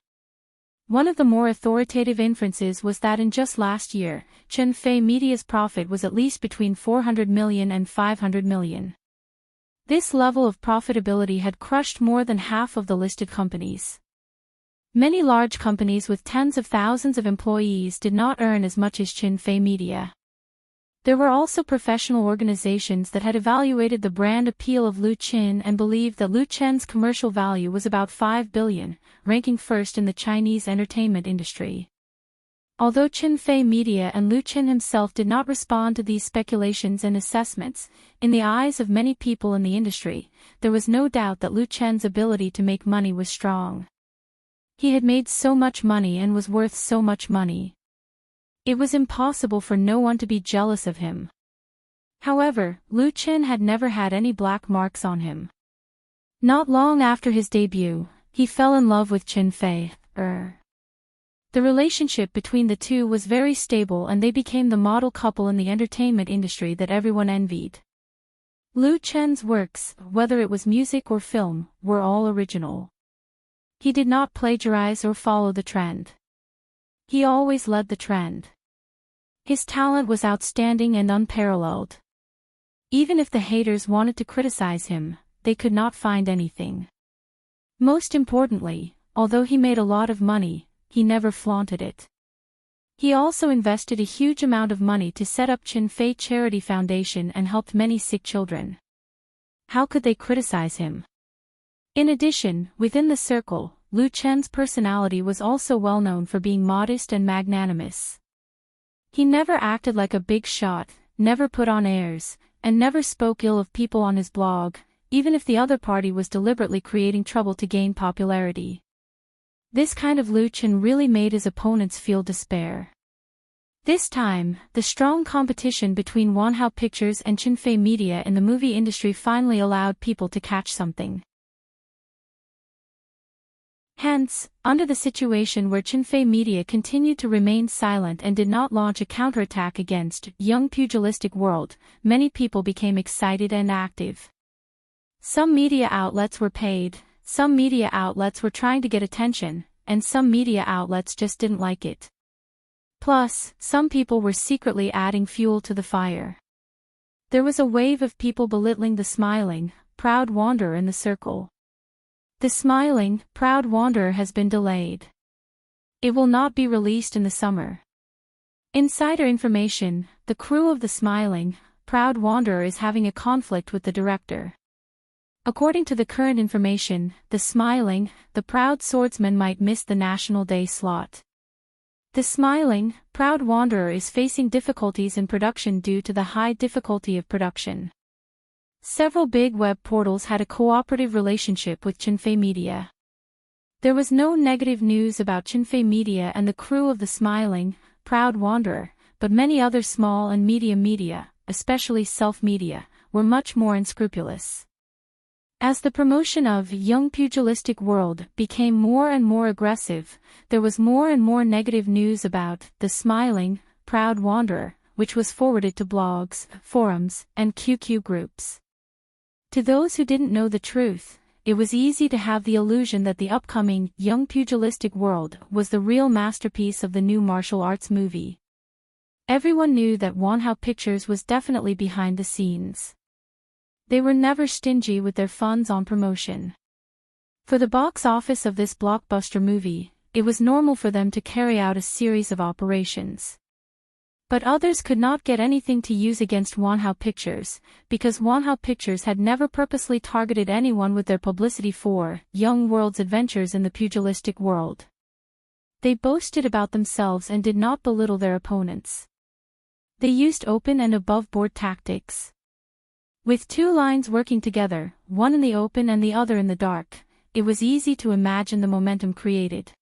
[SPEAKER 1] One of the more authoritative inferences was that in just last year, Chinfei Media's profit was at least between 400 million and 500 million. This level of profitability had crushed more than half of the listed companies. Many large companies with tens of thousands of employees did not earn as much as Chinfei Media. There were also professional organizations that had evaluated the brand appeal of Lu Qin and believed that Lu Qin's commercial value was about 5 billion, ranking first in the Chinese entertainment industry. Although Chinfei Media and Lu Qin himself did not respond to these speculations and assessments, in the eyes of many people in the industry, there was no doubt that Lu Qin's ability to make money was strong. He had made so much money and was worth so much money. It was impossible for no one to be jealous of him. However, Lu Qin had never had any black marks on him. Not long after his debut, he fell in love with Chinfei. The relationship between the two was very stable and they became the model couple in the entertainment industry that everyone envied. Lu Qin's works, whether it was music or film, were all original. He did not plagiarize or follow the trend. He always led the trend. His talent was outstanding and unparalleled. Even if the haters wanted to criticize him, they could not find anything. Most importantly, although he made a lot of money, he never flaunted it. He also invested a huge amount of money to set up Chinfei Charity Foundation and helped many sick children. How could they criticize him? In addition, within the circle, Lu Qin's personality was also well known for being modest and magnanimous. He never acted like a big shot, never put on airs, and never spoke ill of people on his blog, even if the other party was deliberately creating trouble to gain popularity. This kind of Lu Qin really made his opponents feel despair. This time, the strong competition between Wanhao Pictures and Chinfei Media in the movie industry finally allowed people to catch something. Hence, under the situation where Chinfei Media continued to remain silent and did not launch a counterattack against Young Pugilistic World, many people became excited and active. Some media outlets were paid, some media outlets were trying to get attention, and some media outlets just didn't like it. Plus, some people were secretly adding fuel to the fire. There was a wave of people belittling the smiling, proud wanderer in the circle. The smiling, proud wanderer has been delayed. It will not be released in the summer. Insider information: the crew of the smiling, proud wanderer is having a conflict with the director. According to the current information, the smiling, the proud swordsman might miss the National Day slot. The smiling, proud wanderer is facing difficulties in production due to the high difficulty of production. Several big web portals had a cooperative relationship with Chinfei Media. There was no negative news about Chinfei Media and the crew of the smiling, proud wanderer, but many other small and medium media, especially self-media, were much more unscrupulous. As the promotion of Young Pugilistic World became more and more aggressive, there was more and more negative news about the smiling, proud wanderer, which was forwarded to blogs, forums, and QQ groups. To those who didn't know the truth, it was easy to have the illusion that the upcoming Young Pugilistic World was the real masterpiece of the new martial arts movie. Everyone knew that Wanhao Pictures was definitely behind the scenes. They were never stingy with their funds on promotion. For the box office of this blockbuster movie, it was normal for them to carry out a series of operations. But others could not get anything to use against Wanhao Pictures, because Wanhao Pictures had never purposely targeted anyone with their publicity for Young World's adventures in the pugilistic world. They boasted about themselves and did not belittle their opponents. They used open and above-board tactics. With two lines working together, one in the open and the other in the dark, it was easy to imagine the momentum created.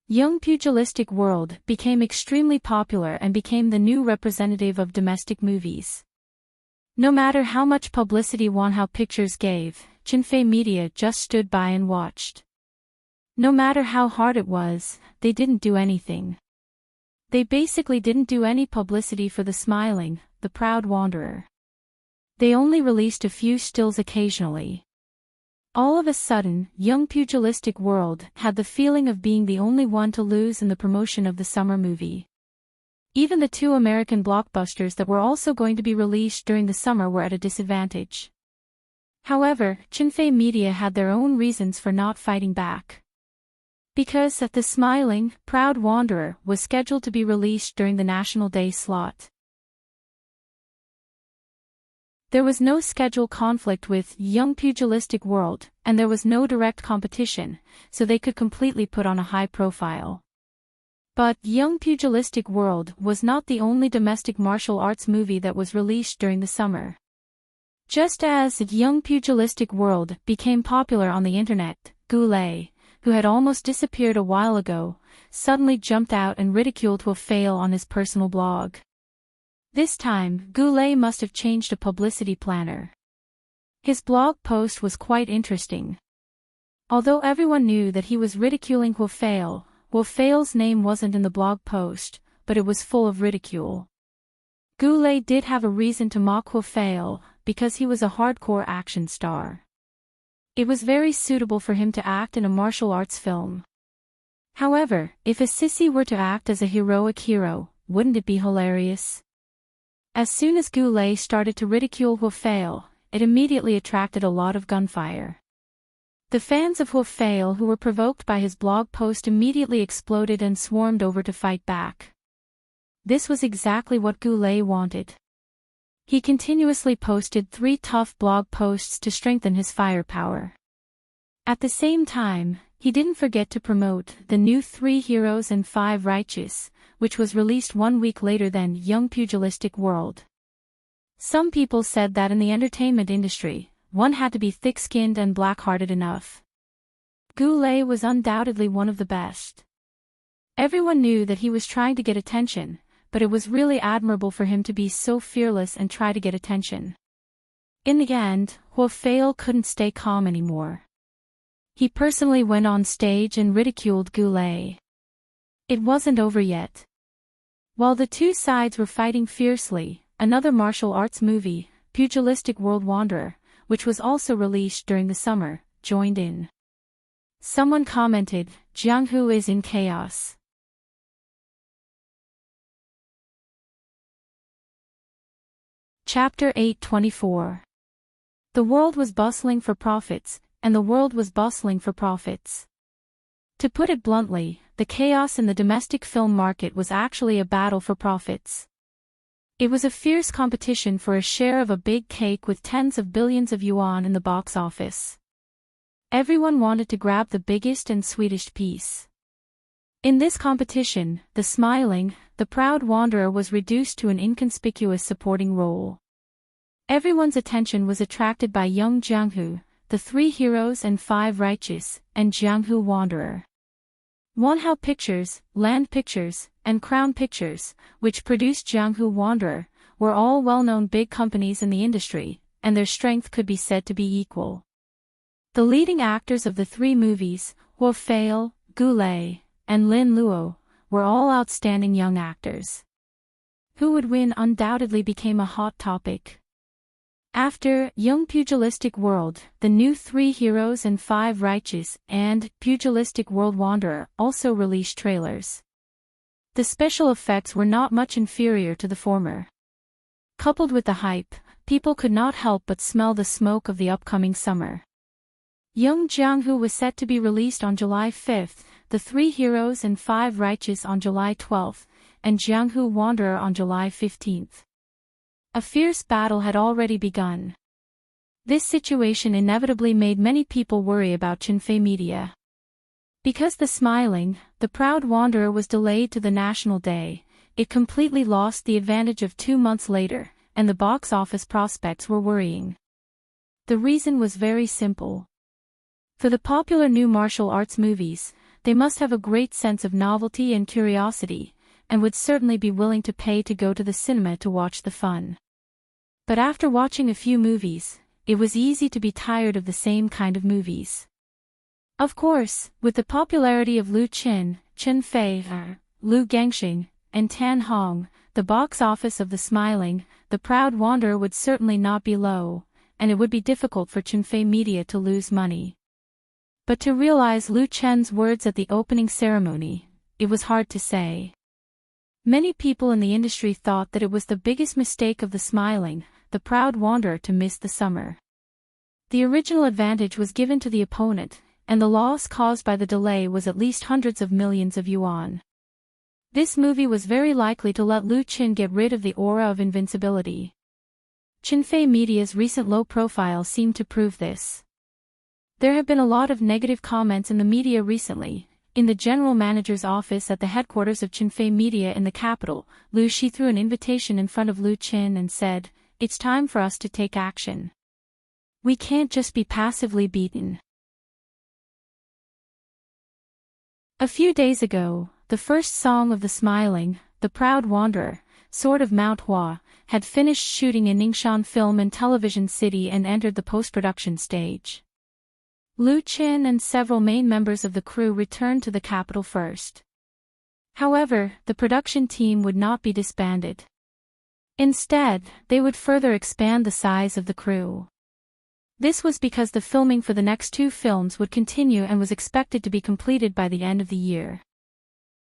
[SPEAKER 1] Young Pugilistic World became extremely popular and became the new representative of domestic movies. No matter how much publicity Wanhao Pictures gave, Chinfei Media just stood by and watched. No matter how hard it was, they didn't do anything. They basically didn't do any publicity for the smiling, the proud wanderer. They only released a few stills occasionally. All of a sudden, Young Pugilistic World had the feeling of being the only one to lose in the promotion of the summer movie. Even the two American blockbusters that were also going to be released during the summer were at a disadvantage. However, Chinfei Media had their own reasons for not fighting back. Because the smiling, proud wanderer was scheduled to be released during the National Day slot. There was no schedule conflict with Young Pugilistic World, and there was no direct competition, so they could completely put on a high profile. But Young Pugilistic World was not the only domestic martial arts movie that was released during the summer. Just as Young Pugilistic World became popular on the internet, Goulet, who had almost disappeared a while ago, suddenly jumped out and ridiculed Fail on his personal blog. This time, Goulet must have changed a publicity planner. His blog post was quite interesting. Although everyone knew that he was ridiculing Fail's name wasn't in the blog post, but it was full of ridicule. Goulet did have a reason to mock Fail, because he was a hardcore action star. It was very suitable for him to act in a martial arts film. However, if a sissy were to act as a heroic hero, wouldn't it be hilarious? As soon as Goulet started to ridicule Fail, it immediately attracted a lot of gunfire. The fans of Fail who were provoked by his blog post immediately exploded and swarmed over to fight back. This was exactly what Goulet wanted. He continuously posted 3 tough blog posts to strengthen his firepower. At the same time, he didn't forget to promote the new 3 Heroes and 5 Righteous, which was released 1 week later than Young Pugilistic World. Some people said that in the entertainment industry, one had to be thick-skinned and black-hearted enough. Goulet was undoubtedly one of the best. Everyone knew that he was trying to get attention, but it was really admirable for him to be so fearless and try to get attention. In the end, Heartfelt couldn't stay calm anymore. He personally went on stage and ridiculed Goulet. It wasn't over yet. While the two sides were fighting fiercely, another martial arts movie, Pugilistic World Wanderer, which was also released during the summer, joined in. Someone commented, "Jiang-Hu is in chaos." Chapter 8:24. The world was bustling for profits, and the world was bustling for profits. To put it bluntly, the chaos in the domestic film market was actually a battle for profits. It was a fierce competition for a share of a big cake with tens of billions of yuan in the box office. Everyone wanted to grab the biggest and sweetest piece. In this competition, the smiling, the proud wanderer was reduced to an inconspicuous supporting role. Everyone's attention was attracted by young Jiang-Hu, the three heroes and five righteous, and Jiang-Hu Wanderer. Wanhao Pictures, Land Pictures, and Crown Pictures, which produced Jiang-Hu Wanderer, were all well-known big companies in the industry, and their strength could be said to be equal. The leading actors of the three movies, Heartfelt, Goulet, and Lin Luo, were all outstanding young actors. Who would win undoubtedly became a hot topic. After Young Pugilistic World, the new Three Heroes and Five Righteous and Pugilistic World Wanderer also released trailers. The special effects were not much inferior to the former. Coupled with the hype, people could not help but smell the smoke of the upcoming summer. Young Jiang-Hu was set to be released on July 5th, The Three Heroes and Five Righteous on July 12th, and Jiang-Hu Wanderer on July 15th. A fierce battle had already begun. This situation inevitably made many people worry about Qinfei Media. Because the smiling, the proud wanderer was delayed to the National Day, it completely lost the advantage of 2 months later, and the box office prospects were worrying. The reason was very simple. For the popular new martial arts movies, they must have a great sense of novelty and curiosity, and would certainly be willing to pay to go to the cinema to watch the fun. But after watching a few movies, it was easy to be tired of the same kind of movies. Of course, with the popularity of Lu Qin, Chen Fei, Lu Gangxing, and Tan Hong, the box office of The Smiling, The Proud Wanderer would certainly not be low, and it would be difficult for Qinfei Media to lose money. But to realize Lu Chen's words at the opening ceremony, it was hard to say. Many people in the industry thought that it was the biggest mistake of The Smiling, The Proud Wanderer to miss the summer. The original advantage was given to the opponent, and the loss caused by the delay was at least hundreds of millions of yuan. This movie was very likely to let Lu Qin get rid of the aura of invincibility. Qinfei Media's recent low profile seemed to prove this. There have been a lot of negative comments in the media recently. In the general manager's office at the headquarters of Qinfei Media in the capital, Lu Shi threw an invitation in front of Lu Qin and said, "It's time for us to take action. We can't just be passively beaten." A few days ago, the first song of The Smiling, The Proud Wanderer, Sword of Mount Hua, had finished shooting in Ningxian Film and Television City and entered the post-production stage. Lu Qin and several main members of the crew returned to the capital first. However, the production team would not be disbanded. Instead, they would further expand the size of the crew. This was because the filming for the next 2 films would continue and was expected to be completed by the end of the year.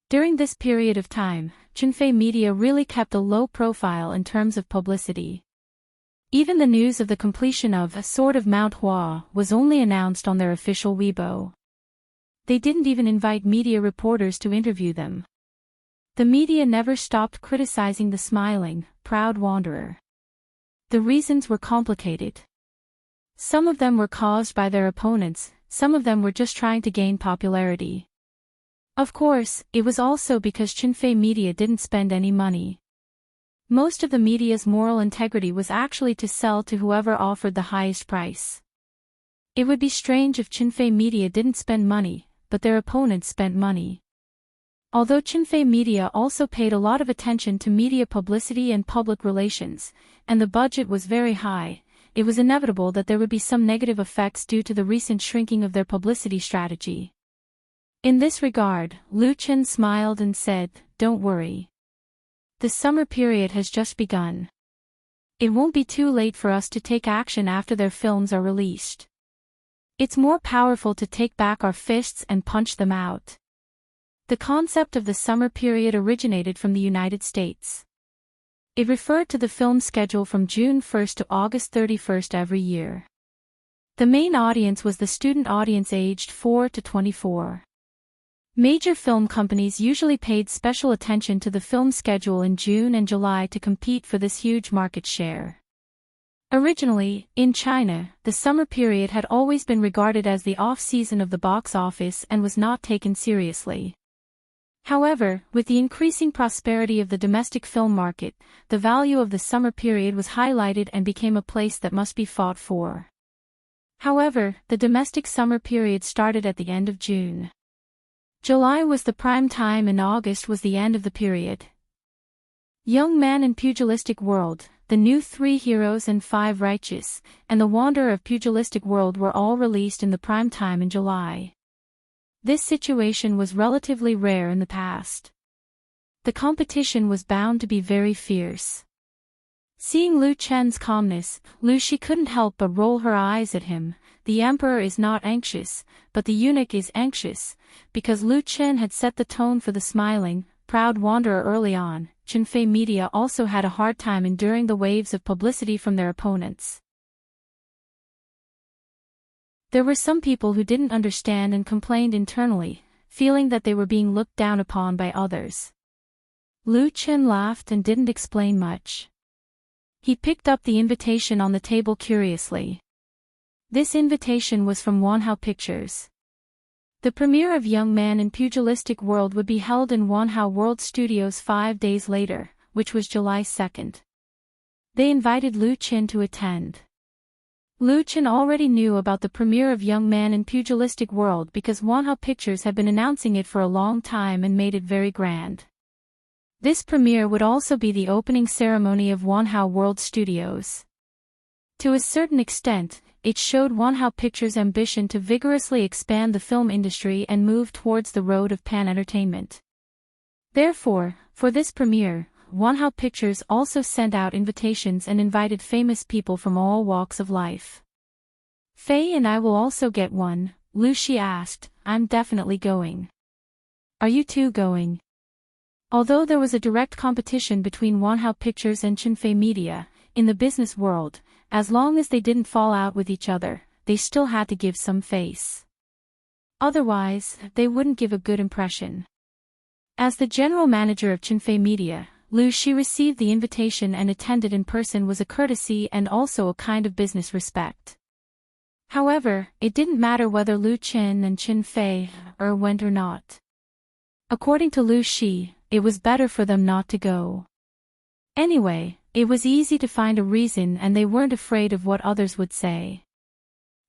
[SPEAKER 1] During this period of time, Qinfei Media really kept a low profile in terms of publicity. Even the news of the completion of A Sword of Mount Hua was only announced on their official Weibo. They didn't even invite media reporters to interview them. The media never stopped criticizing The Smiling, Proud Wanderer. The reasons were complicated. Some of them were caused by their opponents, some of them were just trying to gain popularity. Of course, it was also because Qinfei Media didn't spend any money. Most of the media's moral integrity was actually to sell to whoever offered the highest price. It would be strange if Qinfei Media didn't spend money, but their opponents spent money. Although Chinfei Media also paid a lot of attention to media publicity and public relations, and the budget was very high, it was inevitable that there would be some negative effects due to the recent shrinking of their publicity strategy. In this regard, Lu Chen smiled and said, "Don't worry. The summer period has just begun. It won't be too late for us to take action after their films are released. It's more powerful to take back our fists and punch them out." The concept of the summer period originated from the United States. It referred to the film schedule from June 1st to August 31st every year. The main audience was the student audience aged 4 to 24. Major film companies usually paid special attention to the film schedule in June and July to compete for this huge market share. Originally, in China, the summer period had always been regarded as the off-season of the box office and was not taken seriously. However, with the increasing prosperity of the domestic film market, the value of the summer period was highlighted and became a place that must be fought for. However, the domestic summer period started at the end of June. July was the prime time and August was the end of the period. Young Man in Pugilistic World, The New Three Heroes and Five Righteous, and The Wanderer of Pugilistic World were all released in the prime time in July. This situation was relatively rare in the past. The competition was bound to be very fierce. Seeing Lu Chen's calmness, Lu Shi couldn't help but roll her eyes at him. The emperor is not anxious, but the eunuch is anxious, because Lu Chen had set the tone for the smiling, proud wanderer early on. Chinfei Media also had a hard time enduring the waves of publicity from their opponents. There were some people who didn't understand and complained internally, feeling that they were being looked down upon by others. Lu Chen laughed and didn't explain much. He picked up the invitation on the table curiously. This invitation was from Wanhao Pictures. The premiere of Young Man in Pugilistic World would be held in Wanhao World Studios 5 days later, which was July 2nd. They invited Lu Chen to attend. Lu Chen already knew about the premiere of Young Man in Pugilistic World because Wanhao Pictures had been announcing it for a long time and made it very grand. This premiere would also be the opening ceremony of Wanhao World Studios. To a certain extent, it showed Wanhao Pictures' ambition to vigorously expand the film industry and move towards the road of pan-entertainment. Therefore, for this premiere, Wanhao Pictures also sent out invitations and invited famous people from all walks of life. "Faye and I will also get one," Lu Shi asked. "I'm definitely going. Are you two going?" Although there was a direct competition between Wanhao Pictures and Chinfei Media, in the business world, as long as they didn't fall out with each other, they still had to give some face. Otherwise, they wouldn't give a good impression. As the general manager of Chinfei Media, Lu Shi received the invitation and attended in person was a courtesy and also a kind of business respect. However, it didn't matter whether Lu Chen and Chinfei went or not. According to Lu Shi, it was better for them not to go. Anyway, it was easy to find a reason and they weren't afraid of what others would say.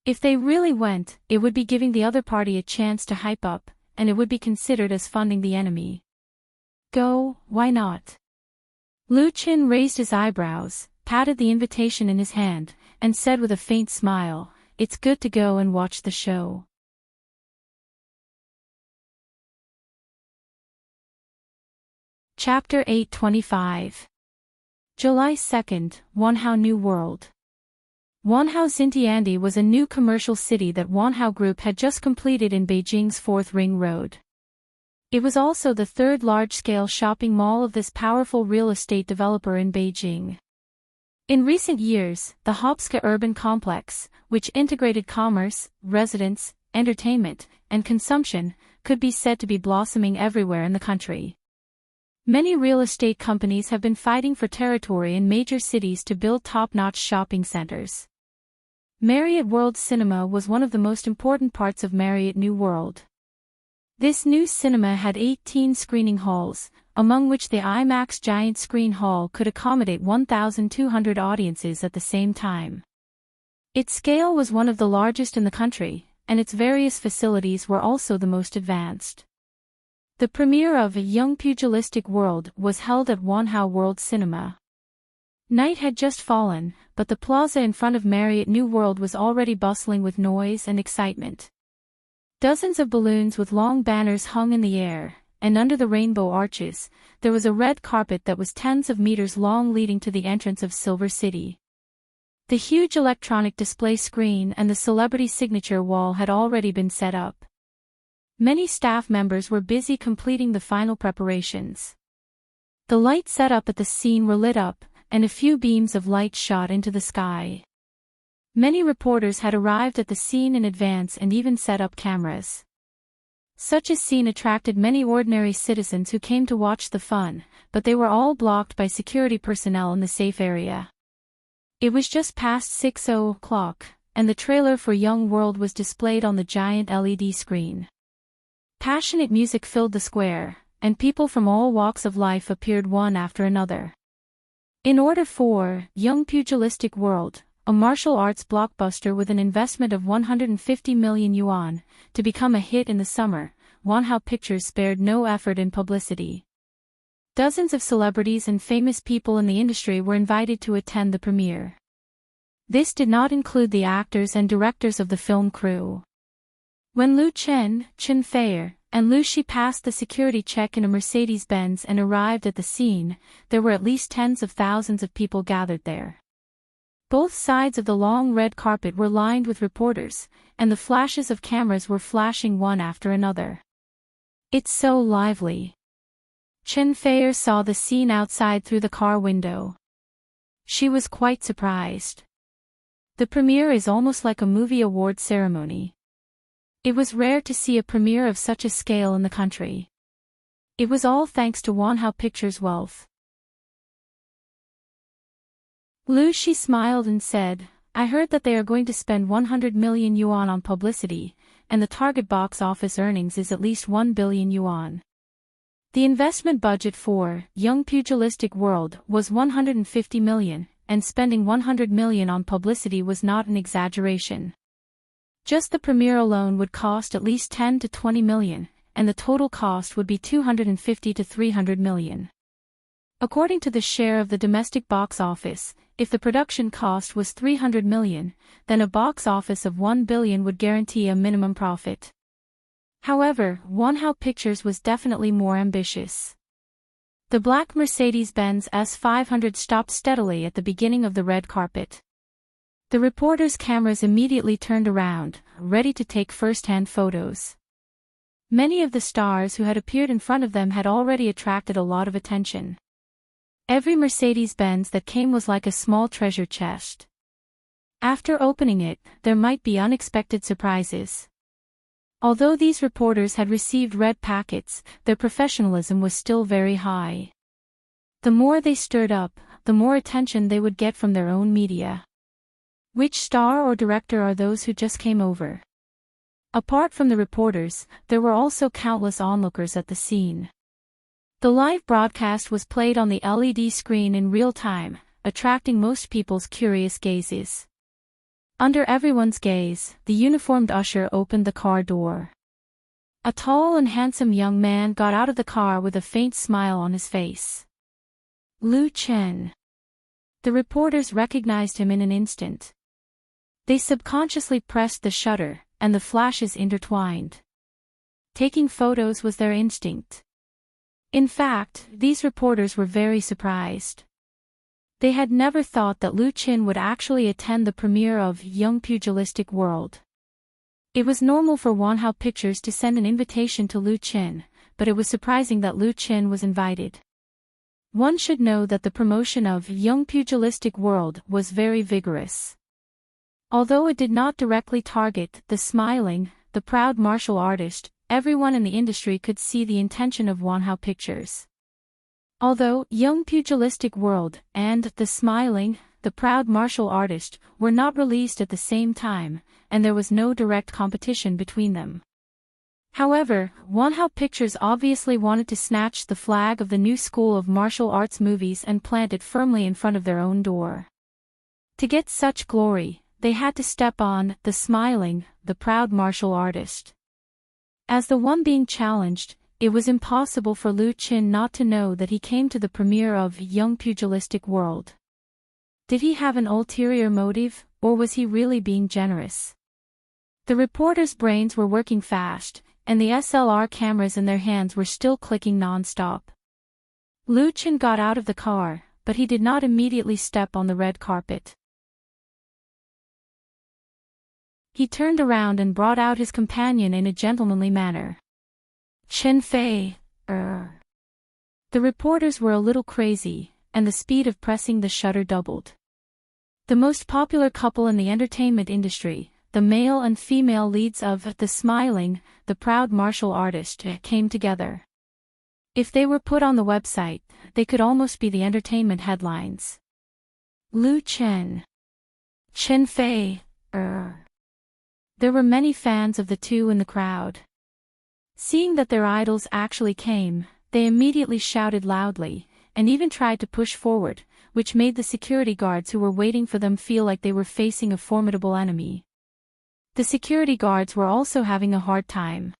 [SPEAKER 1] If they really went, it would be giving the other party a chance to hype up, and it would be considered as funding the enemy. Go, why not? Lu Chen raised his eyebrows, patted the invitation in his hand, and said with a faint smile, "It's good to go and watch the show." Chapter 825. July 2nd, Wanhao New World. Wanhao Xintiandi was a new commercial city that Wanhao Group had just completed in Beijing's 4th Ring Road. It was also the third large-scale shopping mall of this powerful real estate developer in Beijing. In recent years, the Hopska urban complex, which integrated commerce, residence, entertainment, and consumption, could be said to be blossoming everywhere in the country. Many real estate companies have been fighting for territory in major cities to build top-notch shopping centers. Marriott World Cinema was one of the most important parts of Marriott New World. This new cinema had 18 screening halls, among which the IMAX giant screen hall could accommodate 1,200 audiences at the same time. Its scale was one of the largest in the country, and its various facilities were also the most advanced. The premiere of A Young Pugilistic World was held at Wanhao World Cinema. Night had just fallen, but the plaza in front of Marriott New World was already bustling with noise and excitement. Dozens of balloons with long banners hung in the air, and under the rainbow arches, there was a red carpet that was tens of meters long leading to the entrance of Silver City. The huge electronic display screen and the celebrity signature wall had already been set up. Many staff members were busy completing the final preparations. The lights set up at the scene were lit up, and a few beams of light shot into the sky. Many reporters had arrived at the scene in advance and even set up cameras. Such a scene attracted many ordinary citizens who came to watch the fun, but they were all blocked by security personnel in the safe area. It was just past 6:00, and the trailer for Young World was displayed on the giant LED screen. Passionate music filled the square, and people from all walks of life appeared one after another. In order for Young Pugilistic World, a martial arts blockbuster with an investment of 150 million yuan, to become a hit in the summer, Wanhao Pictures spared no effort in publicity. Dozens of celebrities and famous people in the industry were invited to attend the premiere. This did not include the actors and directors of the film crew. When Lu Chen, Chen Feier, and Lu Shi passed the security check in a Mercedes-Benz and arrived at the scene, there were at least tens of thousands of people gathered there. Both sides of the long red carpet were lined with reporters, and the flashes of cameras were flashing one after another. "It's so lively." Chen Feier saw the scene outside through the car window. She was quite surprised. The premiere is almost like a movie award ceremony. It was rare to see a premiere of such a scale in the country. It was all thanks to Wanhao Pictures' wealth. Lu Shi smiled and said, "I heard that they are going to spend 100 million yuan on publicity, and the target box office earnings is at least 1 billion yuan. The investment budget for Young Pugilistic World was 150 million, and spending 100 million on publicity was not an exaggeration. Just the premiere alone would cost at least 10 to 20 million, and the total cost would be 250 to 300 million. According to the share of the domestic box office, if the production cost was 300 million, then a box office of 1 billion would guarantee a minimum profit." However, Wanhao Pictures was definitely more ambitious. The black Mercedes-Benz S500 stopped steadily at the beginning of the red carpet. The reporters' cameras immediately turned around, ready to take first-hand photos. Many of the stars who had appeared in front of them had already attracted a lot of attention. Every Mercedes-Benz that came was like a small treasure chest. After opening it, there might be unexpected surprises. Although these reporters had received red packets, their professionalism was still very high. The more they stirred up, the more attention they would get from their own media. Which star or director are those who just came over? Apart from the reporters, there were also countless onlookers at the scene. The live broadcast was played on the LED screen in real time, attracting most people's curious gazes. Under everyone's gaze, the uniformed usher opened the car door. A tall and handsome young man got out of the car with a faint smile on his face. Lu Chen. The reporters recognized him in an instant. They subconsciously pressed the shutter, and the flashes intertwined. Taking photos was their instinct. In fact, these reporters were very surprised. They had never thought that Lu Chen would actually attend the premiere of Young Pugilistic World. It was normal for Wanhao Pictures to send an invitation to Lu Chen, but it was surprising that Lu Chen was invited. One should know that the promotion of Young Pugilistic World was very vigorous. Although it did not directly target the smiling, the proud martial artist, everyone in the industry could see the intention of Wanhao Pictures. Although Young Pugilistic World and The Smiling, the Proud Martial Artist were not released at the same time, and there was no direct competition between them. However, Wanhao Pictures obviously wanted to snatch the flag of the new school of martial arts movies and plant it firmly in front of their own door. To get such glory, they had to step on The Smiling, the Proud Martial Artist. As the one being challenged, it was impossible for Lu Qin not to know that he came to the premiere of Young Pugilistic World. Did he have an ulterior motive, or was he really being generous? The reporters' brains were working fast, and the SLR cameras in their hands were still clicking non-stop. Lu Qin got out of the car, but he did not immediately step on the red carpet. He turned around and brought out his companion in a gentlemanly manner. Chen Fei, The reporters were a little crazy, and the speed of pressing the shutter doubled. The most popular couple in the entertainment industry, the male and female leads of The Smiling, the proud martial artist, came together. If they were put on the website, they could almost be the entertainment headlines. Lu Qin. Chen Fei, There were many fans of the two in the crowd. Seeing that their idols actually came, they immediately shouted loudly, and even tried to push forward, which made the security guards who were waiting for them feel like they were facing a formidable enemy. The security guards were also having a hard time.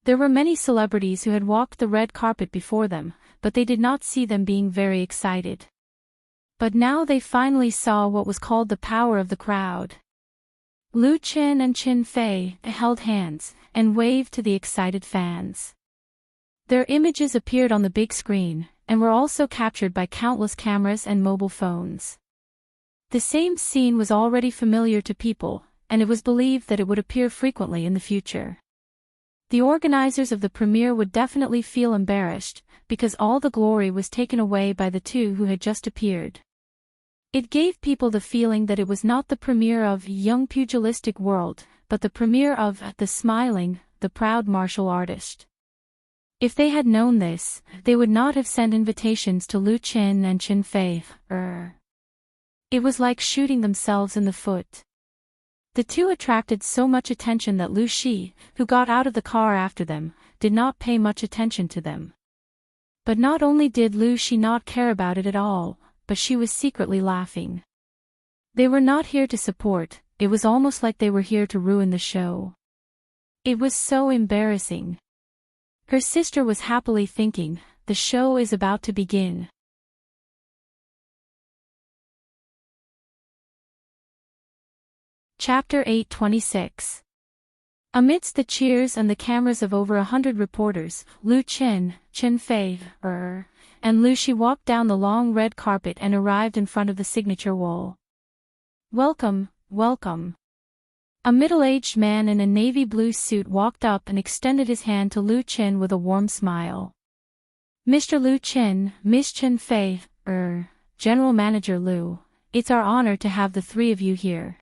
[SPEAKER 1] There were many celebrities who had walked the red carpet before them, but they did not see them being very excited. But now they finally saw what was called the power of the crowd. Lu Qin and Chen Fei held hands, and waved to the excited fans. Their images appeared on the big screen, and were also captured by countless cameras and mobile phones. The same scene was already familiar to people, and it was believed that it would appear frequently in the future. The organizers of the premiere would definitely feel embarrassed, because all the glory was taken away by the two who had just appeared. It gave people the feeling that it was not the premiere of Young Pugilistic World, but the premiere of The Smiling, the proud martial artist. If they had known this, they would not have sent invitations to Lu Qin and Chen Fei. It was like shooting themselves in the foot. The two attracted so much attention that Lu Shi, who got out of the car after them, did not pay much attention to them. But not only did Lu Shi not care about it at all, but she was secretly laughing. They were not here to support, it was almost like they were here to ruin the show. It was so embarrassing. Her sister was happily thinking, the show is about to begin. Chapter 8:26. Amidst the cheers and the cameras of over 100 reporters, Lu Qin, Chen Fei, and Lu Shi walked down the long red carpet and arrived in front of the signature wall. Welcome, welcome. A middle-aged man in a navy blue suit walked up and extended his hand to Lu Qin with a warm smile. Mr. Lu Qin, Miss Chen Fei, General Manager Lu, it's our honor to have the three of you here.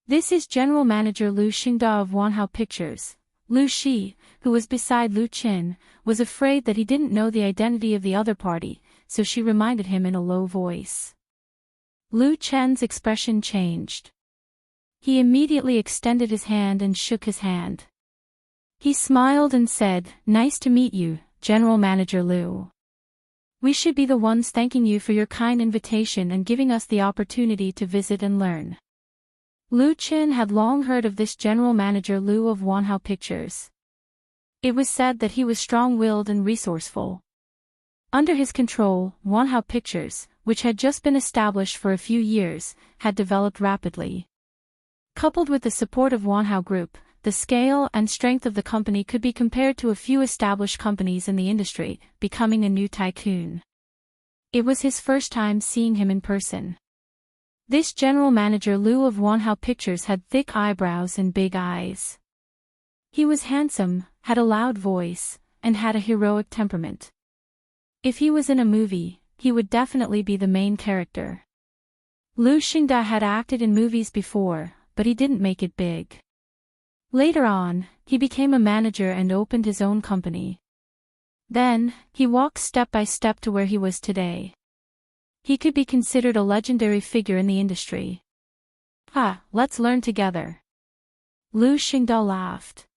[SPEAKER 1] This is General Manager Lu Xingda of Wanhao Pictures. Lu Shi, who was beside Lu Qin, was afraid that he didn't know the identity of the other party, so she reminded him in a low voice. Lu Qin's expression changed. He immediately extended his hand and shook his hand. He smiled and said, "Nice to meet you, General Manager Lu. We should be the ones thanking you for your kind invitation and giving us the opportunity to visit and learn." Lu Qin had long heard of this General Manager Lu of Wanhao Pictures. It was said that he was strong-willed and resourceful. Under his control, Wanhao Pictures, which had just been established for a few years, had developed rapidly. Coupled with the support of Wanhao Group, the scale and strength of the company could be compared to a few established companies in the industry, becoming a new tycoon. It was his first time seeing him in person. This General Manager Lu of Wanhao Pictures had thick eyebrows and big eyes. He was handsome, had a loud voice, and had a heroic temperament. If he was in a movie, he would definitely be the main character. Lu Xingda had acted in movies before, but he didn't make it big. Later on, he became a manager and opened his own company. Then, he walked step by step to where he was today. He could be considered a legendary figure in the industry. Let's learn together. Lu Xingda laughed.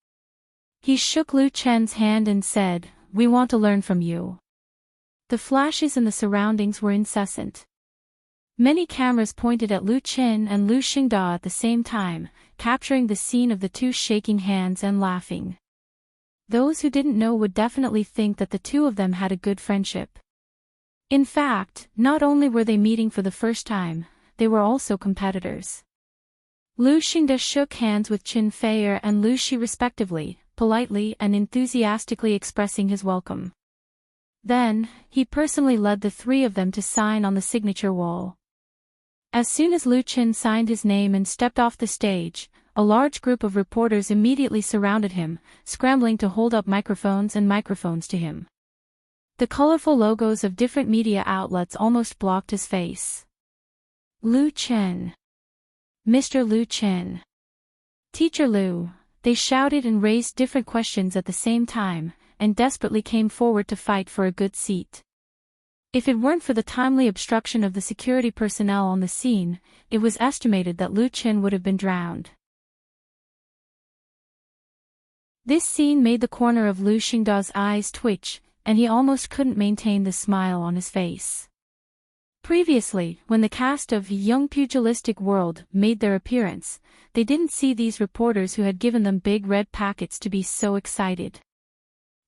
[SPEAKER 1] He shook Lu Qin's hand and said, "We want to learn from you." The flashes in the surroundings were incessant. Many cameras pointed at Lu Qin and Lu Xingda at the same time, capturing the scene of the two shaking hands and laughing. those who didn't know would definitely think that the two of them had a good friendship. In fact, not only were they meeting for the first time, they were also competitors. Lu Xingde shook hands with Qin Fei and Lu Shi respectively, politely and enthusiastically expressing his welcome. Then, he personally led the three of them to sign on the signature wall. As soon as Lu Qin signed his name and stepped off the stage, a large group of reporters immediately surrounded him, scrambling to hold up microphones to him. The colorful logos of different media outlets almost blocked his face. Lu Qin. Mr. Lu Qin. Teacher Lu, they shouted and raised different questions at the same time, and desperately came forward to fight for a good seat. If it weren't for the timely obstruction of the security personnel on the scene, it was estimated that Lu Qin would have been drowned. This scene made the corner of Lu Xingda's eyes twitch, and he almost couldn't maintain the smile on his face. Previously, when the cast of Young Pugilistic World made their appearance, they didn't see these reporters who had given them big red packets to be so excited.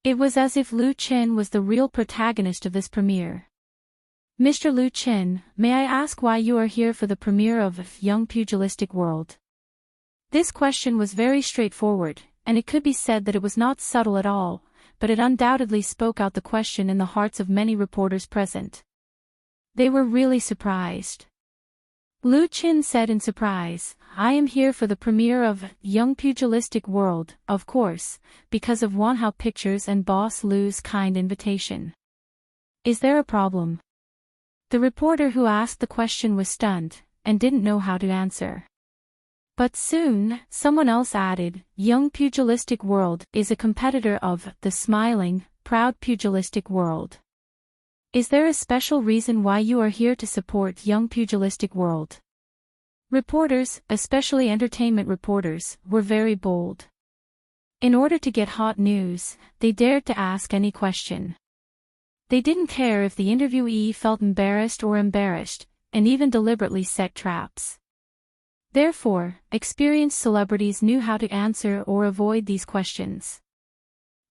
[SPEAKER 1] It was as if Lu Qin was the real protagonist of this premiere. Mr. Lu Qin, may I ask why you are here for the premiere of Young Pugilistic World? This question was very straightforward, and it could be said that it was not subtle at all, but it undoubtedly spoke out the question in the hearts of many reporters present. They were really surprised. Lu Qin said in surprise, I am here for the premiere of Young Pugilistic World, of course, because of Wanhao Pictures and Boss Lu's kind invitation. Is there a problem? The reporter who asked the question was stunned, and didn't know how to answer. But soon, someone else added, Young Pugilistic World is a competitor of the smiling, proud Pugilistic World. Is there a special reason why you are here to support Young Pugilistic World? Reporters, especially entertainment reporters, were very bold. In order to get hot news, they dared to ask any question. They didn't care if the interviewee felt embarrassed, and even deliberately set traps. Therefore, experienced celebrities knew how to answer or avoid these questions.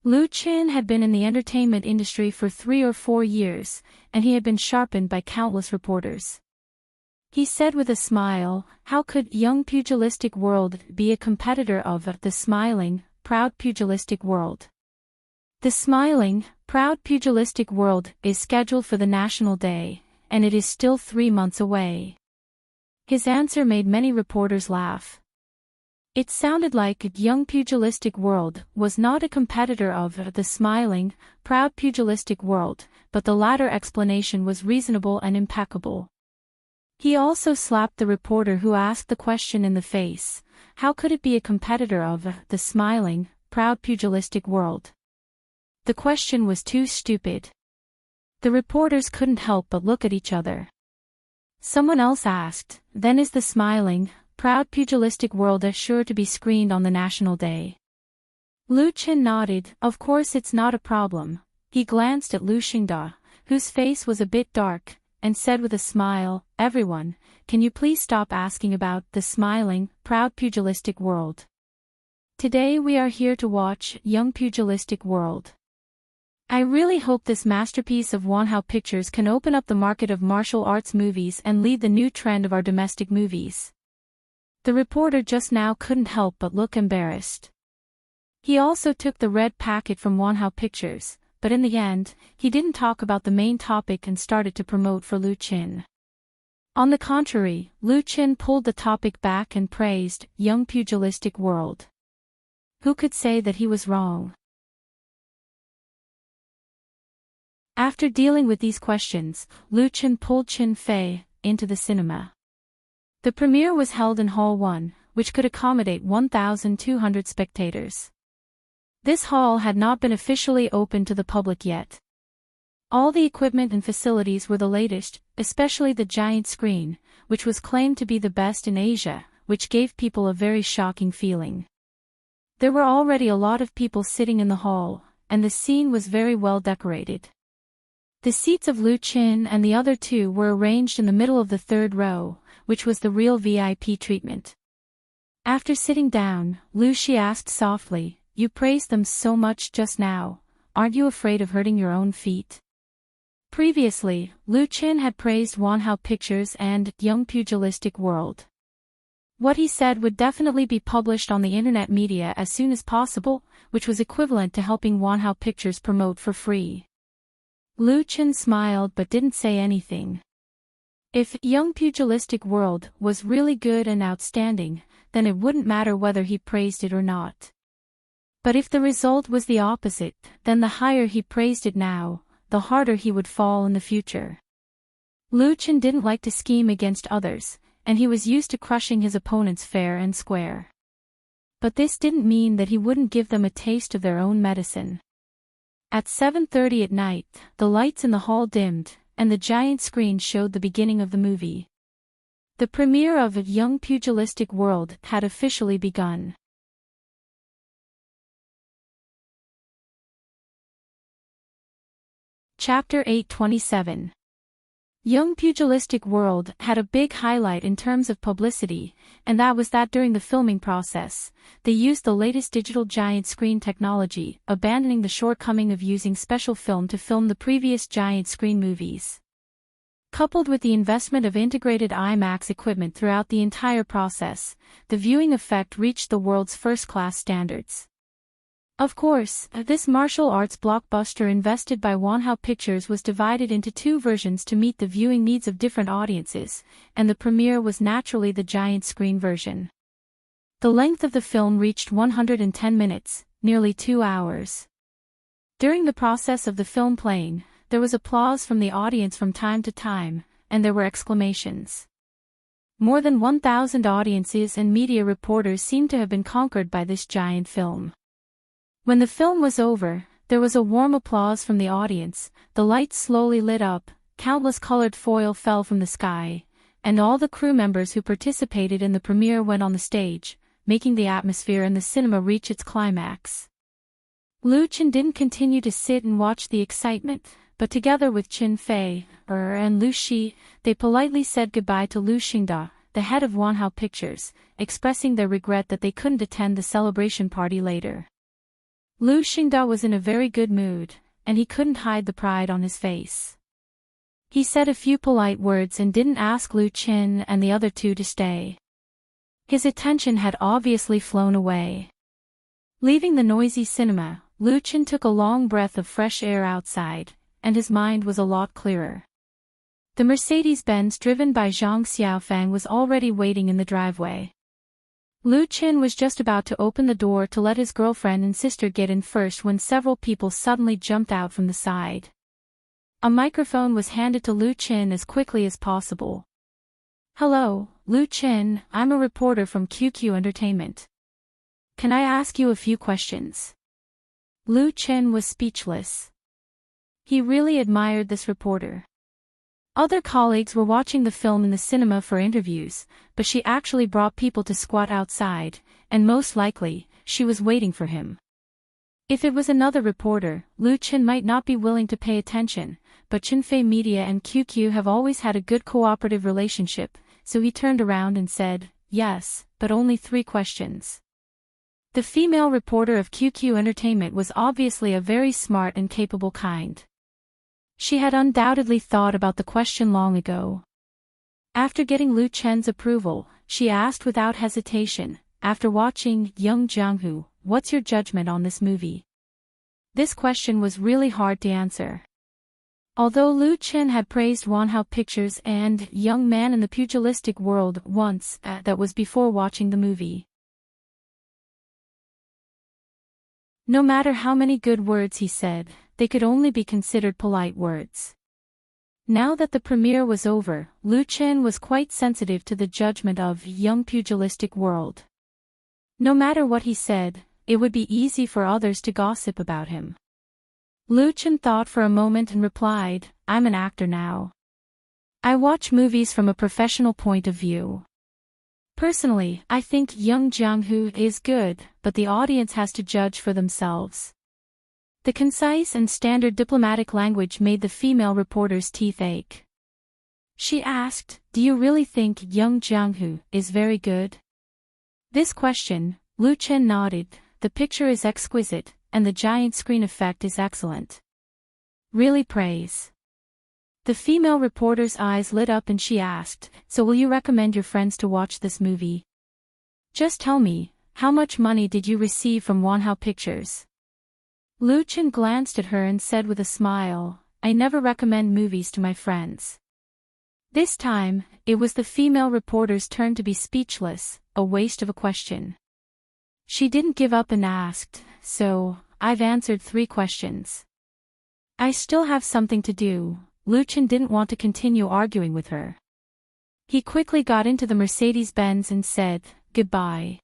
[SPEAKER 1] Lu Qin had been in the entertainment industry for 3 or 4 years, and he had been sharpened by countless reporters. He said with a smile, how could Young Pugilistic World be a competitor of the smiling, proud Pugilistic World? The smiling, proud Pugilistic World is scheduled for the National Day, and it is still 3 months away. His answer made many reporters laugh. It sounded like Young Pugilistic World was not a competitor of the smiling, proud Pugilistic World, but the latter explanation was reasonable and impeccable. He also slapped the reporter who asked the question in the face, how could it be a competitor of the smiling, proud Pugilistic World? The question was too stupid. The reporters couldn't help but look at each other. Someone else asked, then is the smiling, proud Pugilistic World sure to be screened on the National Day? Lu Qin nodded, of course it's not a problem. He glanced at Lu Xingde, whose face was a bit dark, and said with a smile, everyone, can you please stop asking about the smiling, proud Pugilistic World? Today we are here to watch Young Pugilistic World. I really hope this masterpiece of Wanhao Pictures can open up the market of martial arts movies and lead the new trend of our domestic movies. The reporter just now couldn't help but look embarrassed. He also took the red packet from Wanhao Pictures, but in the end, he didn't talk about the main topic and started to promote for Lu Qin. On the contrary, Lu Qin pulled the topic back and praised Young Pugilistic World. Who could say that he was wrong? After dealing with these questions, Lu Qin pulled Qin Fei into the cinema. The premiere was held in Hall 1, which could accommodate 1,200 spectators. This hall had not been officially opened to the public yet. All the equipment and facilities were the latest, especially the giant screen, which was claimed to be the best in Asia, which gave people a very shocking feeling. There were already a lot of people sitting in the hall, and the scene was very well decorated. The seats of Lu Qin and the other two were arranged in the middle of the third row, which was the real VIP treatment. After sitting down, Lu Shi asked softly, you praised them so much just now, aren't you afraid of hurting your own feet? Previously, Lu Qin had praised Wanhao Pictures and Young Pugilistic World. What he said would definitely be published on the internet media as soon as possible, which was equivalent to helping Wanhao Pictures promote for free. Lu Qin smiled but didn't say anything. If Young Pugilistic World was really good and outstanding, then it wouldn't matter whether he praised it or not. But if the result was the opposite, then the higher he praised it now, the harder he would fall in the future. Lu Qin didn't like to scheme against others, and he was used to crushing his opponents fair and square. But this didn't mean that he wouldn't give them a taste of their own medicine. At 7:30 at night, the lights in the hall dimmed, and the giant screen showed the beginning of the movie. The premiere of Young Pugilistic World had officially begun. Chapter 8:27. Young Pugilistic World had a big highlight in terms of publicity, and that was that during the filming process, they used the latest digital giant screen technology, abandoning the shortcoming of using special film to film the previous giant screen movies. Coupled with the investment of integrated IMAX equipment throughout the entire process, the viewing effect reached the world's first-class standards. Of course, this martial arts blockbuster invested by Wanhao Pictures was divided into two versions to meet the viewing needs of different audiences, and the premiere was naturally the giant screen version. The length of the film reached 110 minutes, nearly 2 hours. During the process of the film playing, there was applause from the audience from time to time, and there were exclamations. More than 1,000 audiences and media reporters seemed to have been conquered by this giant film. When the film was over, there was a warm applause from the audience, the lights slowly lit up, countless colored foil fell from the sky, and all the crew members who participated in the premiere went on the stage, making the atmosphere in the cinema reach its climax. Lu Qin didn't continue to sit and watch the excitement, but together with Qin Fei, and Lu Shi, they politely said goodbye to Lu Xingda, the head of Wanhao Pictures, expressing their regret that they couldn't attend the celebration party later. Lu Xingda was in a very good mood, and he couldn't hide the pride on his face. He said a few polite words and didn't ask Lu Qin and the other two to stay. His attention had obviously flown away. Leaving the noisy cinema, Lu Qin took a long breath of fresh air outside, and his mind was a lot clearer. The Mercedes-Benz driven by Zhang Xiaofang was already waiting in the driveway. Lu Qin was just about to open the door to let his girlfriend and sister get in first when several people suddenly jumped out from the side. A microphone was handed to Lu Qin as quickly as possible. "Hello, Lu Qin, I'm a reporter from QQ Entertainment. Can I ask you a few questions?" Lu Qin was speechless. He really admired this reporter. Other colleagues were watching the film in the cinema for interviews, but she actually brought people to squat outside, and most likely, she was waiting for him. If it was another reporter, Lu Qin might not be willing to pay attention, but Qinfei Media and QQ have always had a good cooperative relationship, so he turned around and said, "Yes, but only 3 questions." The female reporter of QQ Entertainment was obviously a very smart and capable kind. She had undoubtedly thought about the question long ago. After getting Lu Chen's approval, she asked without hesitation, "After watching Young Jianghu, what's your judgment on this movie?" This question was really hard to answer. Although Lu Qin had praised Wanhao Pictures and Young Man in the Pugilistic World once, that was before watching the movie. No matter how many good words he said, they could only be considered polite words. Now that the premiere was over, Lu Qin was quite sensitive to the judgment of Young Pugilistic World. No matter what he said, it would be easy for others to gossip about him. Lu Qin thought for a moment and replied, "I'm an actor now. I watch movies from a professional point of view. Personally, I think Young Jianghu is good, but the audience has to judge for themselves." The concise and standard diplomatic language made the female reporter's teeth ache. She asked, "Do you really think Young Jianghu is very good?" This question, Lu Qin nodded, the picture is exquisite, and the giant screen effect is excellent. Really praise. The female reporter's eyes lit up and she asked, so will you recommend your friends to watch this movie? Just tell me, how much money did you receive from Wanhao Pictures? Lu Chen glanced at her and said with a smile, I never recommend movies to my friends. This time, it was the female reporter's turn to be speechless, a waste of a question. She didn't give up and asked, so, I've answered 3 questions. I still have something to do. Lu Chen didn't want to continue arguing with her. He quickly got into the Mercedes-Benz and said, goodbye.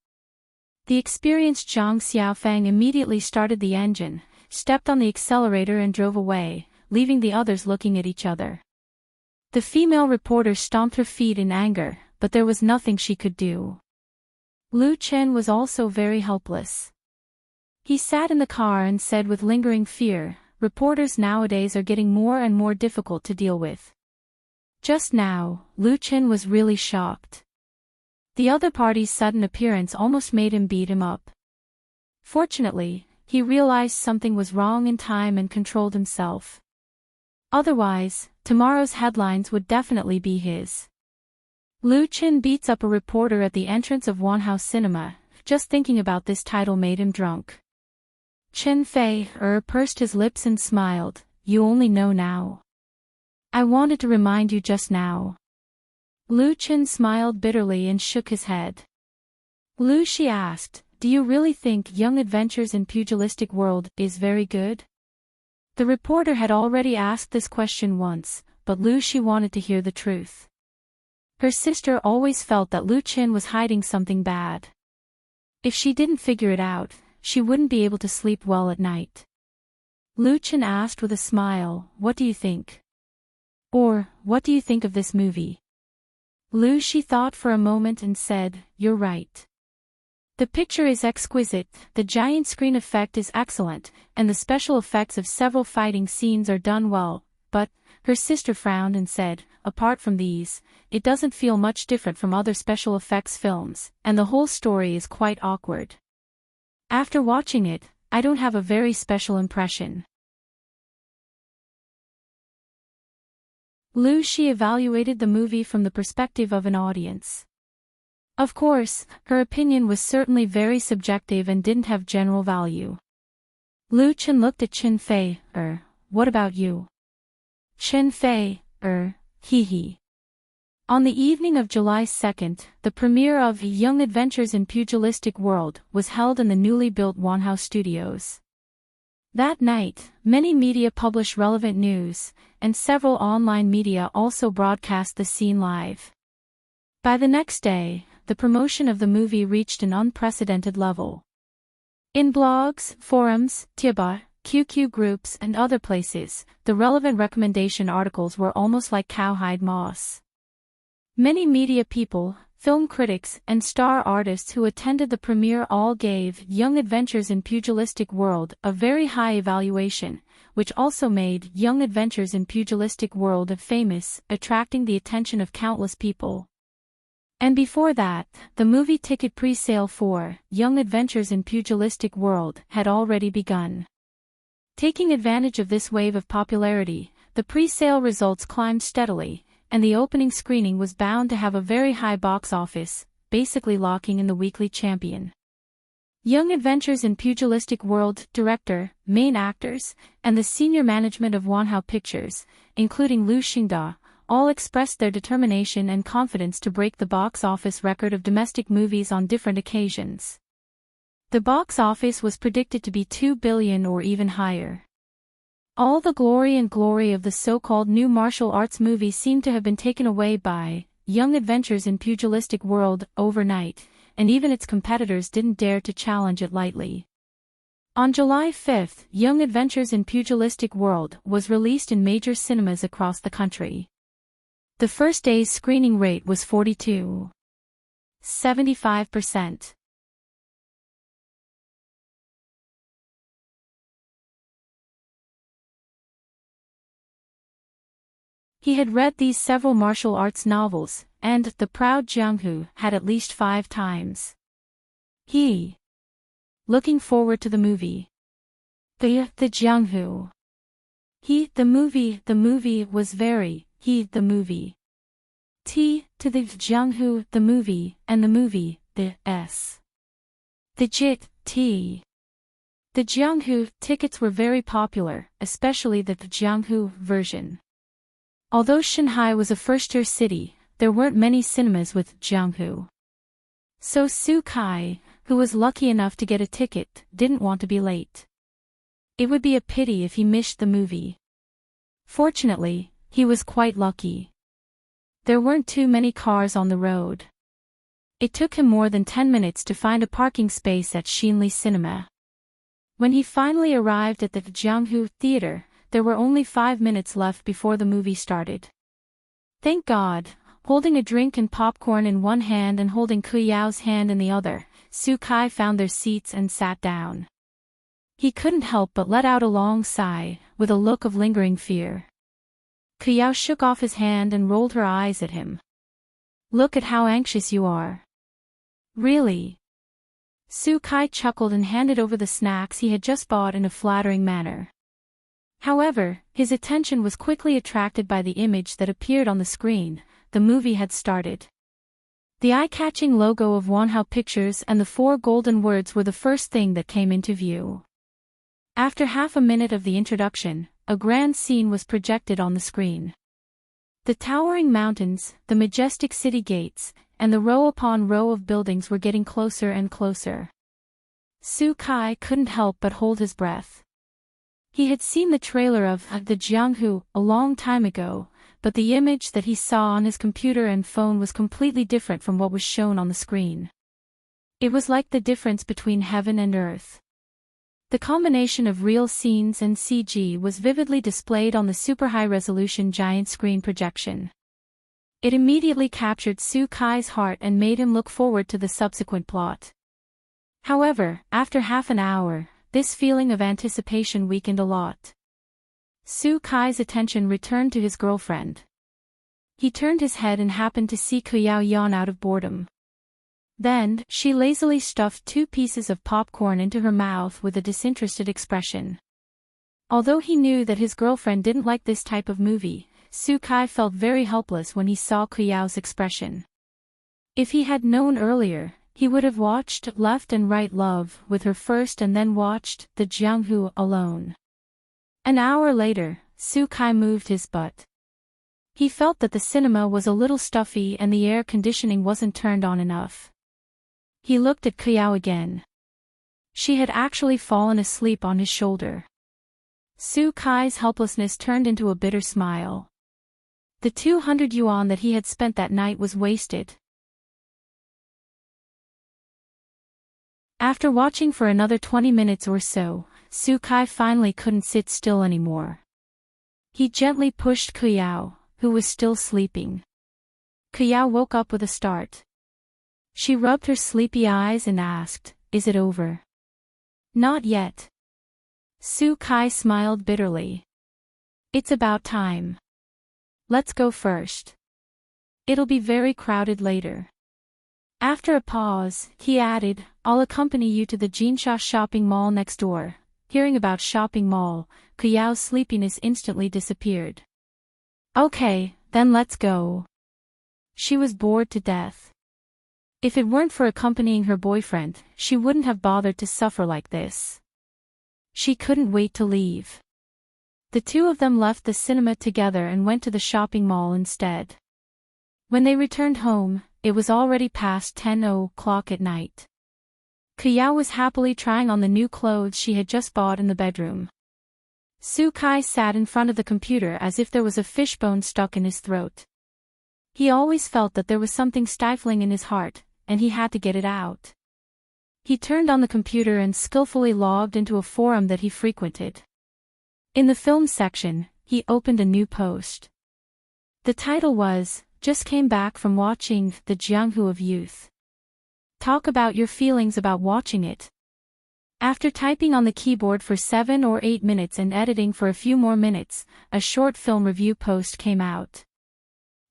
[SPEAKER 1] The experienced Zhang Xiaofang immediately started the engine, stepped on the accelerator and drove away, leaving the others looking at each other. The female reporter stomped her feet in anger, but there was nothing she could do. Lu Chen was also very helpless. He sat in the car and said with lingering fear, reporters nowadays are getting more and more difficult to deal with. Just now, Lu Chen was really shocked. The other party's sudden appearance almost made him beat him up. Fortunately, he realized something was wrong in time and controlled himself. Otherwise, tomorrow's headlines would definitely be his. Lu Chen beats up a reporter at the entrance of Wanhao Cinema. Just thinking about this title made him drunk. Chen Fei pursed his lips and smiled, you only know now. I wanted to remind you just now. Lu Chen smiled bitterly and shook his head. Lu, she asked, do you really think Young Adventures in Pugilistic World is very good? The reporter had already asked this question once, but Lu she wanted to hear the truth. Her sister always felt that Lu Chen was hiding something bad. If she didn't figure it out, she wouldn't be able to sleep well at night. Lu Chen asked with a smile, what do you think? Or, what do you think of this movie? Lu she thought for a moment and said, you're right. The picture is exquisite, the giant screen effect is excellent, and the special effects of several fighting scenes are done well, but, her sister frowned and said, apart from these, it doesn't feel much different from other special effects films, and the whole story is quite awkward. After watching it, I don't have a very special impression. Lu she evaluated the movie from the perspective of an audience. Of course, her opinion was certainly very subjective and didn't have general value. Lu Chen looked at Chen Fei, what about you? Chen Fei, hee. On the evening of July 2nd, the premiere of Young Adventures in Pugilistic World was held in the newly built Wanhao Studios. That night, many media published relevant news, and several online media also broadcast the scene live. By the next day, the promotion of the movie reached an unprecedented level. In blogs, forums, Tieba, QQ groups and other places, the relevant recommendation articles were almost like cowhide moss. Many media people, film critics and star artists who attended the premiere all gave Young Adventures in Pugilistic World a very high evaluation, which also made Young Adventures in Pugilistic World famous, attracting the attention of countless people. And before that, the movie ticket pre-sale for Young Adventures in Pugilistic World had already begun. Taking advantage of this wave of popularity, the pre-sale results climbed steadily, and the opening screening was bound to have a very high box office, basically locking in the weekly champion. Young Adventures in Pugilistic World director, main actors, and the senior management of Wanhao Pictures, including Lu Xingda, all expressed their determination and confidence to break the box office record of domestic movies on different occasions. The box office was predicted to be 2 billion or even higher. All the glory of the so-called new martial arts movie seemed to have been taken away by Young Adventures in Pugilistic World overnight, and even its competitors didn't dare to challenge it lightly. On July 5th, Young Adventures in Pugilistic World was released in major cinemas across the country. The first day's screening rate was 42.75%. He had read these several martial arts novels, and the proud Jianghu had at least 5 times. He looking forward to the movie. The Jianghu. The movie was very, the movie. To the Jianghu, the movie, and the movie, the S. The Jit, T. The Jianghu tickets were very popular, especially the Jianghu version. Although Shanghai was a first-tier city, there weren't many cinemas with Jianghu. So Su Kai, who was lucky enough to get a ticket, didn't want to be late. It would be a pity if he missed the movie. Fortunately, he was quite lucky. There weren't too many cars on the road. It took him more than 10 minutes to find a parking space at Xinli Cinema. When he finally arrived at the Jianghu Theater, there were only 5 minutes left before the movie started. Thank God, holding a drink and popcorn in one hand and holding Kuyao's hand in the other, Su Kai found their seats and sat down. He couldn't help but let out a long sigh, with a look of lingering fear. Kuyao shook off his hand and rolled her eyes at him. Look at how anxious you are. Really? Su Kai chuckled and handed over the snacks he had just bought in a flattering manner. However, his attention was quickly attracted by the image that appeared on the screen. The movie had started. The eye-catching logo of Wanhao Pictures and the 4 golden words were the first thing that came into view. After half a minute of the introduction, a grand scene was projected on the screen. The towering mountains, the majestic city gates, and the row upon row of buildings were getting closer and closer. Su Kai couldn't help but hold his breath. He had seen the trailer of the Jianghu a long time ago, but the image that he saw on his computer and phone was completely different from what was shown on the screen. It was like the difference between heaven and earth. The combination of real scenes and CG was vividly displayed on the super high-resolution giant screen projection. It immediately captured Su Kai's heart and made him look forward to the subsequent plot. However, after half an hour, this feeling of anticipation weakened a lot. Su Kai's attention returned to his girlfriend. He turned his head and happened to see Kuyao yawn out of boredom. Then, she lazily stuffed 2 pieces of popcorn into her mouth with a disinterested expression. Although he knew that his girlfriend didn't like this type of movie, Su Kai felt very helpless when he saw Kuyao's expression. If he had known earlier, he would have watched Left and Right Love with her first and then watched the Jianghu alone. An hour later, Su Kai moved his butt. He felt that the cinema was a little stuffy and the air conditioning wasn't turned on enough. He looked at Kuyao again. She had actually fallen asleep on his shoulder. Su Kai's helplessness turned into a bitter smile. The 200 yuan that he had spent that night was wasted. After watching for another 20 minutes or so, Su Kai finally couldn't sit still anymore. He gently pushed Kuyao, who was still sleeping. Kuyao woke up with a start. She rubbed her sleepy eyes and asked, "Is it over?" "Not yet." Su Kai smiled bitterly. "It's about time. Let's go first. It'll be very crowded later." After a pause, he added, "I'll accompany you to the Jinsha shopping mall next door." Hearing about shopping mall, Kuyao's sleepiness instantly disappeared. "Okay, then let's go." She was bored to death. If it weren't for accompanying her boyfriend, she wouldn't have bothered to suffer like this. She couldn't wait to leave. The 2 of them left the cinema together and went to the shopping mall instead. When they returned home, it was already past 10 o'clock at night. Kuyao was happily trying on the new clothes she had just bought in the bedroom. Su Kai sat in front of the computer as if there was a fishbone stuck in his throat. He always felt that there was something stifling in his heart, and he had to get it out. He turned on the computer and skillfully logged into a forum that he frequented. In the film section, he opened a new post. The title was, "Just came back from watching the Jianghu of Youth. Talk about your feelings about watching it." After typing on the keyboard for 7 or 8 minutes and editing for a few more minutes, a short film review post came out.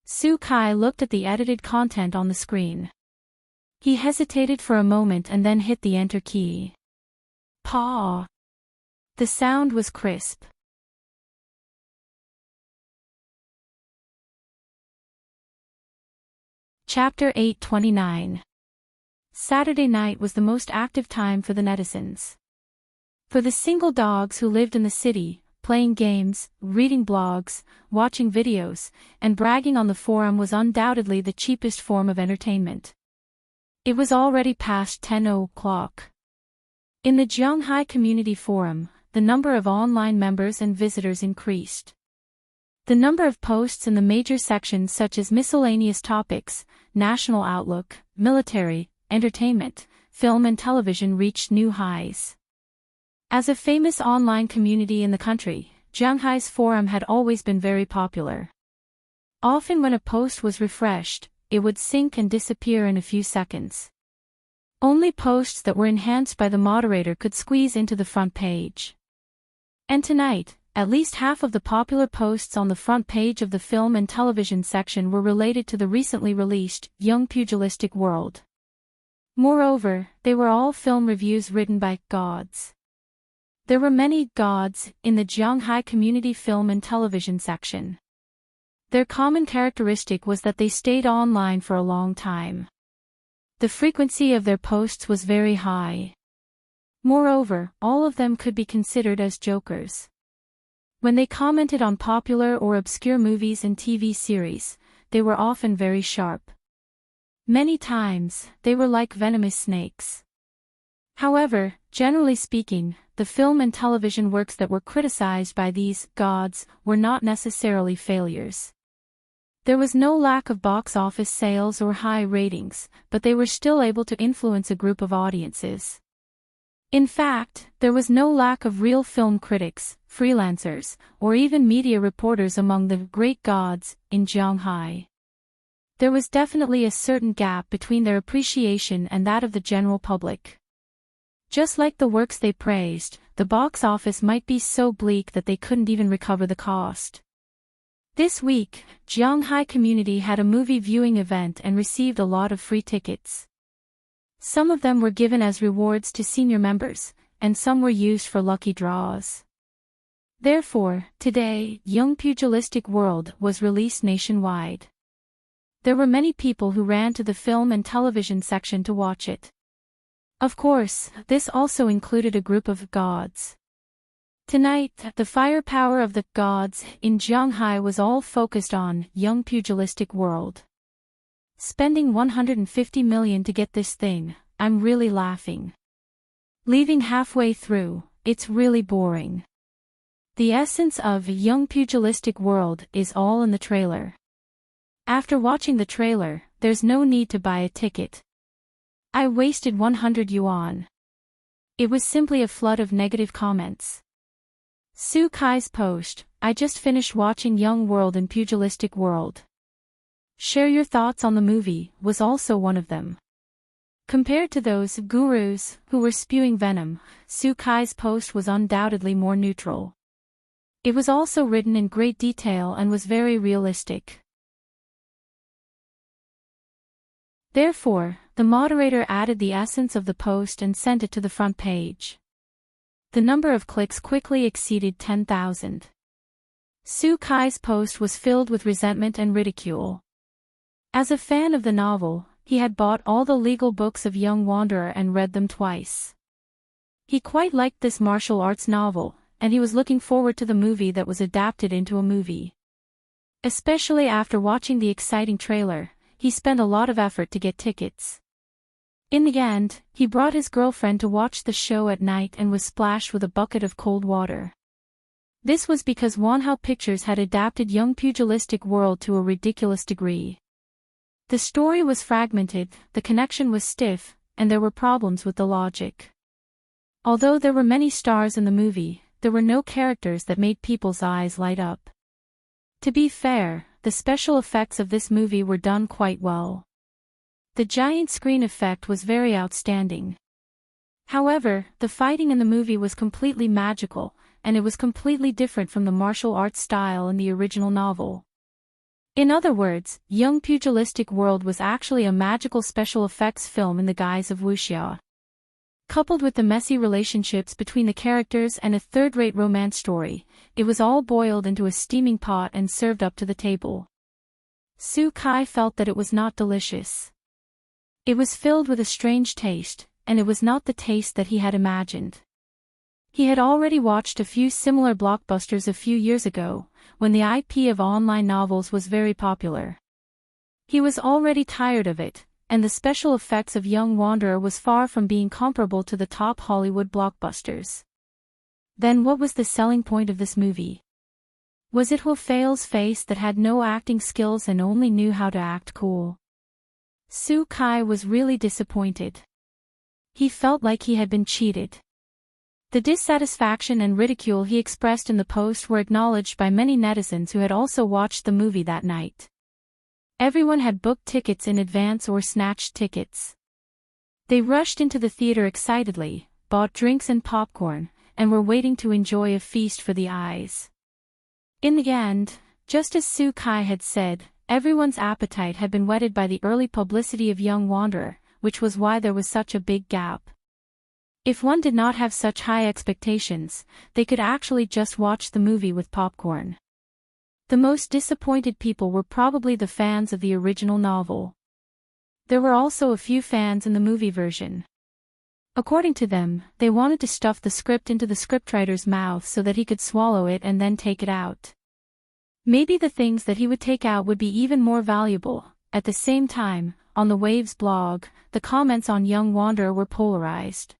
[SPEAKER 1] Su Kai looked at the edited content on the screen. He hesitated for a moment and then hit the enter key. Paw. The sound was crisp. Chapter 829. Saturday night was the most active time for the netizens. For the single dogs who lived in the city, playing games, reading blogs, watching videos, and bragging on the forum was undoubtedly the cheapest form of entertainment. It was already past 10 o'clock. In the Zhonghai Community Forum, the number of online members and visitors increased. The number of posts in the major sections such as miscellaneous topics, national outlook, military, entertainment, film and television reached new highs. As a famous online community in the country, Zhonghai's forum had always been very popular. Often when a post was refreshed, it would sync and disappear in a few seconds. Only posts that were enhanced by the moderator could squeeze into the front page. And tonight, at least half of the popular posts on the front page of the film and television section were related to the recently released Young Pugilistic World. Moreover, they were all film reviews written by gods. There were many gods in the Zhonghai Community Film and Television section. Their common characteristic was that they stayed online for a long time. The frequency of their posts was very high. Moreover, all of them could be considered as jokers. When they commented on popular or obscure movies and TV series, they were often very sharp. Many times, they were like venomous snakes. However, generally speaking, the film and television works that were criticized by these gods were not necessarily failures. There was no lack of box office sales or high ratings, but they were still able to influence a group of audiences. In fact, there was no lack of real film critics, freelancers, or even media reporters among the great gods in Zhonghai. There was definitely a certain gap between their appreciation and that of the general public. Just like the works they praised, the box office might be so bleak that they couldn't even recover the cost. This week, Zhonghai Community had a movie viewing event and received a lot of free tickets. Some of them were given as rewards to senior members, and some were used for lucky draws. Therefore, today, Young Pugilistic World was released nationwide. There were many people who ran to the film and television section to watch it. Of course, this also included a group of gods. Tonight, the firepower of the gods in Zhonghai was all focused on Young Pugilistic World. Spending 150 million to get this thing, I'm really laughing. Leaving halfway through, it's really boring. The essence of Young Pugilistic World is all in the trailer. After watching the trailer, there's no need to buy a ticket. I wasted 100 yuan. It was simply a flood of negative comments. Su Kai's post, I just finished watching Young World and Pugilistic World. Share your thoughts on the movie, was also one of them. Compared to those gurus who were spewing venom, Su Kai's post was undoubtedly more neutral. It was also written in great detail and was very realistic. Therefore, the moderator added the essence of the post and sent it to the front page. The number of clicks quickly exceeded 10,000. Su Kai's post was filled with resentment and ridicule. As a fan of the novel, he had bought all the legal books of Young Wanderer and read them twice. He quite liked this martial arts novel, and he was looking forward to the movie that was adapted into a movie. Especially after watching the exciting trailer, he spent a lot of effort to get tickets. In the end, he brought his girlfriend to watch the show at night and was splashed with a bucket of cold water. This was because Wanhao Pictures had adapted Young Pugilistic World to a ridiculous degree. The story was fragmented, the connection was stiff, and there were problems with the logic. Although there were many stars in the movie, there were no characters that made people's eyes light up. To be fair, the special effects of this movie were done quite well. The giant screen effect was very outstanding. However, the fighting in the movie was completely magical, and it was completely different from the martial arts style in the original novel. In other words, Young Pugilistic World was actually a magical special effects film in the guise of wuxia. Coupled with the messy relationships between the characters and a third-rate romance story, it was all boiled into a steaming pot and served up to the table. Su Kai felt that it was not delicious. It was filled with a strange taste, and it was not the taste that he had imagined. He had already watched a few similar blockbusters a few years ago, when the IP of online novels was very popular. He was already tired of it, and the special effects of Young Wanderer was far from being comparable to the top Hollywood blockbusters. Then what was the selling point of this movie? Was it Will Ferrell's face that had no acting skills and only knew how to act cool? Su Kai was really disappointed. He felt like he had been cheated. The dissatisfaction and ridicule he expressed in the post were acknowledged by many netizens who had also watched the movie that night. Everyone had booked tickets in advance or snatched tickets. They rushed into the theater excitedly, bought drinks and popcorn, and were waiting to enjoy a feast for the eyes. In the end, just as Su Kai had said, everyone's appetite had been whetted by the early publicity of Young Wanderer, which was why there was such a big gap. If one did not have such high expectations, they could actually just watch the movie with popcorn. The most disappointed people were probably the fans of the original novel. There were also a few fans in the movie version. According to them, they wanted to stuff the script into the scriptwriter's mouth so that he could swallow it and then take it out. Maybe the things that he would take out would be even more valuable. At the same time, on the Waves blog, the comments on Young Wanderer were polarized.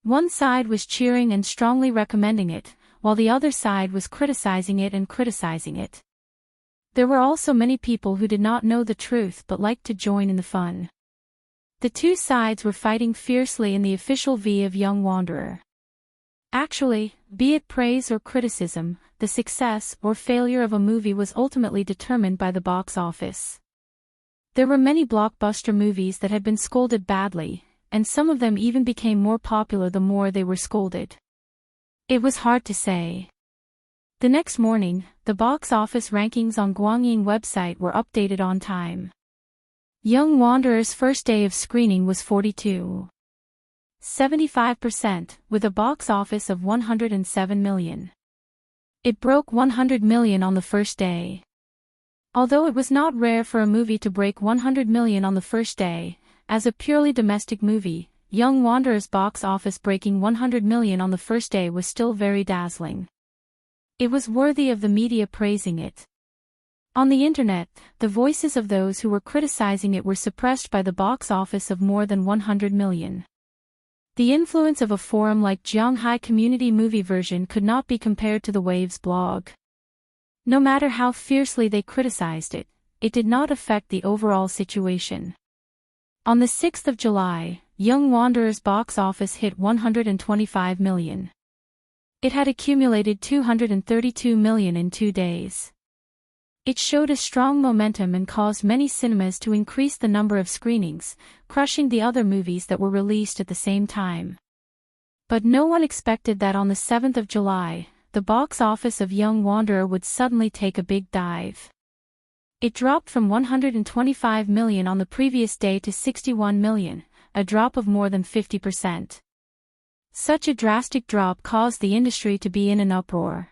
[SPEAKER 1] One side was cheering and strongly recommending it, while the other side was criticizing it and criticizing it. There were also many people who did not know the truth but liked to join in the fun. The two sides were fighting fiercely in the official V of Young Wanderer. Actually, be it praise or criticism, the success or failure of a movie was ultimately determined by the box office. There were many blockbuster movies that had been scolded badly, and some of them even became more popular the more they were scolded. It was hard to say. The next morning, the box office rankings on Guanyin website were updated on time. Young Wanderer's first day of screening was 42.75%, with a box office of 107 million. It broke 100 million on the first day. Although it was not rare for a movie to break 100 million on the first day, as a purely domestic movie, Young Wanderer's box office breaking 100 million on the first day was still very dazzling. It was worthy of the media praising it. On the internet, the voices of those who were criticizing it were suppressed by the box office of more than 100 million. The influence of a forum like Zhanghai Community Movie Version could not be compared to the Waves blog. No matter how fiercely they criticized it, it did not affect the overall situation. On the 6th of July, Young Wanderer's box office hit 125 million. It had accumulated 232 million in 2 days. It showed a strong momentum and caused many cinemas to increase the number of screenings, crushing the other movies that were released at the same time. But no one expected that on the 7th of July, the box office of Young Wanderer would suddenly take a big dive. It dropped from 125 million on the previous day to 61 million, a drop of more than 50%. Such a drastic drop caused the industry to be in an uproar.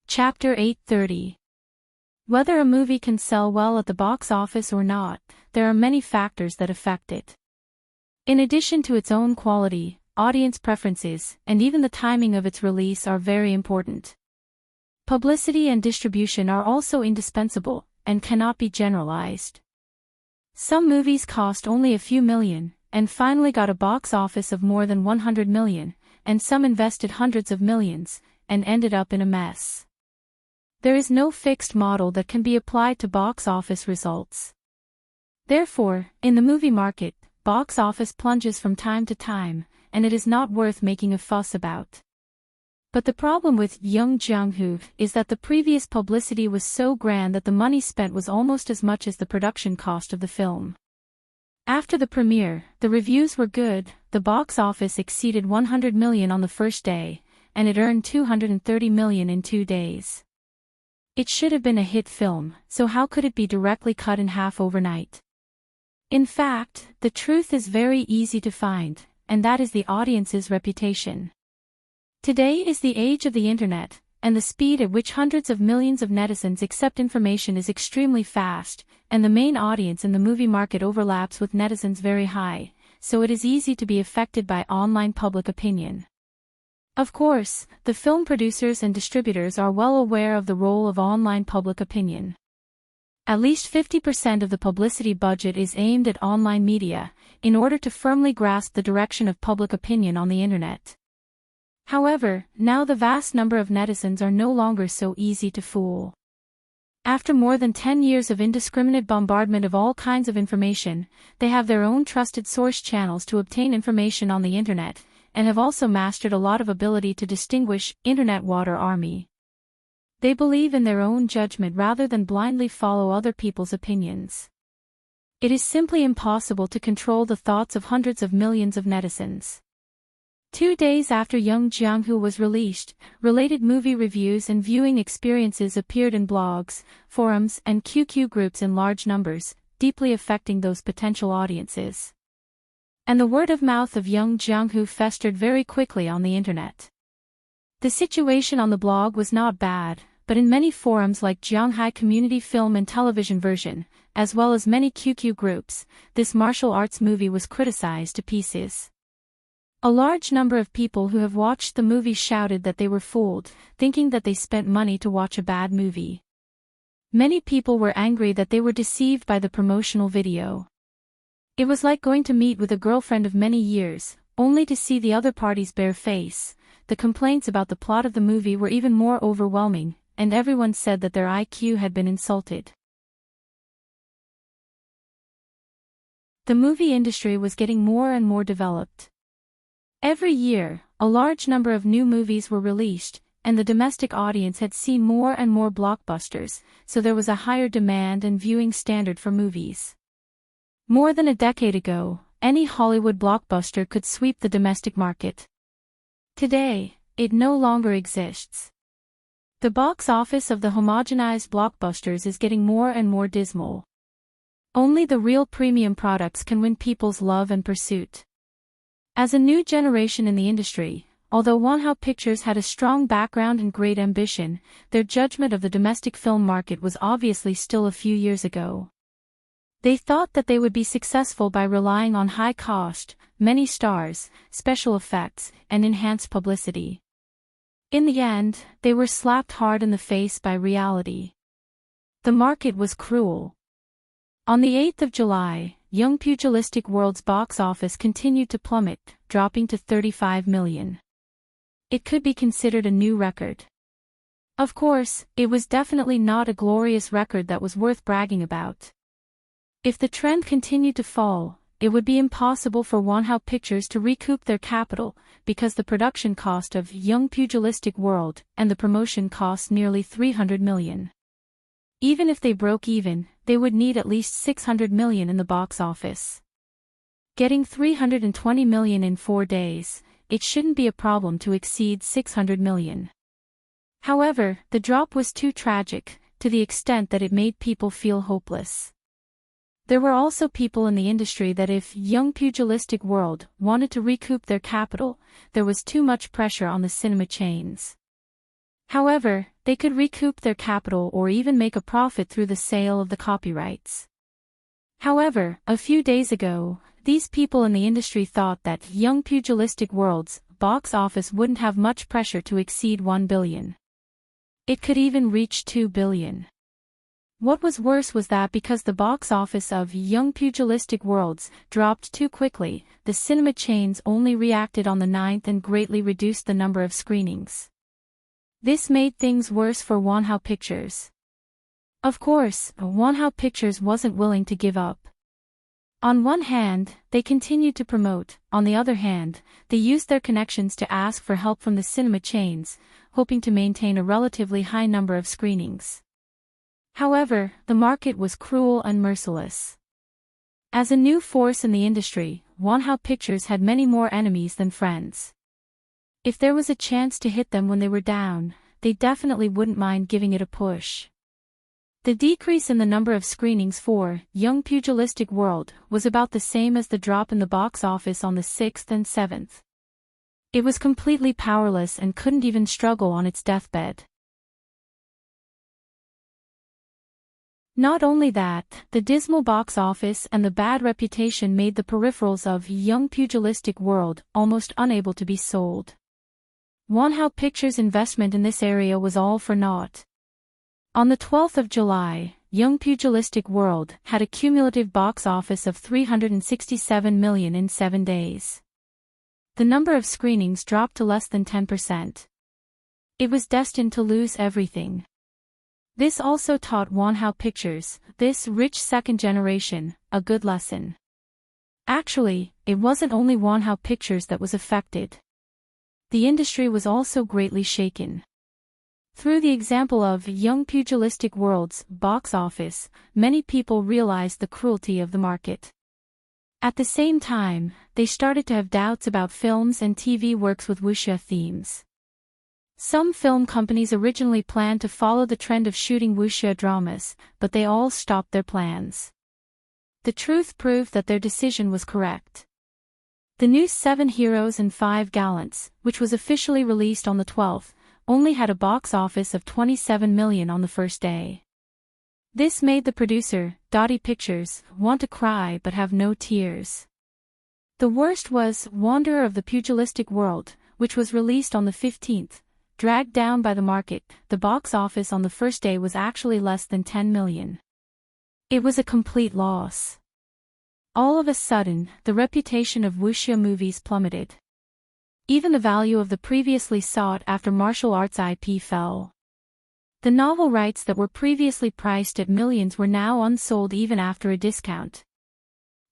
[SPEAKER 1] Chapter 830. Whether a movie can sell well at the box office or not, there are many factors that affect it. In addition to its own quality, audience preferences, and even the timing of its release are very important. Publicity and distribution are also indispensable, and cannot be generalized. Some movies cost only a few million, and finally got a box office of more than 100 million, and some invested hundreds of millions, and ended up in a mess. There is no fixed model that can be applied to box office results. Therefore, in the movie market, box office plunges from time to time, and it is not worth making a fuss about. But the problem with Young Jianghu is that the previous publicity was so grand that the money spent was almost as much as the production cost of the film. After the premiere, the reviews were good, the box office exceeded 100 million on the first day, and it earned 230 million in 2 days. It should have been a hit film, so how could it be directly cut in half overnight? In fact, the truth is very easy to find, and that is the audience's reputation. Today is the age of the internet, and the speed at which hundreds of millions of netizens accept information is extremely fast, and the main audience in the movie market overlaps with netizens very high, so it is easy to be affected by online public opinion. Of course, the film producers and distributors are well aware of the role of online public opinion. At least 50% of the publicity budget is aimed at online media, in order to firmly grasp the direction of public opinion on the internet. However, now the vast number of netizens are no longer so easy to fool. After more than 10 years of indiscriminate bombardment of all kinds of information, they have their own trusted source channels to obtain information on the internet, and have also mastered a lot of ability to distinguish internet water army. They believe in their own judgment rather than blindly follow other people's opinions. It is simply impossible to control the thoughts of hundreds of millions of netizens. 2 days after Young Jiang-hu was released, related movie reviews and viewing experiences appeared in blogs, forums, and QQ groups in large numbers, deeply affecting those potential audiences. And the word of mouth of Young Jiang-hu festered very quickly on the internet. The situation on the blog was not bad, but in many forums like Jianghai Community Film and Television Version, as well as many QQ groups, this martial arts movie was criticized to pieces. A large number of people who have watched the movie shouted that they were fooled, thinking that they spent money to watch a bad movie. Many people were angry that they were deceived by the promotional video. It was like going to meet with a girlfriend of many years, only to see the other party's bare face. The complaints about the plot of the movie were even more overwhelming, and everyone said that their IQ had been insulted. The movie industry was getting more and more developed. Every year, a large number of new movies were released, and the domestic audience had seen more and more blockbusters, so there was a higher demand and viewing standard for movies. More than a decade ago, any Hollywood blockbuster could sweep the domestic market. Today, it no longer exists. The box office of the homogenized blockbusters is getting more and more dismal. Only the real premium products can win people's love and pursuit. As a new generation in the industry, although Wanhao Pictures had a strong background and great ambition, their judgment of the domestic film market was obviously still a few years ago. They thought that they would be successful by relying on high cost, many stars, special effects, and enhanced publicity. In the end, they were slapped hard in the face by reality. The market was cruel. On the 8th of July, Young Pugilistic World's box office continued to plummet, dropping to 35 million. It could be considered a new record. Of course, it was definitely not a glorious record that was worth bragging about. If the trend continued to fall, it would be impossible for Wanhao Pictures to recoup their capital, because the production cost of Young Pugilistic World and the promotion cost nearly 300 million. Even if they broke even, they would need at least 600 million in the box office. Getting 320 million in 4 days, it shouldn't be a problem to exceed 600 million. However, the drop was too tragic, to the extent that it made people feel hopeless. There were also people in the industry that if Young Pugilistic World wanted to recoup their capital, there was too much pressure on the cinema chains. However, they could recoup their capital or even make a profit through the sale of the copyrights. However, a few days ago, these people in the industry thought that Young Pugilistic World's box office wouldn't have much pressure to exceed 1 billion. It could even reach 2 billion. What was worse was that because the box office of Young Pugilistic Worlds dropped too quickly, the cinema chains only reacted on the 9th and greatly reduced the number of screenings. This made things worse for Wanhao Pictures. Of course, Wanhao Pictures wasn't willing to give up. On one hand, they continued to promote, on the other hand, they used their connections to ask for help from the cinema chains, hoping to maintain a relatively high number of screenings. However, the market was cruel and merciless. As a new force in the industry, Wanhao Pictures had many more enemies than friends. If there was a chance to hit them when they were down, they definitely wouldn't mind giving it a push. The decrease in the number of screenings for Young Pugilistic World was about the same as the drop in the box office on the 6th and 7th. It was completely powerless and couldn't even struggle on its deathbed. Not only that, the dismal box office and the bad reputation made the peripherals of Young Pugilistic World almost unable to be sold. Wonhao Pictures' investment in this area was all for naught. On the 12th of July, Young Pugilistic World had a cumulative box office of $367 million in 7 days. The number of screenings dropped to less than 10%. It was destined to lose everything. This also taught Wonhao Pictures, this rich second generation, a good lesson. Actually, it wasn't only Wonhao Pictures that was affected. The industry was also greatly shaken. Through the example of Young Pugilistic World's box office, many people realized the cruelty of the market. At the same time, they started to have doubts about films and TV works with wuxia themes. Some film companies originally planned to follow the trend of shooting wuxia dramas, but they all stopped their plans. The truth proved that their decision was correct. The new 7 Heroes and 5 Gallants, which was officially released on the 12th, only had a box office of $27 million on the first day. This made the producer, Dottie Pictures, want to cry but have no tears. The worst was Wanderer of the Pugilistic World, which was released on the 15th. Dragged down by the market, the box office on the first day was actually less than $10 million. It was a complete loss. All of a sudden, the reputation of wuxia movies plummeted. Even the value of the previously sought-after martial arts IP fell. The novel rights that were previously priced at millions were now unsold even after a discount.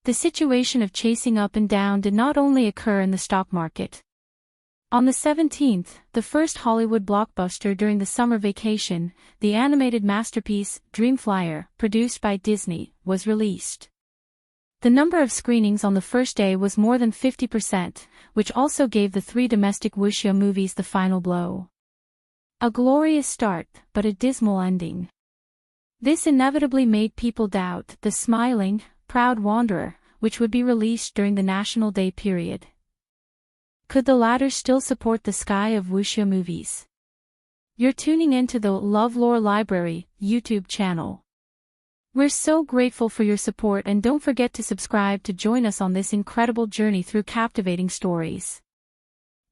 [SPEAKER 1] The situation of chasing up and down did not only occur in the stock market. On the 17th, the first Hollywood blockbuster during the summer vacation, the animated masterpiece, Dreamflyer, produced by Disney, was released. The number of screenings on the first day was more than 50%, which also gave the 3 domestic wuxia movies the final blow. A glorious start, but a dismal ending. This inevitably made people doubt the smiling, proud Wanderer, which would be released during the National Day period. Could the latter still support the sky of wuxia movies? You're tuning into the LoveLore Library YouTube channel. We're so grateful for your support, and don't forget to subscribe to join us on this incredible journey through captivating stories.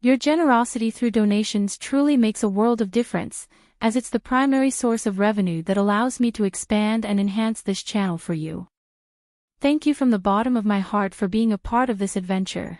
[SPEAKER 1] Your generosity through donations truly makes a world of difference, as it's the primary source of revenue that allows me to expand and enhance this channel for you. Thank you from the bottom of my heart for being a part of this adventure.